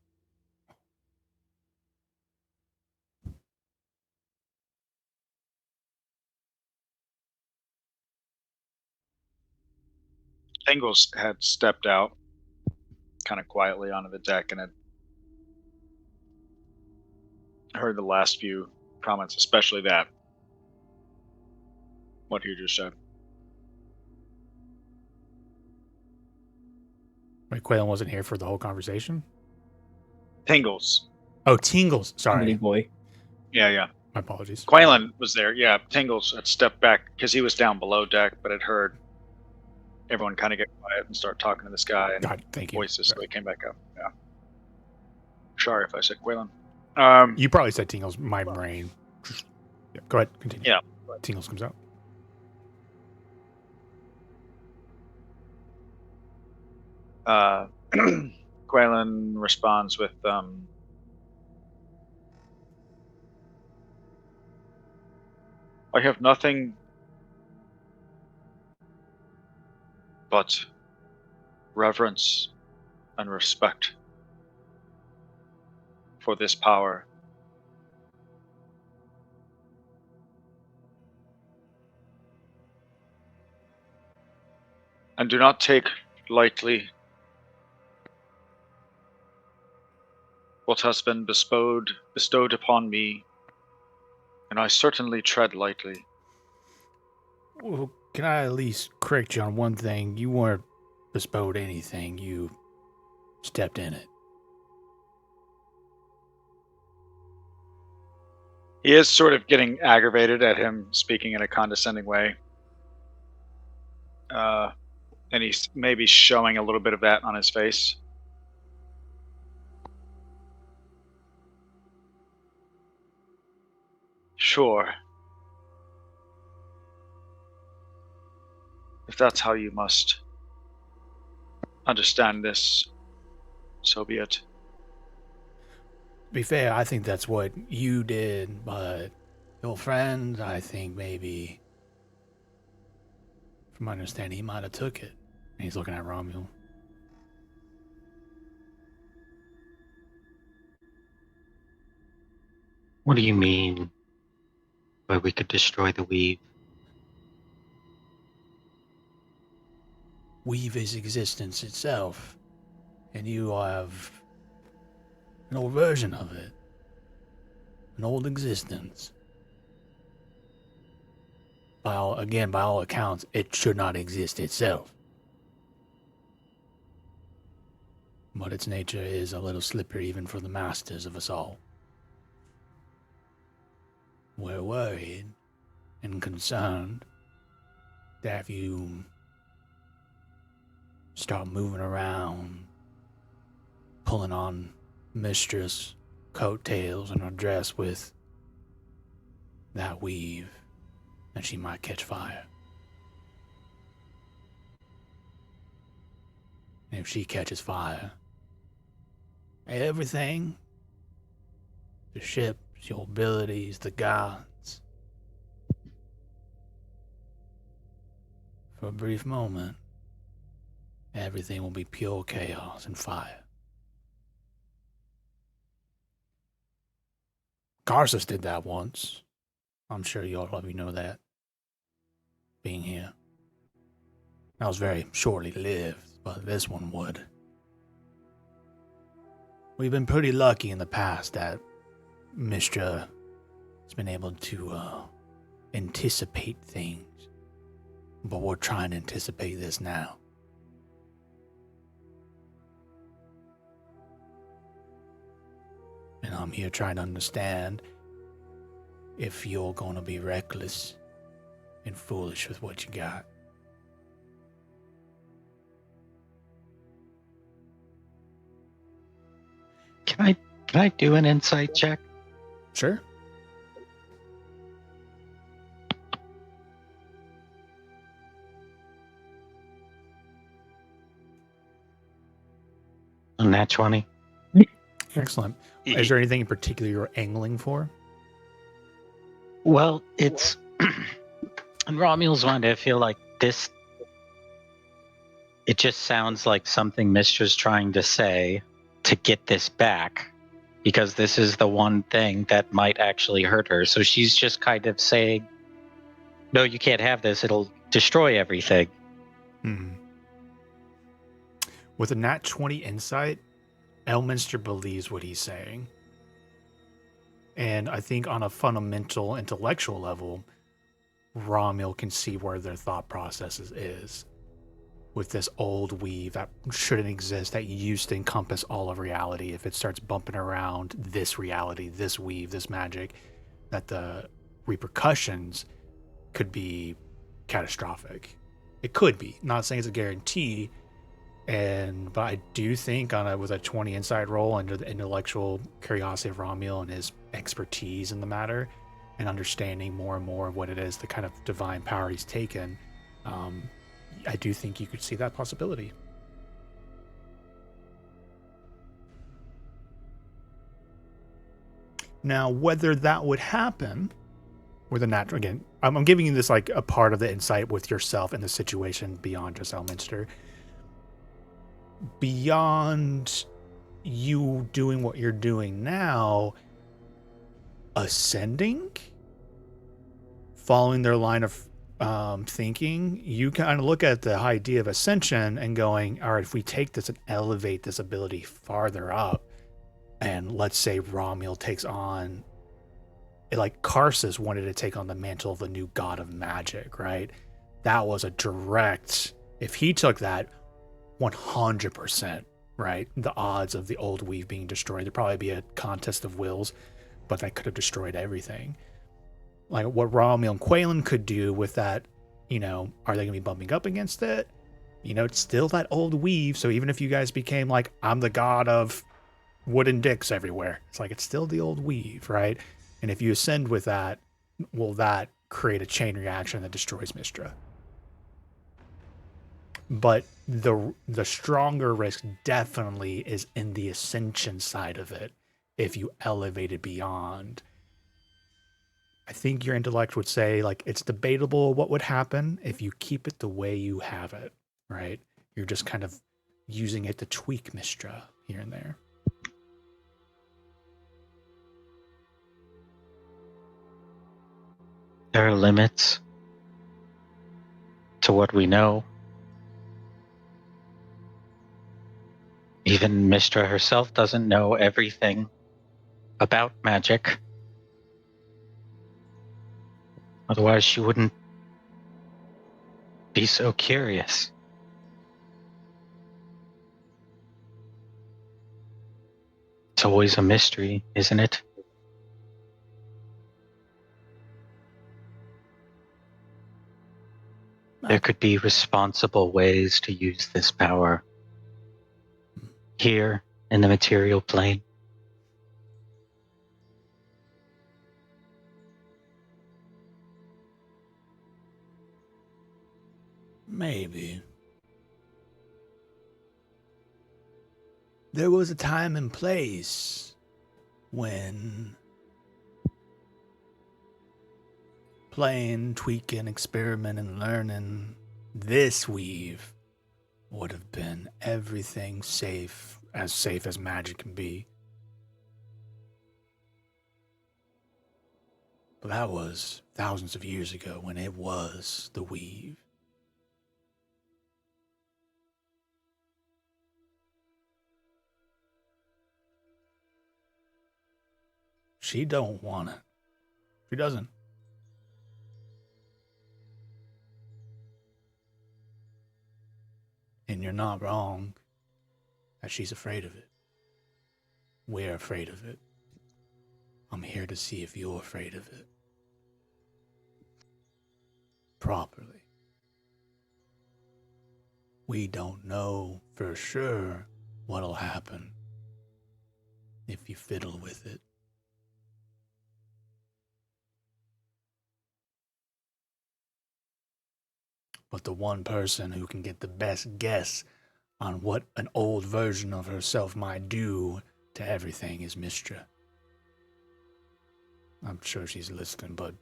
S5: Tingles had stepped out kind of quietly onto the deck and had heard the last few comments, especially that. What you just said.
S2: Wait, Quaylen wasn't here for the whole conversation?
S5: Tingles.
S2: Oh, Tingles.
S1: Comedy
S2: Sorry.
S1: boy.
S5: Yeah.
S2: My apologies.
S5: Quaylen was there. Yeah, Tingles had stepped back because he was down below deck, but had heard everyone kind of get quiet and start talking to this guy and
S2: God, thank you.
S5: voices, so he came back up. Yeah. Sorry if I said Quaylen.
S2: You probably said Tingles. My brain. Yeah, go ahead. Continue.
S5: Yeah.
S2: Tingles comes out.
S5: Quaylen responds with, I have nothing but reverence and respect for this power. And do not take lightly what has been bestowed upon me, and I certainly tread lightly.
S2: Well, can I at least correct you on one thing? You weren't bestowed anything. You stepped in it.
S5: He is sort of getting aggravated at him speaking in a condescending way. And he's maybe showing a little bit of that on his face. Sure. If that's how you must understand this, so be it.
S2: To be fair, I think that's what you did, but your friend, I think maybe, from my understanding, he might have took it. And he's looking at Romuald.
S3: What do you mean by we could destroy the weave?
S2: Weave is existence itself, and you have an old version of it. An old existence. By all accounts, it should not exist itself. But its nature is a little slippery even for the masters of us all. We're worried and concerned that if you start moving around, pulling on mistress coattails and her dress with that weave, then she might catch fire. And if she catches fire, everything, the ships, your abilities, the gods, for a brief moment, everything will be pure chaos and fire. Garsus did that once. I'm sure you all of you know that. Being here. That was very shortly lived, but this one would. We've been pretty lucky in the past that Mistra has been able to anticipate things, but we're trying to anticipate this now. And I'm here trying to understand if you're going to be reckless and foolish with what you got.
S3: Can I do an insight check?
S2: Sure.
S3: On that 20?
S2: Excellent. Is there anything in particular you're angling for?
S3: Well, it's in Romuald's mind, I feel like this, it just sounds like something Mistra's trying to say to get this back, because this is the one thing that might actually hurt her. So she's just kind of saying, no, you can't have this. It'll destroy everything.
S2: Mm-hmm. With a nat 20 insight, Elminster believes what he's saying. And I think on a fundamental intellectual level, Romuald can see where their thought processes is. With this old weave that shouldn't exist, that used to encompass all of reality, if it starts bumping around this reality, this weave, this magic, that the repercussions could be catastrophic. It could be. Not saying it's a guarantee, but I do think with a 20 inside roll under the intellectual curiosity of Romuald and his expertise in the matter, and understanding more and more of what it is, the kind of divine power he's taken, I do think you could see that possibility. Now, whether that would happen with a natural, again, I'm giving you this like a part of the insight with yourself in the situation beyond just Elminster. Beyond you doing what you're doing now, ascending, following their line of thinking, you kind of look at the idea of ascension and going, all right, if we take this and elevate this ability farther up, and let's say Romuald takes on, like Karsus wanted to take on the mantle of the new god of magic, right? That was a direct, if he took that, 100%, right? The odds of the old weave being destroyed, there'd probably be a contest of wills, but that could have destroyed everything. Like what Romuald and Quaylen could do with that, are they going to be bumping up against it? It's still that old weave. So even if you guys became like, I'm the god of wooden dicks everywhere, it's like, it's still the old weave, right? And if you ascend with that, will that create a chain reaction that destroys Mystra? But the stronger risk definitely is in the ascension side of it. If you elevate it beyond, I think your intellect would say, like, it's debatable what would happen if you keep it the way you have it, right? You're just kind of using it to tweak Mystra here and there.
S3: There are limits to what we know. Even Mystra herself doesn't know everything about magic. Otherwise, she wouldn't be so curious. It's always a mystery, isn't it? There could be responsible ways to use this power here in the material plane.
S2: Maybe. There was a time and place when playing, tweaking, experimenting, learning this weave would have been everything safe as magic can be. But that was thousands of years ago when it was the weave. She don't want it. She doesn't. And you're not wrong that she's afraid of it. We're afraid of it. I'm here to see if you're afraid of it. Properly. We don't know for sure what'll happen if you fiddle with it. But the one person who can get the best guess on what an old version of herself might do to everything is Mystra. I'm sure she's listening, but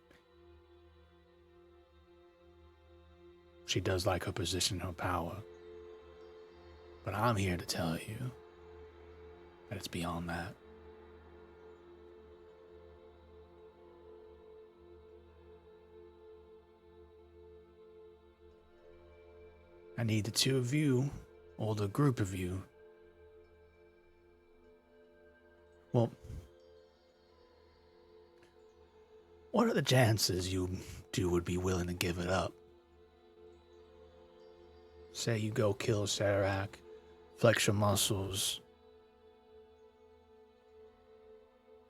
S2: she does like her position, her power. But I'm here to tell you that it's beyond that. I need the two of you, or the group of you, well, what are the chances you two would be willing to give it up? Say you go kill Serac, flex your muscles,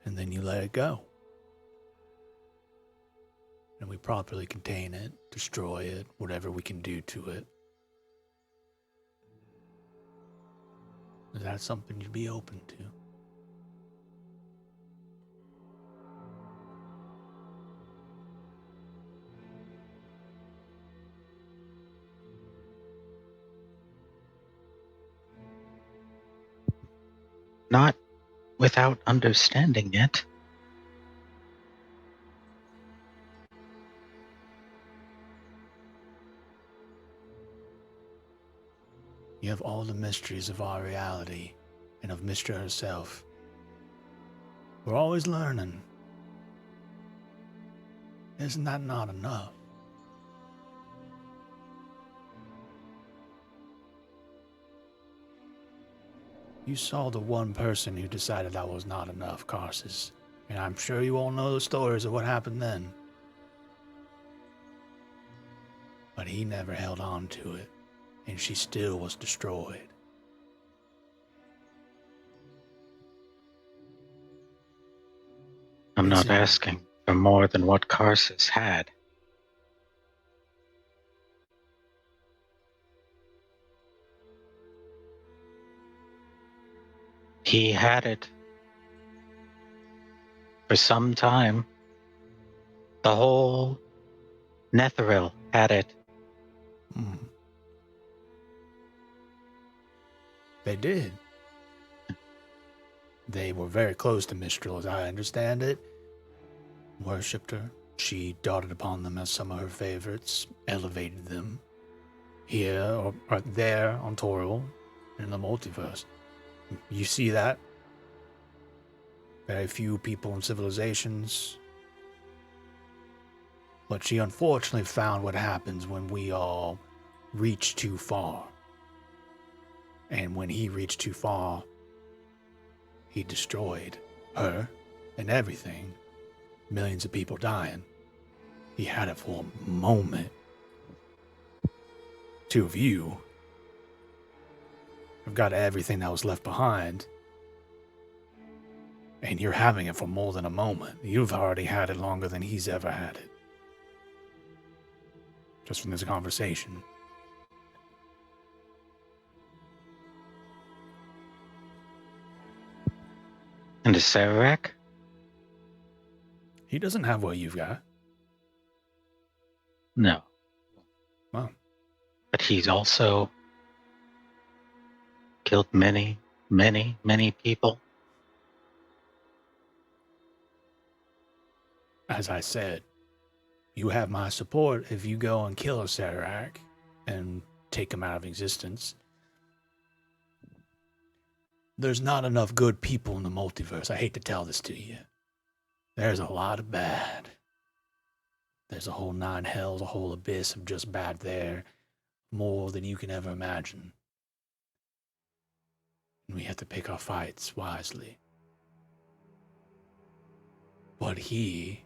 S2: and then you let it go. And we properly contain it, destroy it, whatever we can do to it. Is that something you'd be open to?
S3: Not without understanding it.
S2: You have all the mysteries of our reality and of Mystra herself. We're always learning. Isn't that not enough? You saw the one person who decided that was not enough, Karsus. And I'm sure you all know the stories of what happened then. But he never held on to it, and she still was destroyed.
S3: I'm not asking for more than what Karsus had. He had it for some time. The whole Netheril had it.
S2: They did. They were very close to Mistral, as I understand it. Worshipped her. She doted upon them as some of her favorites, elevated them. Here or there on Toril, in the multiverse. You see that? Very few people and civilizations. But she unfortunately found what happens when we all reach too far. And when he reached too far, he destroyed her and everything. Millions of people dying. He had it for a moment. Two of you have got everything that was left behind. And you're having it for more than a moment. You've already had it longer than he's ever had it. Just from this conversation.
S3: And the Serac?
S2: He doesn't have what you've got.
S3: No.
S2: Wow.
S3: But he's also killed many, many, many people.
S2: As I said, you have my support if you go and kill a Serac and take him out of existence. There's not enough good people in the multiverse. I hate to tell this to you. There's a lot of bad. There's a whole nine hells, a whole abyss of just bad there. More than you can ever imagine. And we have to pick our fights wisely. But he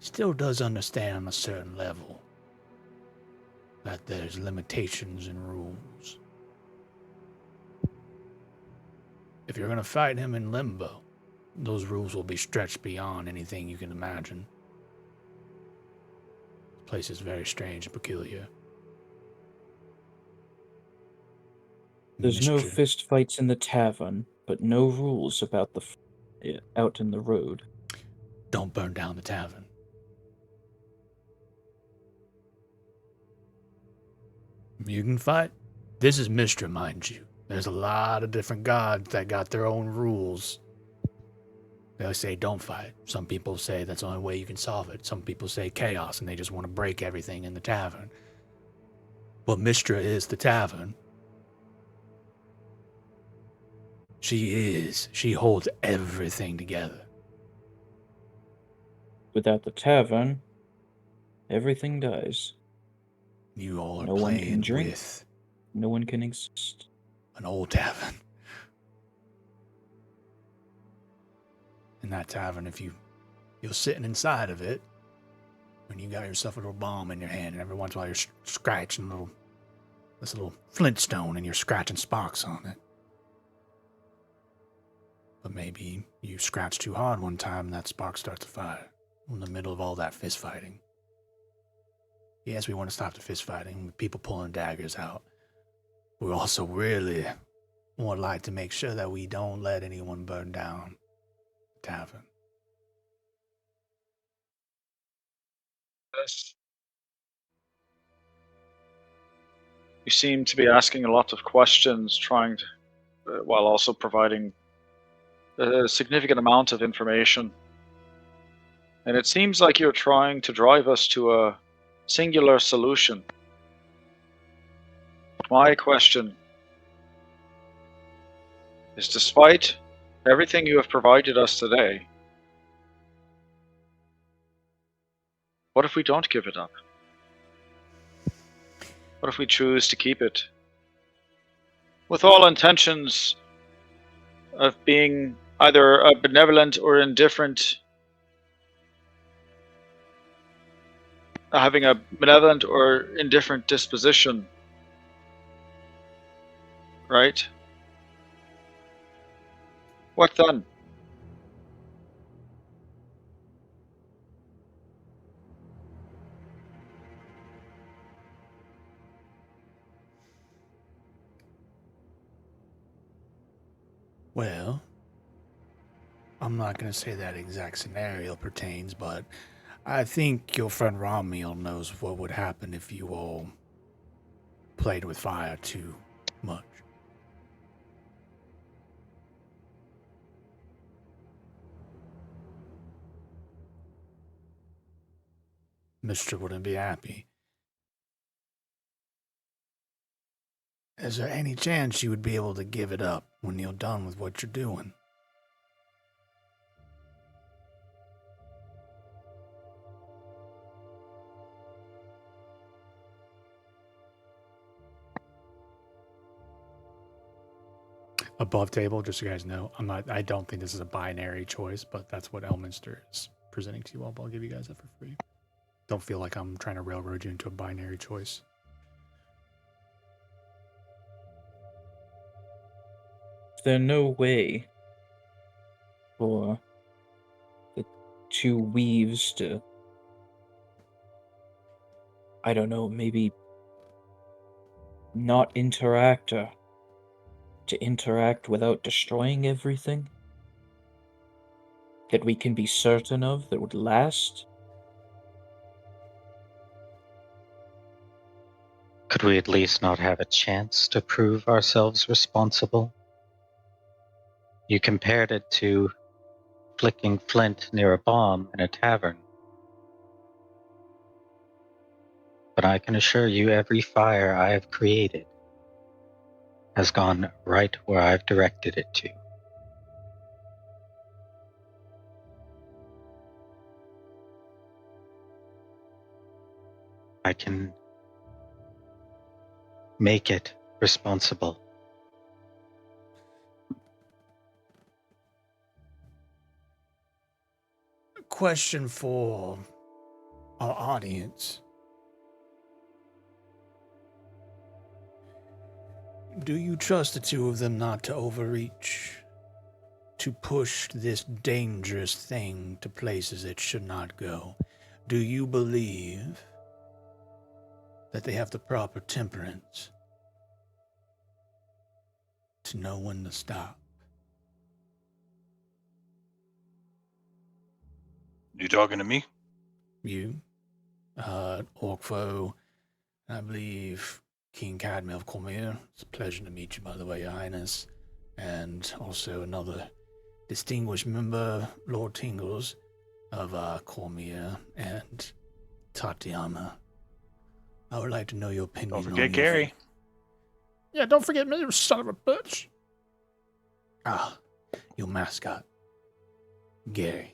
S2: still does understand on a certain level that there's limitations and rules. If you're going to fight him in Limbo, those rules will be stretched beyond anything you can imagine. The place is very strange and peculiar.
S1: There's no
S2: Mystery.
S1: fist fights in the tavern, but no rules about out in the road.
S2: Don't burn down the tavern. You can fight. This is Mystra, mind you. There's a lot of different gods that got their own rules. They say don't fight. Some people say that's the only way you can solve it. Some people say chaos and they just want to break everything in the tavern. But Mystra is the tavern. She holds everything together.
S1: Without the tavern, everything dies.
S2: You all are
S1: No one can
S2: playing
S1: drink.
S2: with
S1: no one can exist.
S2: An old tavern. In that tavern, if you're sitting inside of it, and you got yourself a little bomb in your hand, and every once in a while you're scratching this little flintstone, and you're scratching sparks on it. But maybe you scratch too hard one time, and that spark starts a fire in the middle of all that fist fighting. Yes, we want to stop the fist fighting with people pulling daggers out. We also really would like to make sure that we don't let anyone burn down the tavern.
S5: Yes. You seem to be asking a lot of questions, trying to, while also providing a significant amount of information. And it seems like you're trying to drive us to a singular solution. My question is, despite everything you have provided us today, what if we don't give it up? What if we choose to keep it? With all intentions of being either a benevolent or indifferent, having a benevolent or indifferent disposition, right? What then?
S2: Well, I'm not going to say that exact scenario pertains, but I think your friend Ramiel knows what would happen if you all played with fire too much. Mister wouldn't be happy. Is there any chance you would be able to give it up when you're done with what you're doing? Above table, just so you guys know, I don't think this is a binary choice, but that's what Elminster is presenting to you all, but I'll give you guys that for free. Don't feel like I'm trying to railroad you into a binary choice.
S1: Is there no way for the two weaves to, I don't know, maybe not interact, or to interact without destroying everything? That we can be certain of, that would last?
S3: Could we at least not have a chance to prove ourselves responsible? You compared it to flicking flint near a bomb in a tavern. But I can assure you every fire I have created has gone right where I've directed it to. I can make it responsible.
S2: Question for our audience. Do you trust the two of them not to overreach? To push this dangerous thing to places it should not go? Do you believe that they have the proper temperance to know when to stop?
S4: You talking to me?
S2: You, Orkfo, I believe King Cadmiel of Cormier. It's a pleasure to meet you, by the way, Your Highness. And also another distinguished member, Lord Tingles of Cormier, and Tatiana. I would like to know your opinion.
S4: Don't
S2: on
S4: forget
S2: your
S4: Gary.
S2: Yeah, don't forget me, you son of a bitch. Ah, your mascot, Gary.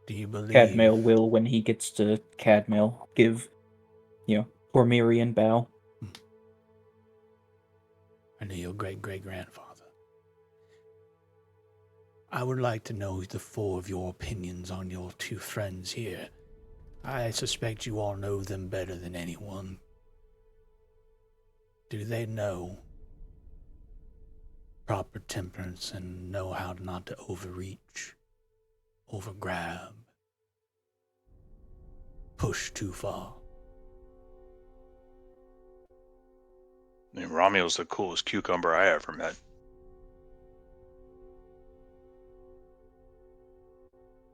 S2: Do you believe...
S1: Cadmail will, when he gets to Cadmail, give, Cormyrean bow.
S2: I knew your great-great-grandfather. I would like to know the four of your opinions on your two friends here. I suspect you all know them better than anyone. Do they know proper temperance and know how not to overreach, overgrab, push too far?
S4: I mean, Romul's the coolest cucumber I ever met.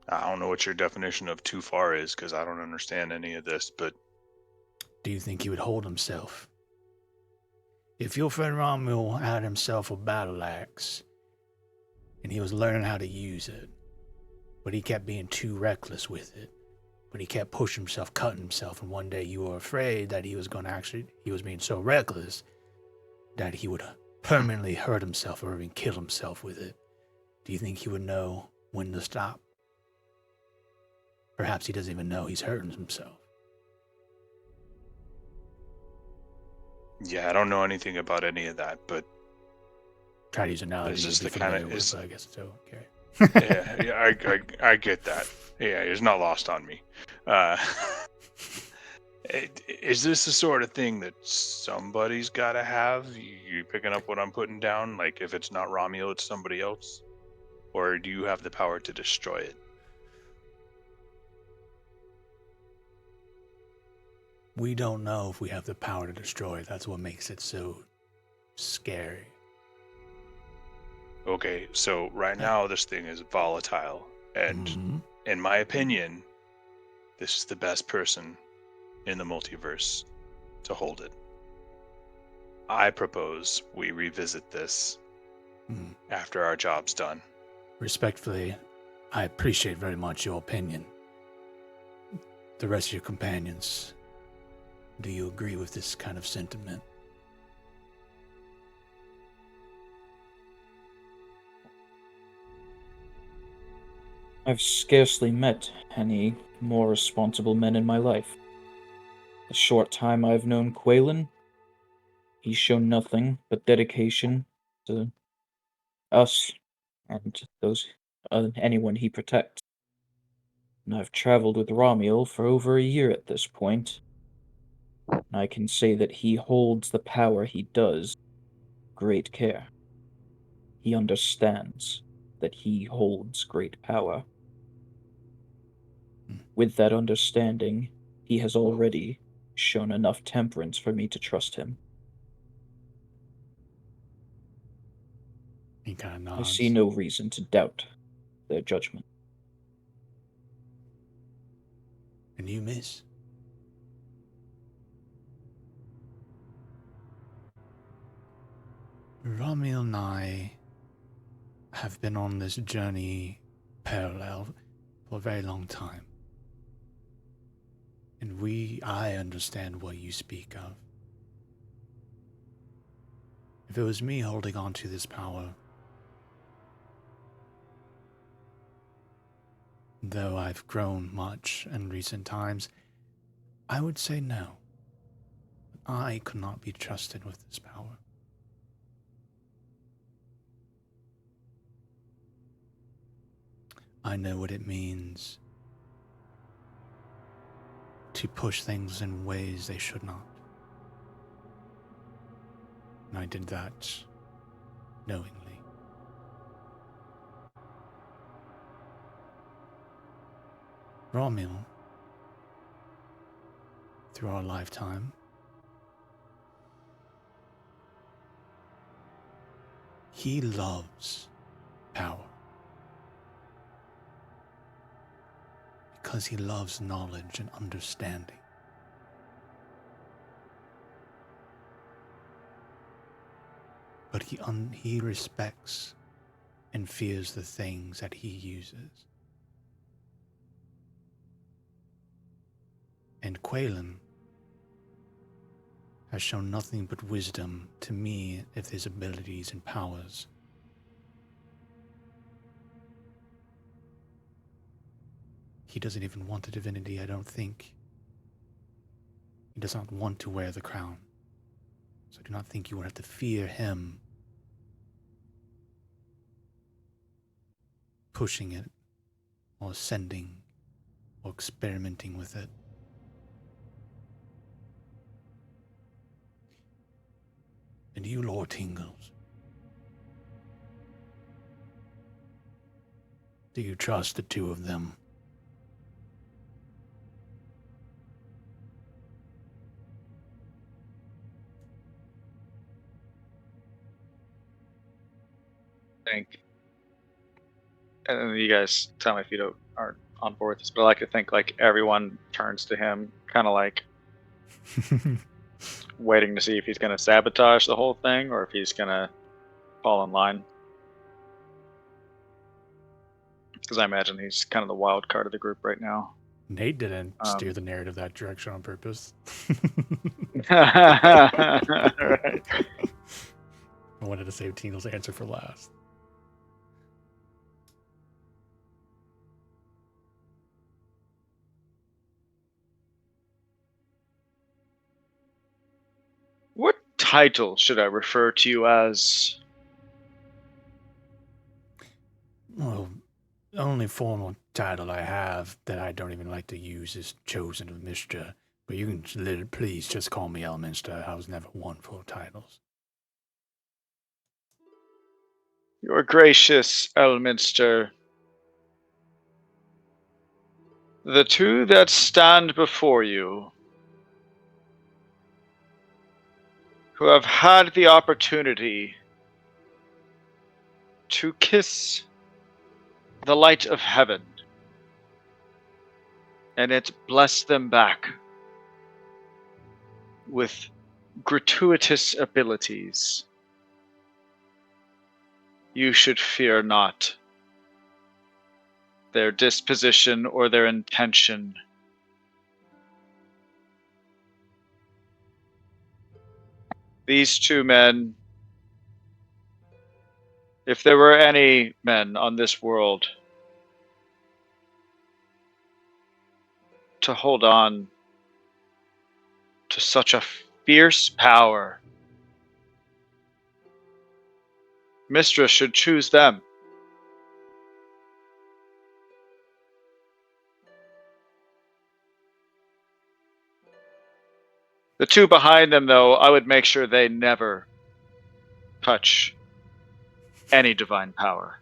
S4: I don't know what your definition of too far is, because I don't understand any of this, but
S2: Do you think he would hold himself? If your friend Romul had himself a battle axe, and he was learning how to use it, but he kept being too reckless with it, but he kept pushing himself, cutting himself, and one day you were afraid that he was being so reckless that he would permanently hurt himself or even kill himself with it. Do you think he would know when to stop? Perhaps he doesn't even know he's hurting himself.
S4: yeah, I don't know anything about any of that, but
S2: Try to use analogies
S4: This is
S2: you'd be
S4: the kinda-
S2: familiar with,
S4: is-
S2: but I guess it's okay.
S4: I get that. Yeah, it's not lost on me. Is this the sort of thing that somebody's got to have? You picking up what I'm putting down? Like, if it's not Romeo, it's somebody else? Or do you have the power to destroy it?
S2: We don't know if we have the power to destroy it. That's what makes it so scary.
S4: Okay, so right now this thing is volatile, and
S2: Mhm.
S4: in my opinion, this is the best person in the multiverse to hold it. I propose we revisit this
S2: Mhm.
S4: after our job's done.
S2: Respectfully, I appreciate very much your opinion. The rest of your companions, do you agree with this kind of sentiment?
S1: I've scarcely met any more responsible men in my life. The short time I've known Quaylen, he's shown nothing but dedication to us and anyone he protects. And I've traveled with Romuald for over a year at this point, and I can say that he holds the power he does with great care. He understands that he holds great power. With that understanding, he has already shown enough temperance for me to trust him.
S2: He kind of
S1: I
S2: nods.
S1: see no reason to doubt their judgment.
S2: And you, miss? Romeo and I have been on this journey parallel for a very long time. And I understand what you speak of. If it was me holding on to this power, though I've grown much in recent times, I would say no. I could not be trusted with this power. I know what it means to push things in ways they should not. And I did that knowingly. Romeo, through our lifetime, he loves power. Because he loves knowledge and understanding. But he respects and fears the things that he uses. And Quaylen has shown nothing but wisdom to me of his abilities and powers. He doesn't even want a divinity, I don't think. He does not want to wear the crown. So I do not think you would have to fear him pushing it or ascending or experimenting with it. And you, Lord Tingles, do you trust the two of them?
S5: Think, and you guys tell me if you aren't on board with this, but I like to think like everyone turns to him, kind of like waiting to see if he's going to sabotage the whole thing or if he's going to fall in line. Because I imagine he's kind of the wild card of the group right now.
S2: Nate didn't steer the narrative that direction on purpose.
S5: Right.
S2: I wanted to save Tingle's answer for last.
S5: What title should I refer to you as?
S2: Well, the only formal title I have that I don't even like to use is Chosen of Mistra. But you can please just call me Elminster. I was never one for titles.
S5: Your gracious Elminster. The two that stand before you, who have had the opportunity to kiss the light of heaven, and it bless them back with gratuitous abilities. You should fear not their disposition or their intention. These two men, if there were any men on this world to hold on to such a fierce power, Mistress should choose them. The two behind them, though, I would make sure they never touch any divine power.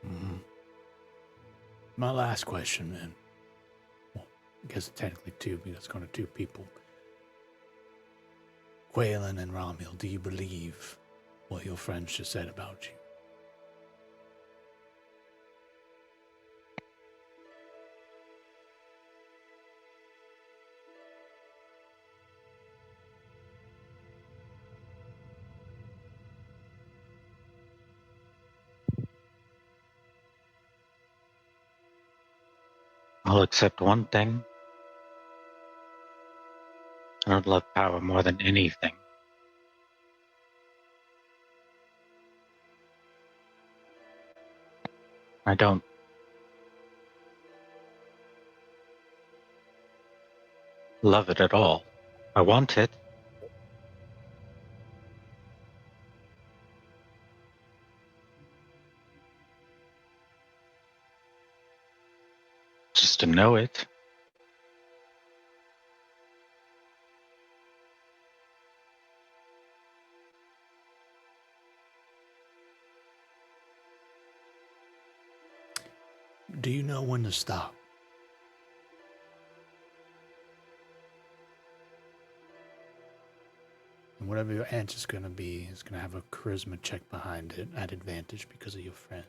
S2: Mm-hmm. My last question, then. Well, I guess technically two, because it's going to two people. Quaylen and Romuald, do you believe what your friends just said about you?
S3: I'll accept one thing. I don't love power more than anything. I don't love it at all. I want it. Just to know it.
S2: Do you know when to stop? And whatever your answer's going to be is going to have a charisma check behind it at advantage because of your friends.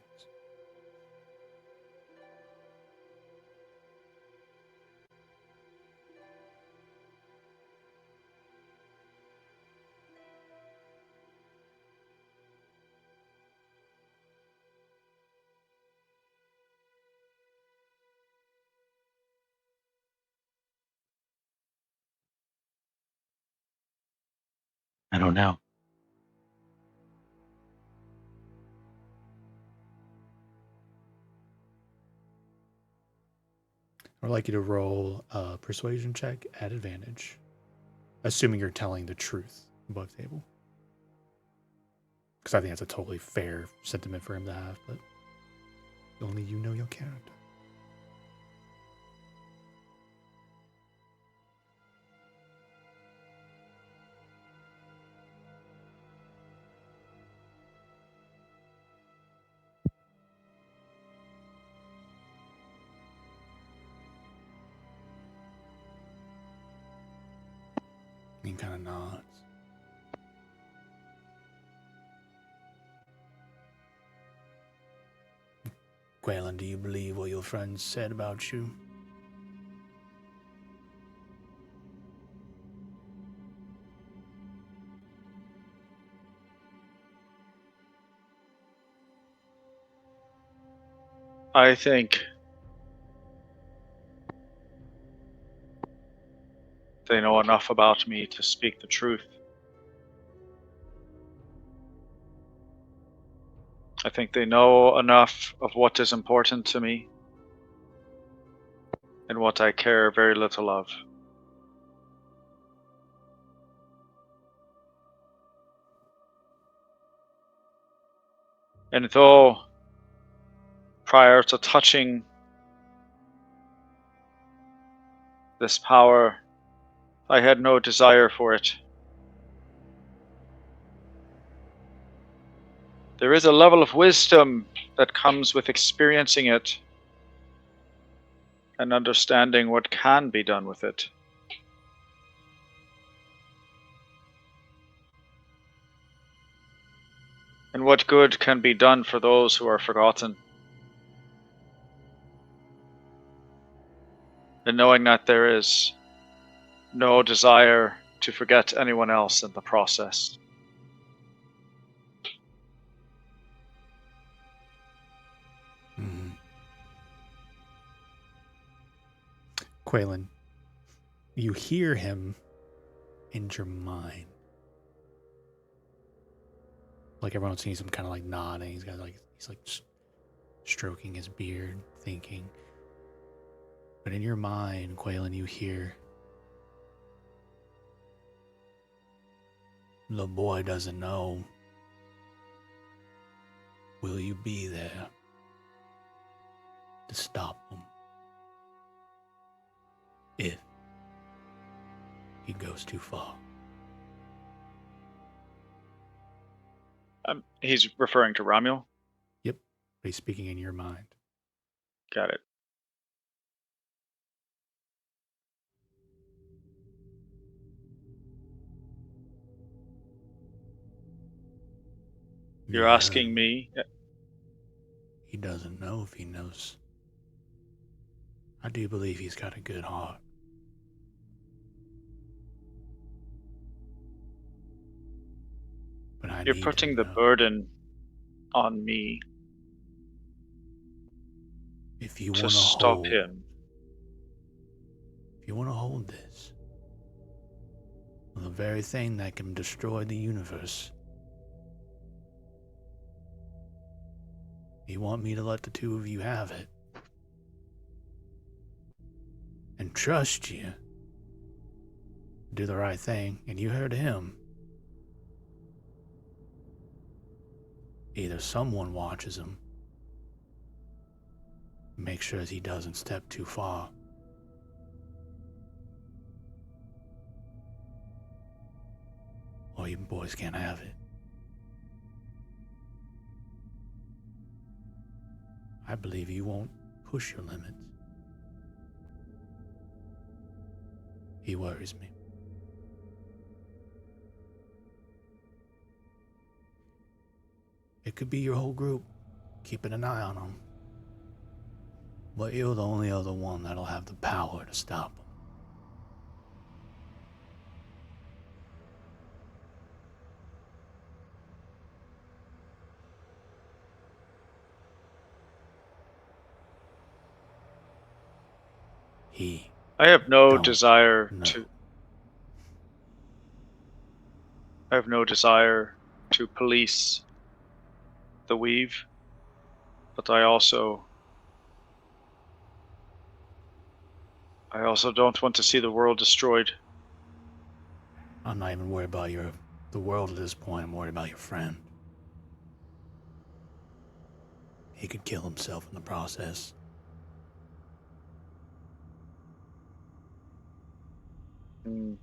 S3: I don't know.
S2: I'd like you to roll a persuasion check at advantage, assuming you're telling the truth above table. Because I think that's a totally fair sentiment for him to have, but only you know your character. He kind of nods. Quaylen, do you believe what your friends said about you?
S5: I think they know enough about me to speak the truth. I think they know enough of what is important to me and what I care very little of. And though prior to touching this power, I had no desire for it, there is a level of wisdom that comes with experiencing it and understanding what can be done with it. And what good can be done for those who are forgotten. And knowing that there is no desire to forget anyone else in the process.
S2: Mm-hmm. Quaylen, you hear him in your mind. Like everyone sees him kind of like nodding. He's like stroking his beard, thinking. But in your mind, Quaylen, you hear, the boy doesn't know. Will you be there to stop him if he goes too far?
S5: He's referring to Romuald?
S2: Yep, but he's speaking in your mind.
S5: Got it. You're
S2: Yeah,
S5: asking me?
S2: he doesn't know if he knows. I do believe he's got a good heart. But I
S5: You're
S2: need
S5: putting
S2: him
S5: the
S2: to know.
S5: burden on me
S2: If you
S5: to
S2: want to
S5: stop
S2: hold,
S5: him.
S2: if you want to hold this, the very thing that can destroy the universe, you want me to let the two of you have it and trust you, do the right thing, and you heard him. Either someone watches him, make sure he doesn't step too far, or you boys can't have it. I believe you won't push your limits. He worries me. It could be your whole group keeping an eye on him. But you're the only other one that'll have the power to stop him.
S5: I have no
S2: Don't
S5: desire
S2: know.
S5: to. I have no desire to police the weave, but I also I also don't want to see the world destroyed.
S2: I'm not even worried about the world at this point. I'm worried about your friend. He could kill himself in the process.
S5: Hmm.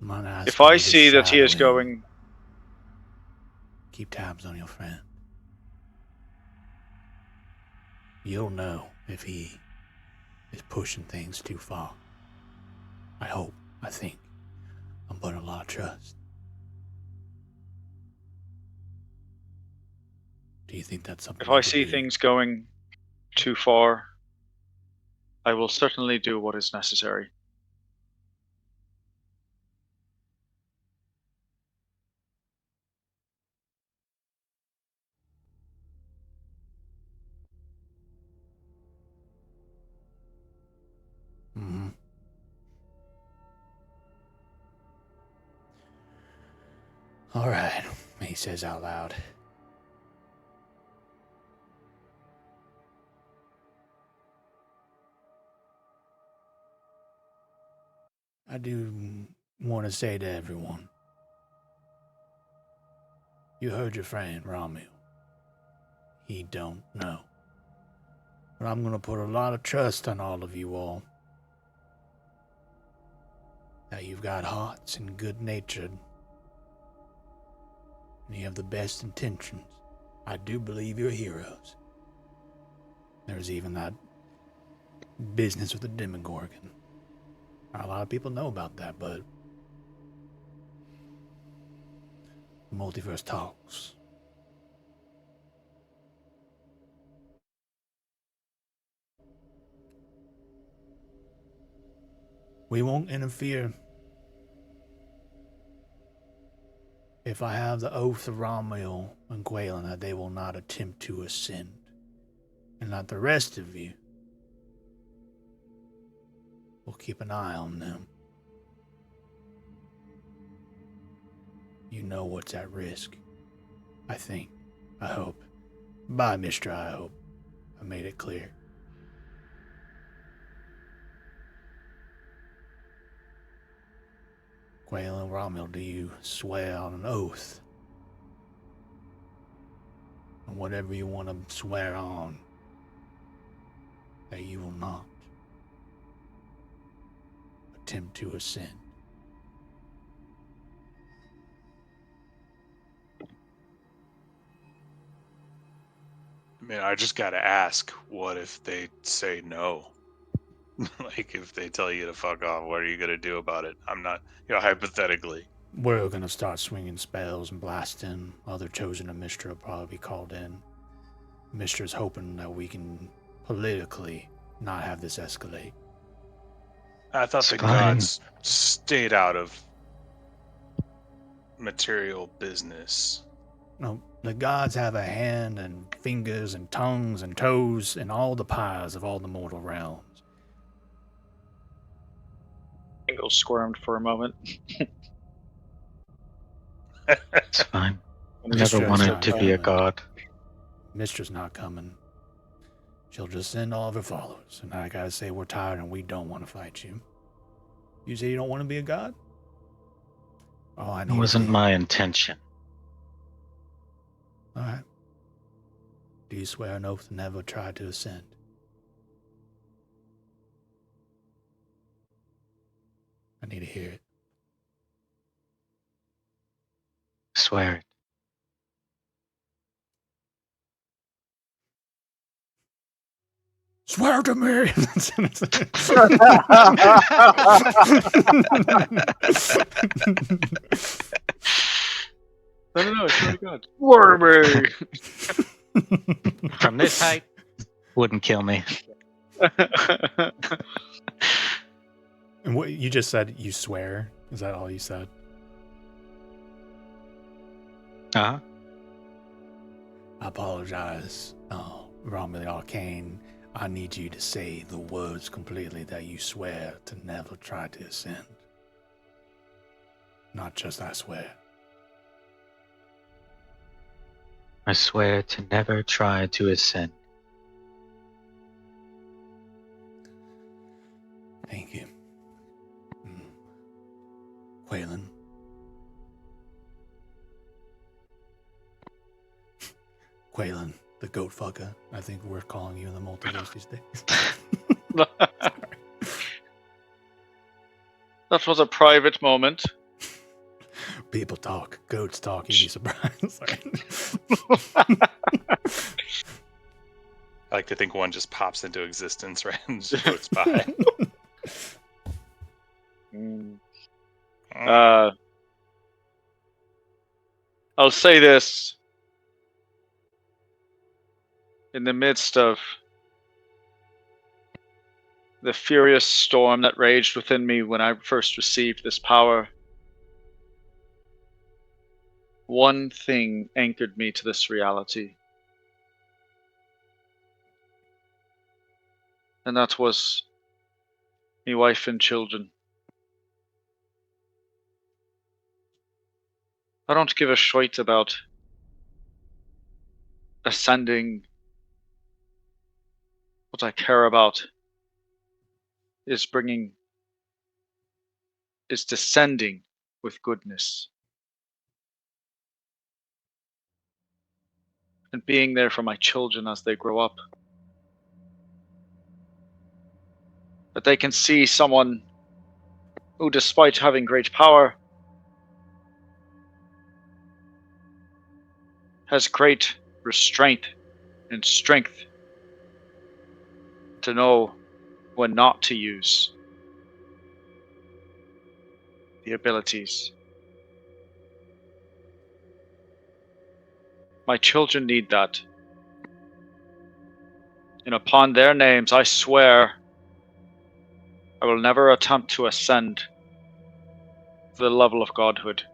S2: I'm not asking
S5: If I
S2: you to
S5: see that he is
S2: shadow him.
S5: going...
S2: Keep tabs on your friend. You'll know if he is pushing things too far. I hope. I think. I'm putting a lot of trust. Do you think that's something
S5: If
S2: you
S5: I
S2: could
S5: see
S2: do?
S5: things going too far, I will certainly do what is necessary.
S2: Mm-hmm. All right, he says out loud. I do want to say to everyone, you heard your friend, Romeo. He don't know. But I'm going to put a lot of trust on all of you all. That you've got hearts and good-natured. And you have the best intentions. I do believe you're heroes. There's even that business with the Demogorgon. Not a lot of people know about that, but the multiverse talks. We won't interfere. If I have the oath of Romeo and Quaylen that they will not attempt to ascend, and that the rest of you will keep an eye on them. You know what's at risk. I think. I hope. Bye, Mr. I hope. I made it clear. Quaylen, Romeo, do you swear on an oath? And whatever you want to swear on, that you will not attempt to ascend.
S4: I mean, I just gotta ask, what if they say no? Like, if they tell you to fuck off, what are you gonna do about it? I'm not, hypothetically.
S2: We're gonna start swinging spells and blasting. Other chosen of Mystra will probably be called in. Mistra's hoping that we can politically not have this escalate.
S4: I thought
S3: It's
S4: the
S3: fine.
S4: gods stayed out of material business.
S2: No, the gods have a hand and fingers and tongues and toes in all the pies of all the mortal realms.
S5: Ingle squirmed for a moment.
S3: It's fine. I never
S2: Mistra's
S3: wanted
S2: not
S3: to be a
S2: coming.
S3: god.
S2: Mistra's not coming. She'll just send all of her followers. And I gotta say, we're tired and we don't want to fight you. You say you don't want to be a god? Oh, I
S3: It
S2: need
S3: wasn't my intention.
S2: All right. Do you swear an oath to never try to ascend? I need to hear it.
S3: Swear it.
S2: Swear to me!
S5: No, I swear to God. Warmer!
S3: From this height, wouldn't kill me.
S2: And what you just said, you swear? Is that all you said?
S3: Uh-huh.
S2: I apologize, Romeo Arcane. I need you to say the words completely that you swear to never try to ascend. Not just I swear.
S3: I swear to never try to ascend.
S2: Quaylen. Quaylen, the goat fucker. I think we're calling you in the multiverse these days.
S5: That was a private moment.
S2: People talk. Goats talk. You'd be surprised. Sorry.
S6: I like to think one just pops into existence right and just floats by.
S5: I'll say this. In the midst of the furious storm that raged within me when I first received this power, one thing anchored me to this reality. And that was me wife and children. I don't give a shite about ascending. What I care about is descending with goodness. And being there for my children as they grow up. That they can see someone who, despite having great power, has great restraint and strength to know when not to use the abilities. My children need that. And upon their names, I swear I will never attempt to ascend to the level of godhood.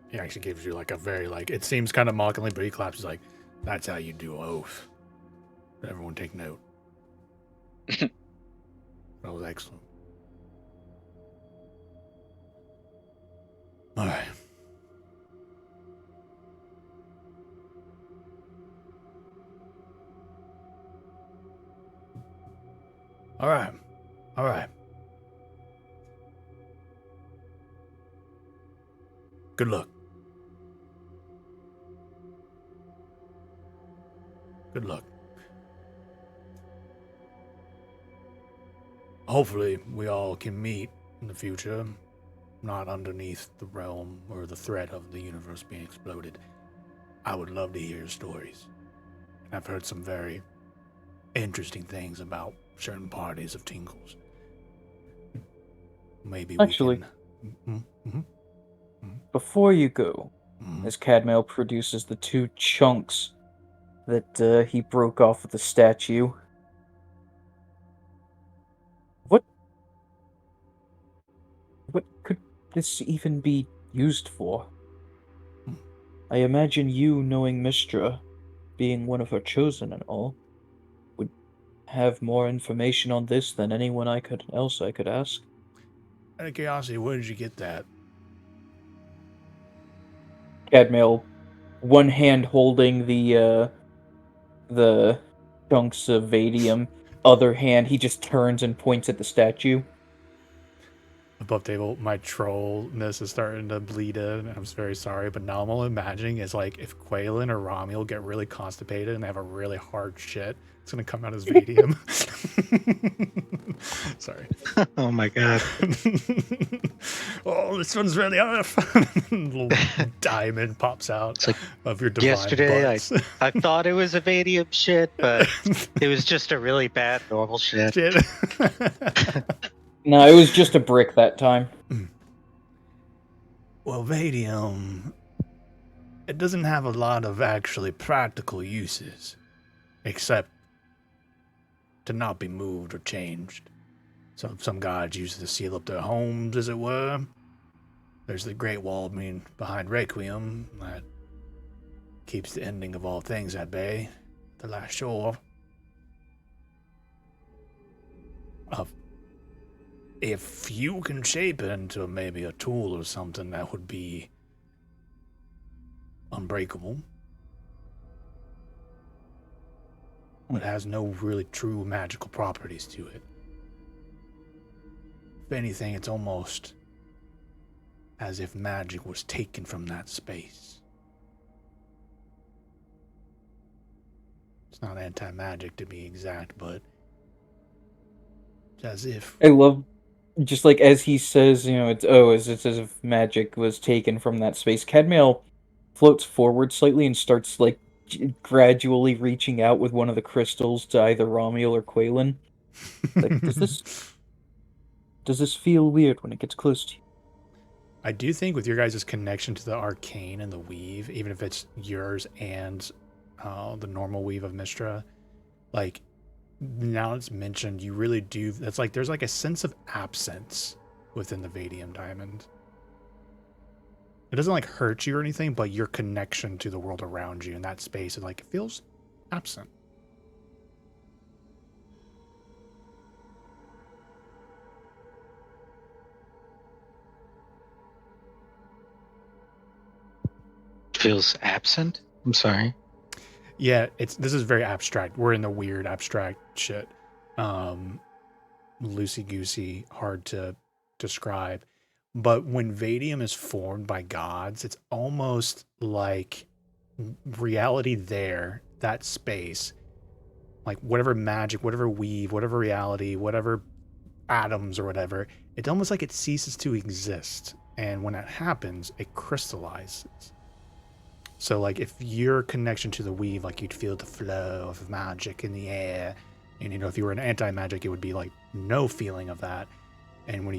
S2: He actually gives you like a very it seems kind of mockingly, but he claps. He's like, "That's how you do an oath." Everyone take note. That was excellent. All right. All right. All right. Good luck. Good luck. Hopefully, we all can meet in the future, not underneath the realm or the threat of the universe being exploded. I would love to hear your stories. I've heard some very interesting things about certain parties of Tingles. Maybe
S1: Actually,
S2: we can...
S1: before you go, as Cadmail produces the 2 chunks that he broke off of the statue, what could this even be used for? I imagine you, knowing Mistra, being one of her chosen and all, would have more information on this than anyone else I could ask.
S2: Out of curiosity, where did you get that?
S1: Cadmail, one hand holding the chunks of vadium, other hand he just turns and points at the statue.
S2: Above table, my trollness is starting to bleed in. I'm very sorry, but now I'm only imagining is like if Quaylen or Romuald get really constipated and they have a really hard shit, it's gonna come out as vadium. Sorry.
S3: Oh my god.
S2: Oh, this one's really off. Little diamond pops out
S3: It's like
S2: of your divine
S3: yesterday
S2: butts.
S3: I thought it was a vadium shit, but it was just a really bad normal shit.
S1: No, it was just a brick that time.
S2: Well, vadium, it doesn't have a lot of actually practical uses, except to not be moved or changed. So some gods use it to seal up their homes, as it were. There's the Great Wall behind Requiem that keeps the ending of all things at bay, the last shore. If you can shape it into maybe a tool or something that would be unbreakable, but has no really true magical properties to it. If anything, it's almost as if magic was taken from that space. It's not anti-magic to be exact, but it's as if...
S1: I love, just like as he says, it's as if magic was taken from that space. Cadmail floats forward slightly and starts like gradually reaching out with one of the crystals to either Romuel or Quaylen. Like, does this feel weird when it gets close to you?
S2: I do think with your guys' connection to the arcane and the weave, even if it's yours and the normal weave of Mystra, like, now it's mentioned, you really do, that's like, there's like a sense of absence within the Vadium Diamond. It doesn't like hurt you or anything, but your connection to the world around you in that space, it feels absent.
S3: Feels absent? I'm sorry.
S2: Yeah, this is very abstract. We're in the weird abstract shit. Loosey-goosey, hard to describe. But when Vadium is formed by gods, it's almost like reality there, that space, like whatever magic, whatever weave, whatever reality, whatever atoms or whatever, it's almost like it ceases to exist. And when that happens, it crystallizes. So like if your connection to the weave, like you'd feel the flow of magic in the air, and if you were an anti-magic, it would be like no feeling of that. And when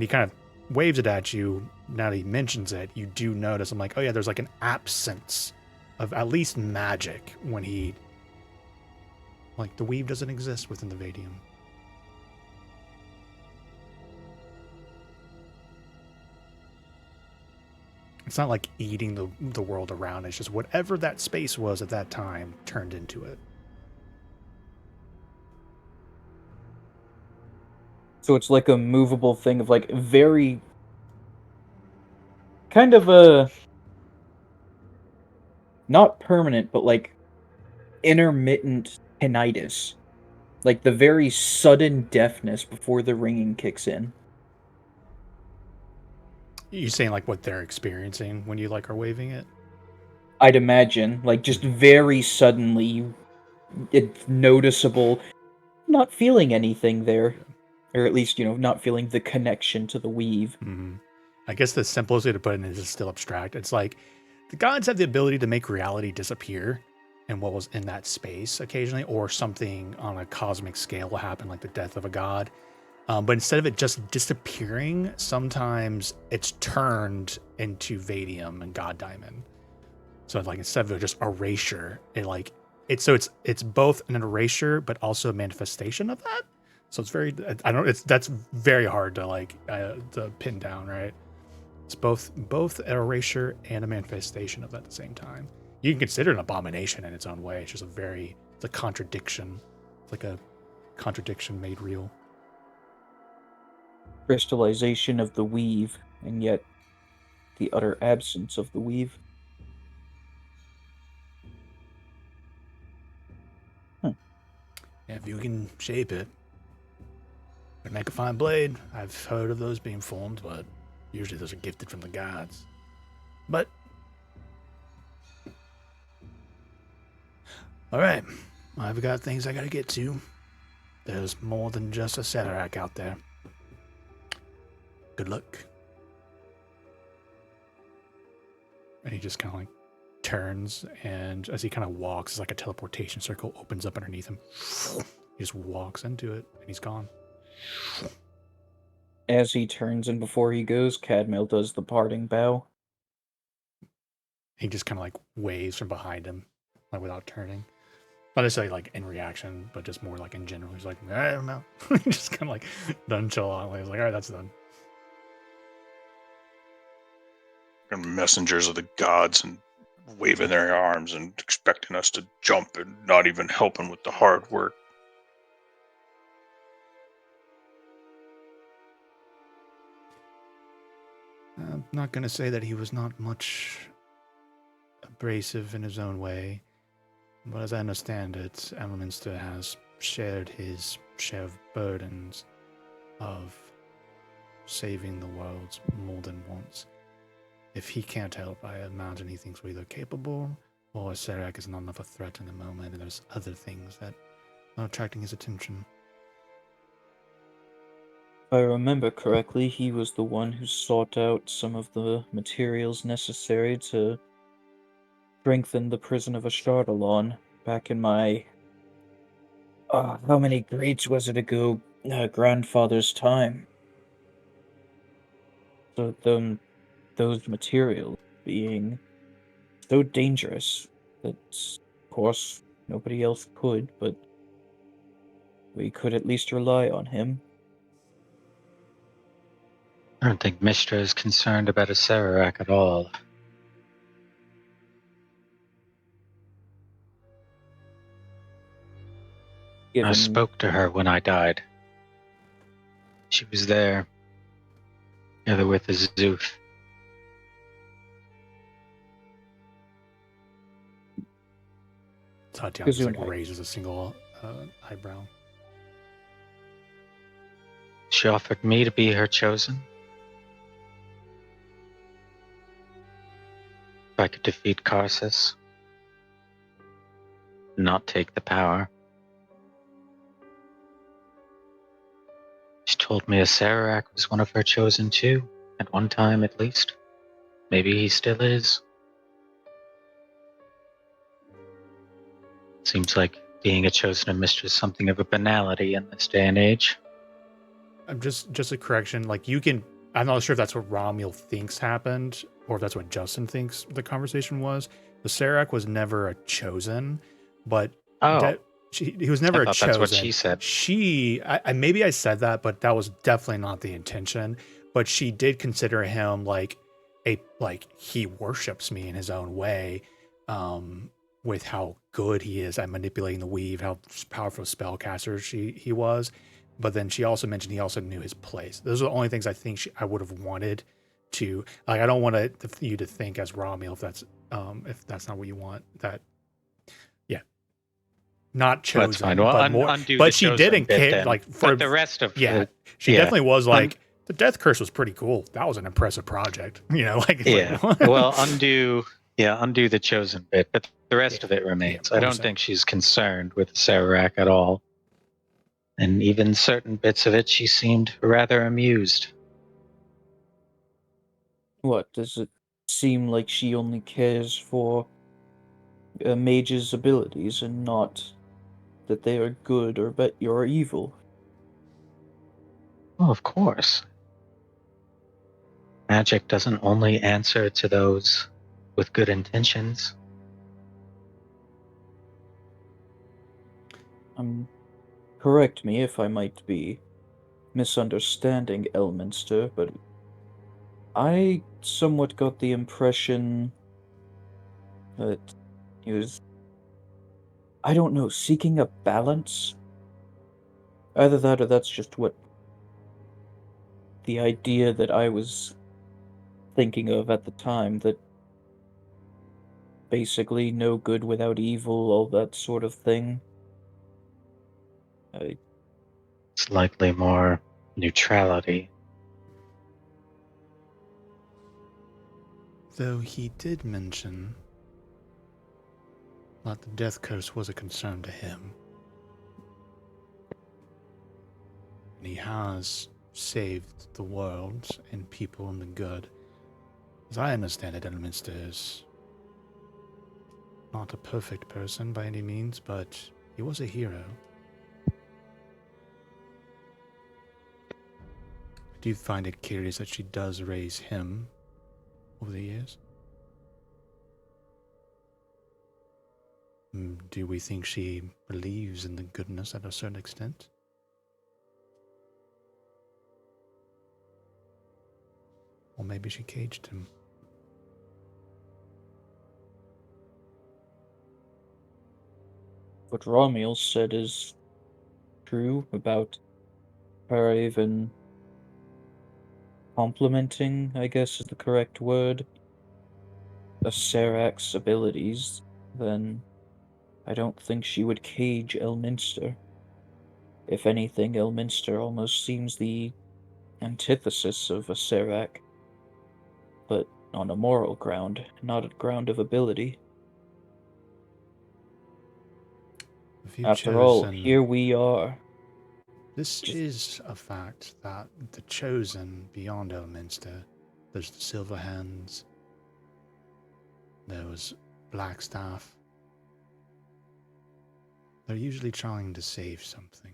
S2: he kind of waves it at you, now that he mentions it, you do notice, I'm like, oh yeah, there's like an absence of at least magic when he, like, the weave doesn't exist within the Vadium. It's not like eating the world around. It's just whatever that space was at that time turned into it.
S1: So it's like a movable thing of like very kind of a not permanent, but like intermittent tinnitus. Like the very sudden deafness before the ringing kicks in.
S2: You're saying like what they're experiencing when you like are waving it?
S1: I'd imagine, like just very suddenly, it's noticeable, not feeling anything there. Or at least, not feeling the connection to the weave.
S2: Mm-hmm. I guess the simplest way to put it is still abstract. It's like the gods have the ability to make reality disappear and what was in that space occasionally, or something on a cosmic scale will happen, like the death of a god. But instead of it just disappearing, sometimes it's turned into Vadium and God Diamond. So like instead of just erasure, it's both an erasure but also a manifestation of that. So it's very, that's very hard to to pin down, right? It's both an erasure and a manifestation of that at the same time. You can consider it an abomination in its own way. It's just it's a contradiction. It's like a contradiction made real.
S1: Crystallization of the weave, and yet the utter absence of the weave.
S2: If you can shape it, it'd make a fine blade. I've heard of those being formed, but usually those are gifted from the gods. But all right, I've got things I gotta get to. There's more than just a Ceterac out there. Good luck. And he just kind of like turns, and as he kind of walks, it's like a teleportation circle opens up underneath him. He just walks into it, and he's gone.
S1: As he turns and before he goes, Cadmail does the parting bow.
S2: He just kind of like waves from behind him, like without turning. Not necessarily like in reaction, but just more like in general. He's like, I don't know. Just kind of like nonchalantly. He's like, all right, that's done.
S4: And messengers of the gods and waving their arms and expecting us to jump and not even helping with the hard work.
S2: I'm not going to say that he was not much abrasive in his own way, but as I understand it, Elminster has shared his share of burdens of saving the world more than once. If he can't help, I imagine he thinks we're either capable or Serac is not enough a threat in the moment and there's other things that are attracting his attention.
S1: If I remember correctly, he was the one who sought out some of the materials necessary to strengthen the prison of Ashardalon back in my... how many grades was it ago? Grandfather's time. So those materials being so dangerous that, of course, nobody else could, but we could at least rely on him.
S3: I don't think Mishra is concerned about a Serac at all. I
S1: Given
S3: spoke to her when I died. She was there, together with Azuth.
S2: Tatiana just
S1: Kazuna.
S2: raises a single eyebrow.
S3: She offered me to be her chosen. If I could defeat Karsus, not take the power. She told me a Serac was one of her chosen too, at one time at least. Maybe he still is. Seems like being a chosen of Mistress is something of a banality in this day and age.
S2: I'm just a correction. Like you can, I'm not sure if that's what Romuald thinks happened or if that's what Justin thinks the conversation was. The Serac was never a chosen, but
S3: Oh,
S2: he was never
S3: I
S2: a
S3: thought
S2: chosen.
S3: that's what she said.
S2: Maybe I said that, but that was definitely not the intention. But she did consider him like he worships me in his own way, with how good he is at manipulating the weave, how powerful spellcaster he was. But then she also mentioned he also knew his place. Those are the only things I think I would have wanted to, like. I don't want you to think as Romuald if that's not what you want. That, yeah, not chosen.
S3: That's fine. Well,
S2: but more.
S3: undo
S2: But
S3: the
S2: she
S3: chosen
S2: didn't
S3: bit
S2: care.
S3: then.
S2: Like for
S3: but the rest of
S2: yeah,
S3: it,
S2: she
S3: yeah.
S2: definitely was like the Death Curse was pretty cool. That was an impressive project. You know, like it's
S3: yeah.
S2: like,
S3: Well, undo the chosen bit, but the rest
S2: Yeah,
S3: of it remains.
S2: yeah,
S3: I don't think she's concerned with Serac at all. And even certain bits of it, she seemed rather amused.
S1: what, does it seem like she only cares for a mage's abilities and not that they are good or evil?
S3: Well, of course. Magic doesn't only answer to those with good intentions.
S1: Correct me if I might be misunderstanding Elminster, but I somewhat got the impression that he was, I don't know, seeking a balance. Either that or that's just what the idea that I was thinking of at the time, that basically no good without evil, all that sort of thing.
S3: It's likely more neutrality.
S2: though he did mention that the Death Curse was a concern to him. And he has saved the world and people and the good. As I understand it, Elminster is not a perfect person by any means, but he was a hero. Do you find it curious that she does raise him over the years? Do we think she believes in the goodness at a certain extent? Or maybe she caged him.
S1: What Romuald said is true about her even complimenting, I guess is the correct word, a Serac's abilities, then I don't think she would cage Elminster. If anything, Elminster almost seems the antithesis of a Serac, but on a moral ground, not a ground of ability.
S2: If you've
S1: After all,
S2: chosen,
S1: here we are.
S2: this is a fact that the chosen beyond Elminster, there's the Silver Hands, there was Blackstaff. They're usually trying to save something.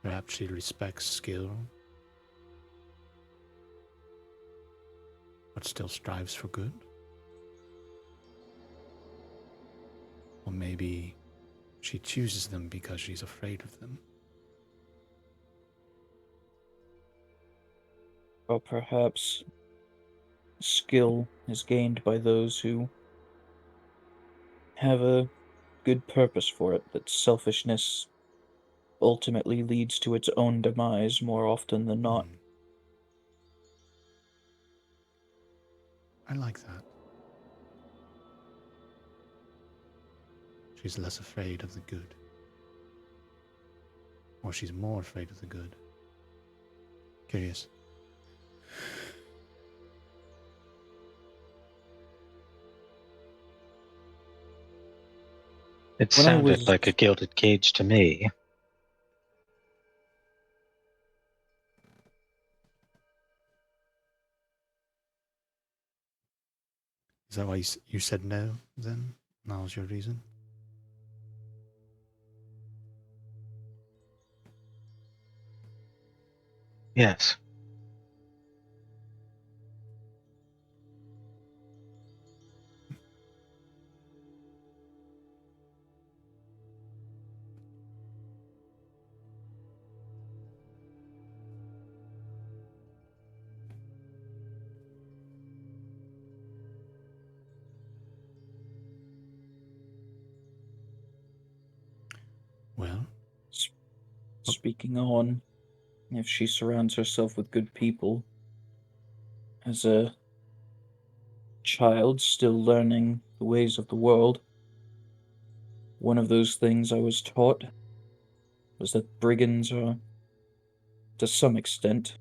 S2: Perhaps she respects skill, but still strives for good. Or maybe she chooses them because she's afraid of them.
S1: Or perhaps skill is gained by those who have a good purpose for it, that selfishness ultimately leads to its own demise more often than not.
S2: I like that. She's less afraid of the good. Or she's more afraid of the good. Curious.
S3: It
S1: When I
S3: sounded
S1: was-
S3: like a gilded cage to me.
S2: Is that why you said no, then? That was your reason?
S3: Yes.
S2: Well,
S1: Speaking on, if she surrounds herself with good people, as a child still learning the ways of the world, one of those things I was taught was that brigands are, to some extent,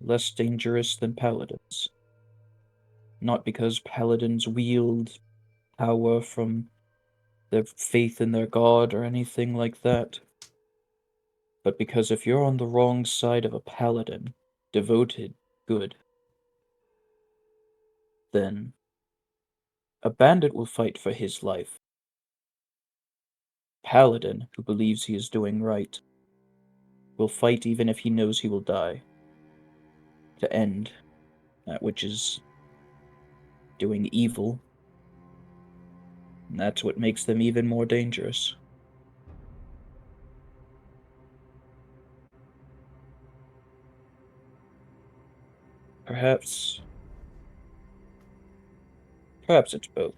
S1: less dangerous than paladins. Not because paladins wield power from their faith in their god or anything like that, but because if you're on the wrong side of a paladin, devoted, good, then a bandit will fight for his life. Paladin, who believes he is doing right, will fight even if he knows he will die, to end that which is doing evil. And that's what makes them even more dangerous. Perhaps it's both.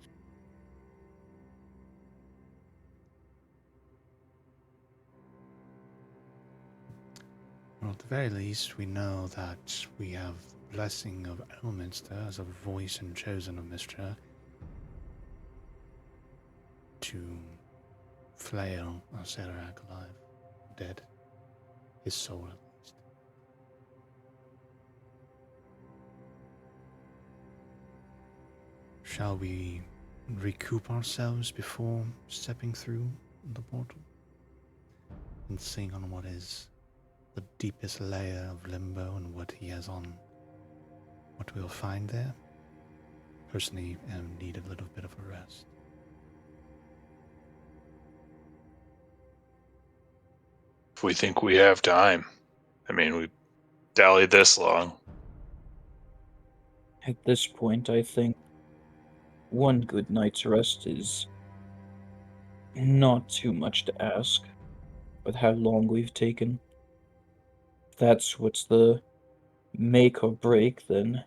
S2: well, at the very least, we know that we have the blessing of Elminster as a voice and chosen of Mistra to flail Serac alive, dead, his soul at least. Shall we recoup ourselves before stepping through the portal and seeing on what is the deepest layer of limbo and what he has on, what we'll find there? Personally, I need a little bit of a rest.
S4: If we think we have time. I mean, we dallied this long.
S1: At this point, I think one good night's rest is not too much to ask with how long we've taken. If that's what's the make or break, then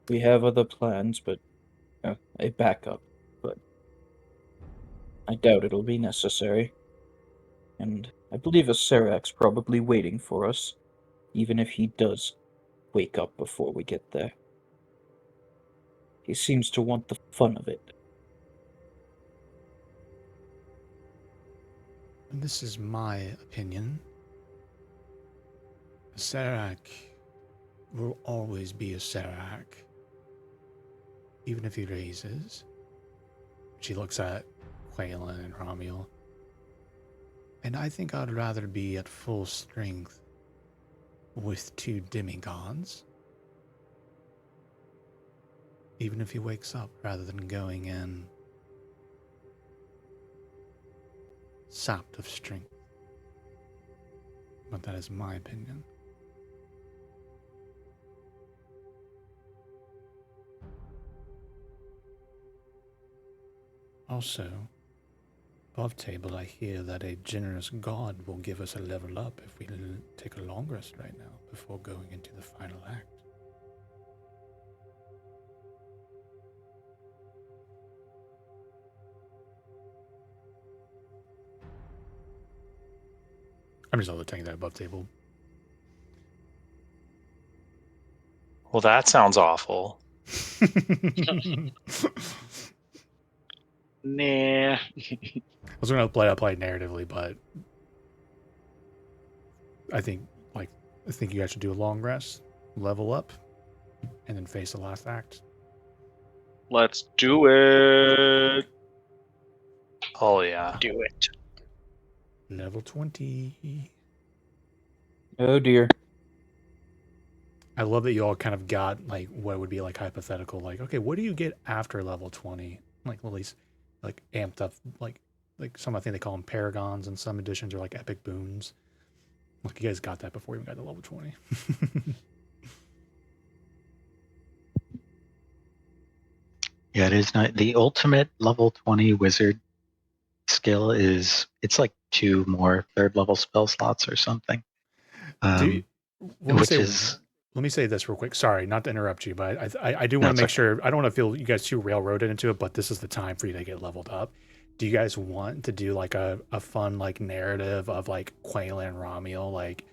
S1: we have other plans, but a backup. But I doubt it'll be necessary. And I believe a Serac's probably waiting for us, even if he does wake up before we get there. He seems to want the fun of it,
S2: And this is my opinion. A Serac will always be a Serac, even if he raises. She looks at Quaylen and Romuel. And I think I'd rather be at full strength with 2 demigods, even if he wakes up, rather than going in sapped of strength. But that is my opinion. Also, above table, I hear that a generous god will give us a level up if we take a long rest right now before going into the final act. I'm just also taking that above table.
S6: Well, that sounds awful.
S5: Nah.
S2: I was going to play narratively, but I think you guys should do a long rest, level up, and then face the last act.
S5: Let's do it.
S6: Oh yeah.
S5: Do it.
S2: Level 20.
S1: Oh dear.
S2: I love that you all kind of got like what would be like hypothetical, like, okay, what do you get after level 20? Like at least like amped up, like some, I think they call them paragons in some editions, or like epic boons. Like you guys got that before you even got to level 20.
S3: Yeah, it is not the ultimate level 20 wizard skill is it's like 2 more 3rd level spell slots or something.
S2: Let
S3: which is
S2: me say this real quick. Sorry, not to interrupt you, but I do want to make sure, I don't want to feel you guys too railroaded into it, but this is the time for you to get leveled up. Do you guys want to do like a fun like narrative of like Quaylen and Romuel like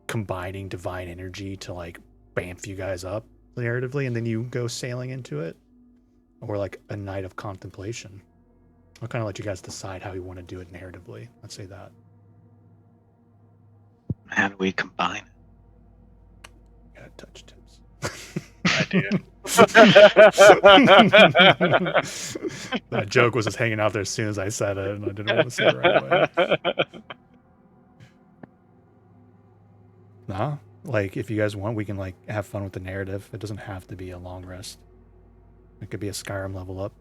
S2: combining divine energy to like bamf you guys up narratively, and then you go sailing into it? Or like a night of contemplation? I'll kind of let you guys decide how you want to do it narratively. Let's say that.
S3: how do we combine?
S2: You gotta touch tips.
S5: I do.
S2: That joke was just hanging out there as soon as I said it, and I didn't want to say it right away. Nah, like if you guys want, we can like have fun with the narrative. It doesn't have to be a long rest. It could be a Skyrim level up.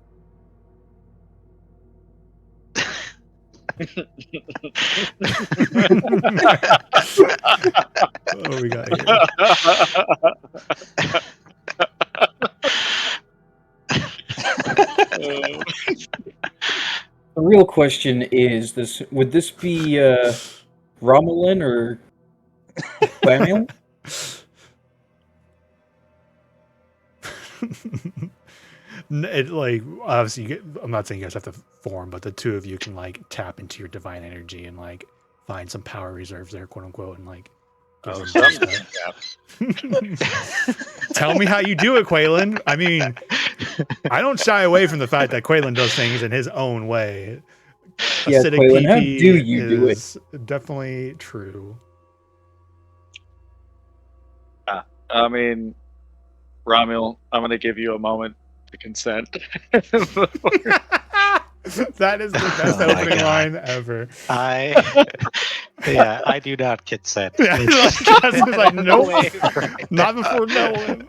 S2: What do we got here?
S1: The real question is this: would this be Romulan or Quamiel?
S2: It, like obviously, I'm not saying you guys have to form, but the 2 of you can like tap into your divine energy and like find some power reserves there, quote unquote, and like.
S5: Oh,
S2: give them Tell me how you do it, Quaylen. I mean, I don't shy away from the fact that Quaylen does things in his own way.
S1: Yeah,
S2: Acidic
S1: Quaylen, how
S2: PP
S1: do you do it?
S2: is definitely true.
S5: I mean, Romuel, I'm going to give you a moment to consent.
S2: That is the best
S3: Oh my
S2: opening
S3: God.
S2: line ever.
S3: I do not consent.
S2: Yeah,
S3: It's-
S2: like, nope,
S3: way, right?
S2: not before Nolan.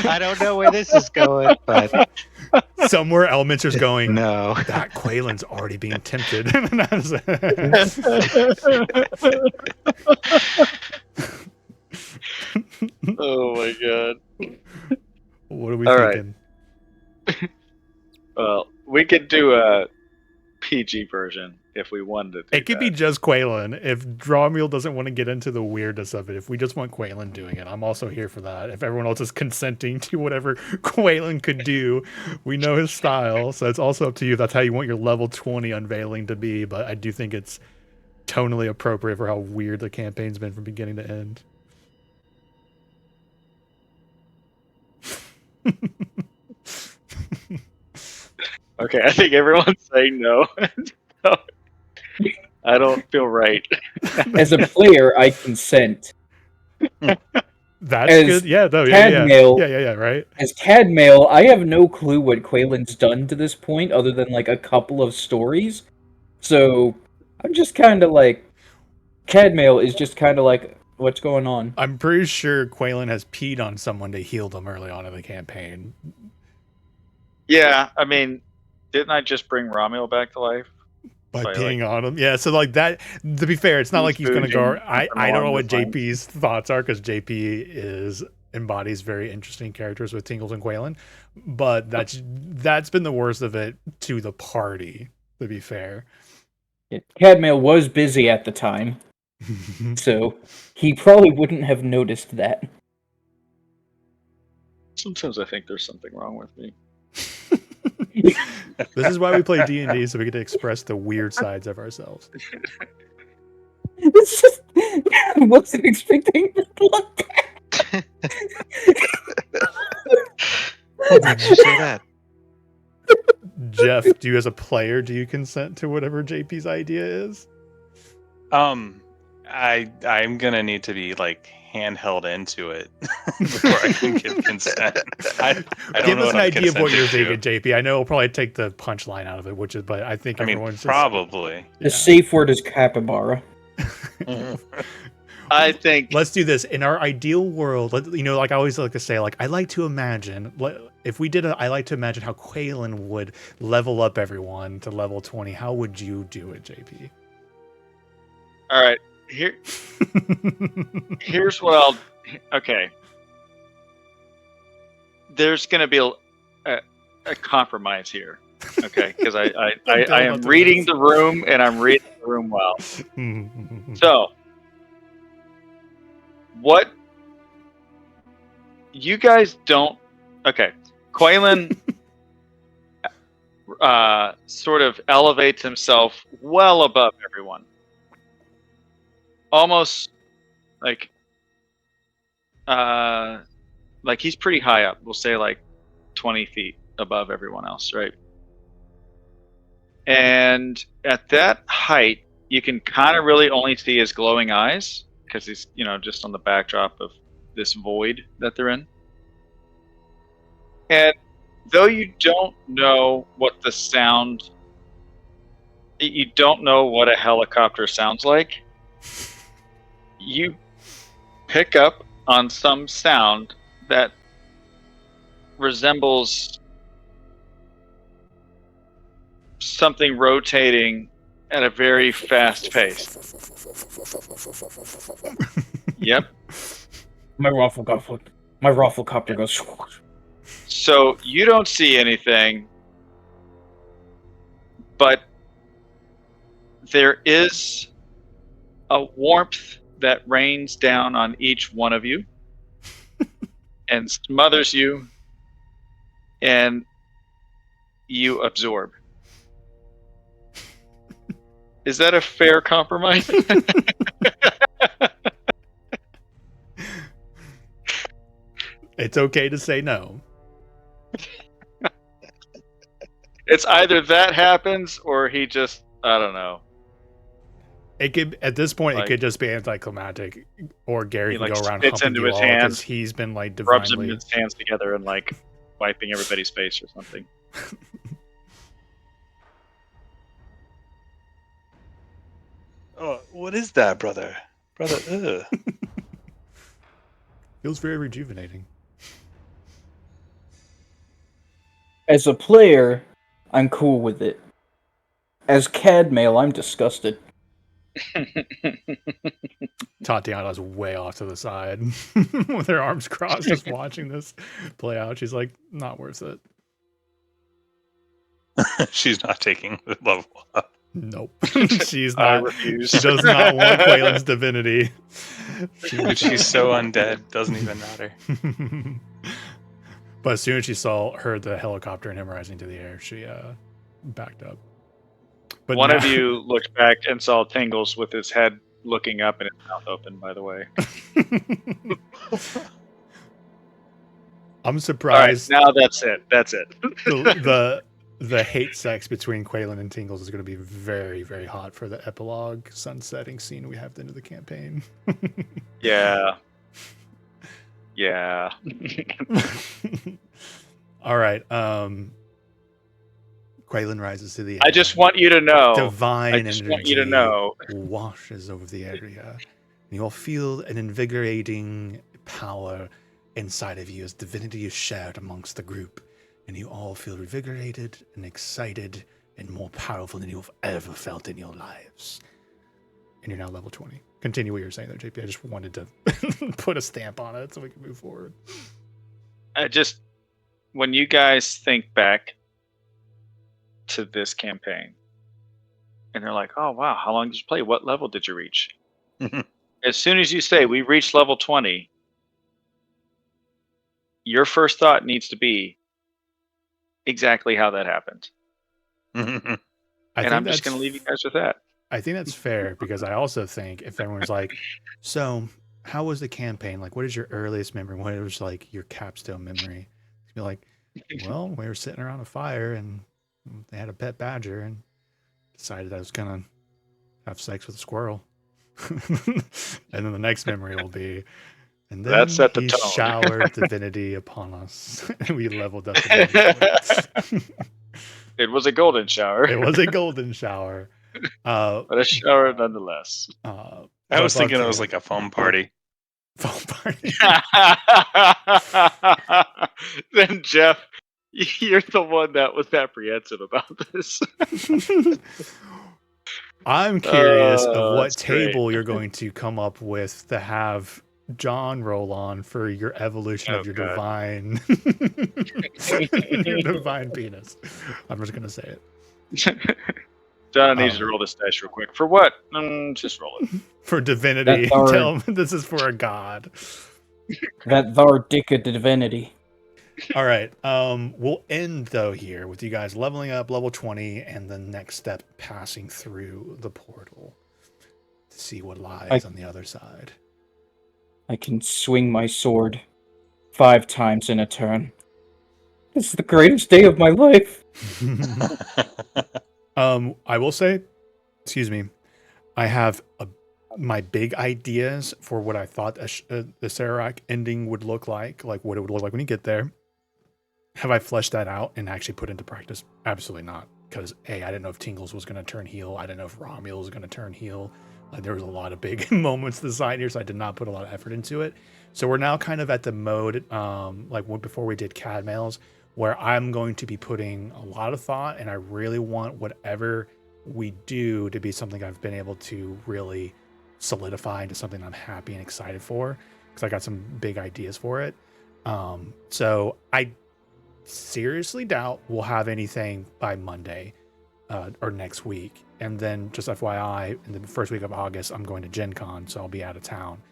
S3: I don't know where this is going, but
S2: Somewhere Elementor's going,
S3: no.
S2: that Quaylen's already being tempted.
S5: Oh my god.
S2: What are we
S5: All right.
S2: thinking?
S5: Well, we could do a PG version if we wanted to.
S2: It could be just Quaylen. If Dromule doesn't want to get into the weirdness of it, if we just want Quaylen doing it, I'm also here for that. If everyone else is consenting to whatever Quaylen could do, we know his style, so it's also up to you if that's how you want your level 20 unveiling to be, but I do think it's tonally appropriate for how weird the campaign's been from beginning to end.
S5: Okay, I think everyone's saying no. I don't feel right.
S1: As a player, I consent.
S2: That's
S1: As
S2: good. Yeah, no,
S1: Cadmail-
S2: yeah, right?
S1: As Cadmail, I have no clue what Quaylen's done to this point other than like a couple of stories. So I'm just kind of like, Cadmail is just kind of like, what's going on?
S2: I'm pretty sure Quaylen has peed on someone to heal them early on in the campaign.
S5: Yeah, I mean, didn't I just bring Romulo back to life?
S2: By
S5: By,
S2: peeing on him. Yeah, so like that, to be fair, it's not like he's going to go. I don't know what JP's thoughts are because JP embodies very interesting characters with Tingles and Quaylen, but that's been the worst of it to the party, to be fair.
S1: Cadmail was busy at the time, so he probably wouldn't have noticed that.
S5: Sometimes I think there's something wrong with me.
S2: This is why we play D&D, so we get to express the weird sides of ourselves.
S1: It's just, I wasn't expecting this look.
S3: What makes you say that?
S2: Jeff, do you as a player, do you consent to whatever JP's idea is?
S6: I'm gonna need to be like handheld into it before I can give consent. I don't
S2: Give
S6: know
S2: us an
S6: what I'm
S2: idea of what you're
S6: consenting
S2: thinking, JP. I know we'll probably take the punchline out of it, but I think
S6: to. I mean,
S2: everyone's
S6: probably.
S1: The safe word is capybara.
S5: I think
S2: Let's do this in our ideal world. Like I always like to say, like I like to imagine if we did I like to imagine how Quaylen would level up everyone to level 20. How would you do it, JP?
S5: all right. Here's what I'll. Okay. There's going to be a compromise here. Okay, because I am reading the room and I'm reading the room well. So, what you guys don't? Okay, Quaylen sort of elevates himself well above everyone, almost like he's pretty high up. We'll say like 20 feet above everyone else, right? And at that height, you can kind of really only see his glowing eyes because he's, just on the backdrop of this void that they're in. And though you don't know what you don't know what a helicopter sounds like, you pick up on some sound that resembles something rotating at a very fast pace. Yep.
S1: My rafflecopter goes.
S5: So you don't see anything, but there is a warmth that rains down on each one of you and smothers you, and you absorb. Is that a fair compromise?
S2: It's okay to say no.
S5: It's either that happens or he just, I don't know.
S2: It could at this point
S5: Like,
S2: it could just be anticlimactic, or Gary
S5: he,
S2: can
S5: like,
S2: go around
S5: spits
S2: humping
S5: into
S2: you
S5: his
S2: all
S5: hands,
S2: because he's been like
S5: rubs
S2: divinely.
S5: his hands together and like wiping everybody's face or something.
S6: Oh, what is that, brother? Brother,
S2: Feels very rejuvenating.
S1: As a player, I'm cool with it. As Cadmail, I'm disgusted.
S2: Tatiana's way off to the side with her arms crossed, just watching this play out. She's like, not worth it.
S6: She's not taking the level up.
S2: Nope. She's
S5: I
S2: not.
S5: refuse.
S2: She does not want Quaylen's divinity.
S6: Dude, she's so undead, doesn't even matter.
S2: But as soon as she heard the helicopter and him rising to the air, she backed up. But
S5: One
S2: now,
S5: of you looked back and saw Tingles with his head looking up and his mouth open, by the way.
S2: I'm
S5: All right,
S2: surprised.
S5: now that's it. That's it.
S2: the hate sex between Quaylen and Tingles is going to be very, very hot for the epilogue sunsetting scene we have at the end of the campaign.
S5: Yeah. Yeah.
S2: All right. Quaylen rises to the air.
S5: I just want you to know.
S2: Divine
S5: I just
S2: energy
S5: want you to know.
S2: washes over the area. And you all feel an invigorating power inside of you as divinity is shared amongst the group. And you all feel revigorated and excited and more powerful than you've ever felt in your lives. And you're now level 20. Continue what you were saying there, JP. I just wanted to put a stamp on it so we can move forward.
S5: When you guys think back to this campaign, and they're like, oh, wow, how long did you play? What level did you reach? As soon as you say, we reached level 20, your first thought needs to be exactly how that happened. And I'm just going to leave you guys with that.
S2: I think that's fair, because I also think if everyone's like, so how was the campaign? Like, what is your earliest memory? What was like your capstone memory? You're like, well, we were sitting around a fire and they had a pet badger and decided I was going to have sex with a squirrel. And then the next memory will be, and then
S5: That set the
S2: he
S5: tone.
S2: showered divinity upon us. And we leveled up. It
S5: was a golden shower.
S2: It was a golden shower.
S5: But a shower nonetheless.
S4: I was thinking it was like a foam party.
S2: Foam party.
S5: Then Jeff, you're the one that was apprehensive about this.
S2: I'm curious of what
S5: that's
S2: table
S5: great.
S2: you're going to come up with to have John roll on for your evolution of your divine your divine penis. I'm just gonna say it.
S5: John needs to roll this dice real quick. For what? Just roll it.
S2: For divinity.
S1: That's our-
S2: Tell him this is for a god.
S1: That thar dick of divinity.
S2: All right. We'll end though here with you guys leveling up level 20 and the next step passing through the portal to see what lies on the other side.
S1: I can swing my sword 5 times in a turn. This is the greatest day of my life.
S2: I will say, excuse me, I have my big ideas for what I thought the Serac ending would look like what it would look like when you get there. Have I fleshed that out and actually put into practice? Absolutely not. Because I didn't know if Tingles was going to turn heel. I didn't know if Romulo was going to turn heel. There was a lot of big moments to the side here, so I did not put a lot of effort into it. So we're now kind of at the mode, before we did CAD mails, where I'm going to be putting a lot of thought, and I really want whatever we do to be something I've been able to really solidify into something I'm happy and excited for, because I got some big ideas for it. So I seriously doubt we'll have anything by Monday or next week. And then just FYI, in the first week of August, I'm going to Gen Con, so I'll be out of town.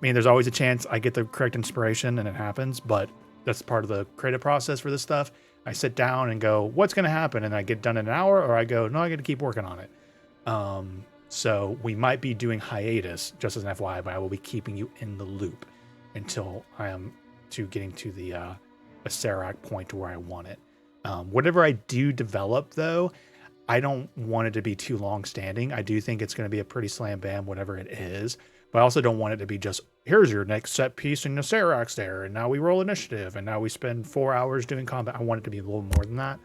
S2: There's always a chance I get the correct inspiration and it happens, but that's part of the creative process for this stuff. I sit down and go, what's going to happen? And I get done in an hour, or I go, no, I got to keep working on it. So we might be doing hiatus, just as an FYI, but I will be keeping you in the loop until I am getting to the a Serac point to where I want it. Whatever I do develop, though, I don't want it to be too long standing. I do think it's going to be a pretty slam bam, whatever it is. But I also don't want it to be just, here's your next set piece in the Serac there, and now we roll initiative, and now we spend 4 hours doing combat. I want it to be a little more than that.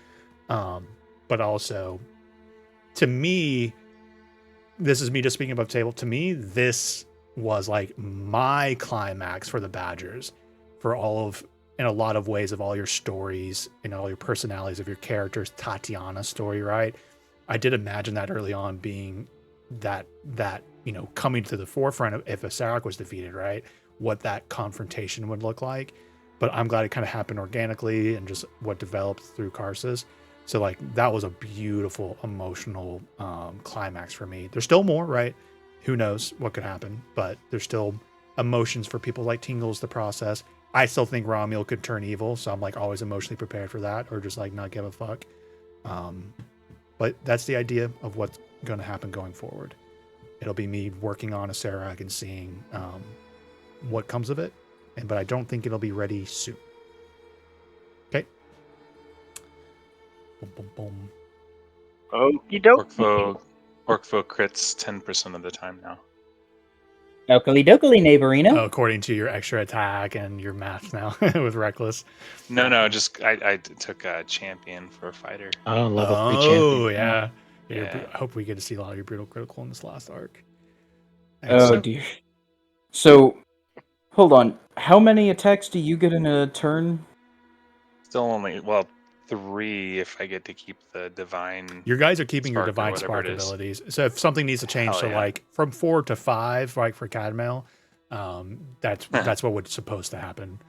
S2: But also, to me, this is me just speaking above table. To me, this was like my climax for the Badgers, for in a lot of ways, of all your stories and all your personalities of your characters. Tatiana's story, right? I did imagine that early on being that coming to the forefront of if a Serac was defeated, right? What that confrontation would look like. But I'm glad it kind of happened organically and just what developed through Karsus. So that was a beautiful emotional climax for me. There's still more, right? Who knows what could happen, but there's still emotions for people like Tingles to process. I still think Romulo could turn evil, so I'm always emotionally prepared for that, or just not give a fuck. But that's the idea of what's going to happen going forward. It'll be me working on a Serac and seeing what comes of it, but I don't think it'll be ready soon. Okay. Boom, boom, boom.
S5: Okie dokie.
S6: Orkfo crits 10% of the time now.
S1: Dokily dokily, neighborino.
S2: Oh, according to your extra attack and your math now with reckless.
S6: No, just I took a champion for a fighter.
S3: Oh, level 3
S2: Oh
S3: champion.
S2: yeah.
S6: Yeah.
S2: I hope we get to see a lot of your brutal critical in this last arc.
S1: Oh
S2: Excellent.
S1: dear. So, hold on. How many attacks do you get in a turn?
S6: Still only 3 if I get to keep the divine.
S2: Your guys are keeping your
S6: Spark or
S2: divine
S6: whatever
S2: spark
S6: it is.
S2: abilities. So if something needs to change
S6: Hell
S2: to
S6: yeah.
S2: like from 4 to 5, like for Cadmail, that's what was supposed to happen.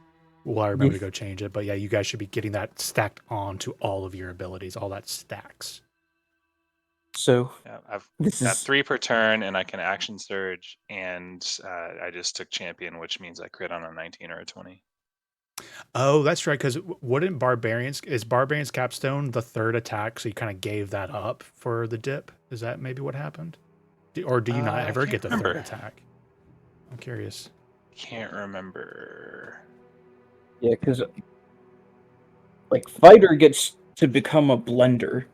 S2: Well, I remember to go change it, but yeah, you guys should be getting that stacked on to all of your abilities. All that stacks.
S1: So,
S6: Yeah, I've
S1: this
S6: got
S1: is
S6: 3 per turn, and I can action surge, and I just took champion, which means I crit on a 19 or a 20.
S2: Oh, that's right. Because wouldn't Barbarian's Capstone the third attack? So you kind of gave that up for the dip. Is that maybe what happened? Or do you not
S6: I
S2: ever
S6: can't
S2: get the
S6: remember.
S2: third attack? I'm curious.
S6: Can't remember.
S1: yeah, because like fighter gets to become a blender.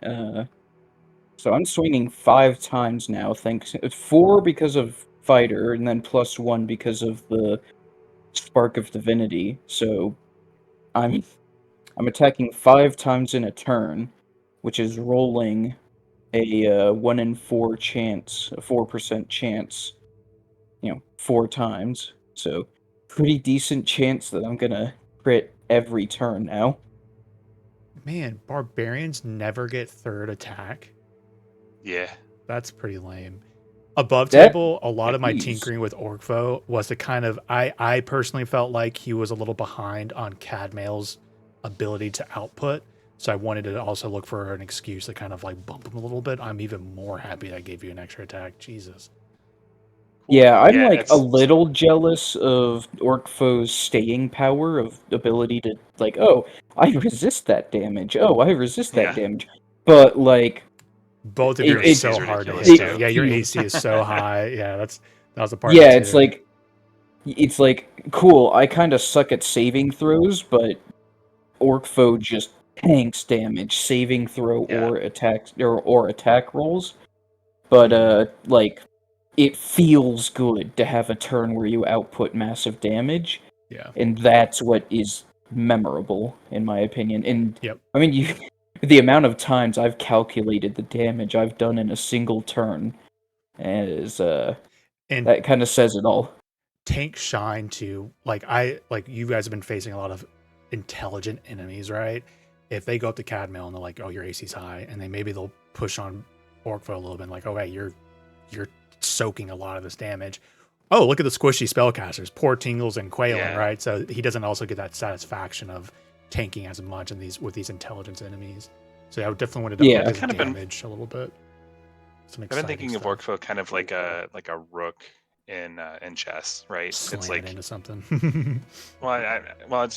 S1: So I'm swinging 5 times now. Thanks, 4 because of fighter, and then +1 because of the spark of divinity. So I'm attacking 5 times in a turn, which is rolling a 1 in 4 chance, a 4% chance. 4 times. So pretty decent chance that I'm gonna crit every turn now.
S2: Man, Barbarians never get third attack.
S6: Yeah.
S2: That's pretty lame. Above
S1: That
S2: table, a lot of my
S1: is
S2: tinkering with Orkfo was to kind of I personally felt like he was a little behind on Cadmail's ability to output. So I wanted to also look for an excuse to kind of like bump him a little bit. I'm even more happy that I gave you an extra attack. Jesus.
S1: Yeah, I'm
S6: Yeah,
S1: like a
S6: it's
S1: little jealous of Orkfo's staying power of ability to like, oh, I resist that damage. Oh, I resist that
S6: Yeah.
S1: damage. But like
S2: Both of you
S6: Your
S2: are
S6: AC
S2: so
S6: is
S2: hard to
S6: ridiculous,
S2: hit
S1: it
S2: though.
S6: too.
S2: Yeah, your
S1: feels
S2: AC is so high. Yeah, that was a part of
S1: yeah,
S2: it
S1: it's
S2: too.
S1: like cool. I kind of suck at saving throws, but Orkfo just tanks damage, saving throw
S6: Yeah.
S1: or attacks or attack rolls. But like it feels good to have a turn where you output massive damage,
S2: Yeah.
S1: and that's what is memorable in my opinion. And
S2: Yep.
S1: I mean, you the amount of times I've calculated the damage I've done in a single turn is
S2: And
S1: that kind of says it all.
S2: tank shine too. Like you guys have been facing a lot of intelligent enemies, right? If they go up to Cadmail and they're like, "Oh, your AC's high," and they'll push on Orkfo a little bit, and like, "Oh, hey, you're soaking a lot of this damage." Oh, look at the squishy spellcasters, poor Tingles and Quaylen,
S6: Yeah.
S2: right? So he doesn't also get that satisfaction of tanking as much in with these intelligence enemies. So I definitely wanted to
S1: Yeah.
S2: up his
S6: Kind of been-
S2: damage a little bit. Some
S6: I've been
S2: exciting
S6: thinking of
S2: stuff.
S6: Orkfo kind of like a rook in chess, right?
S2: Slam
S6: It's
S2: it
S6: like
S2: into something.
S6: well, it's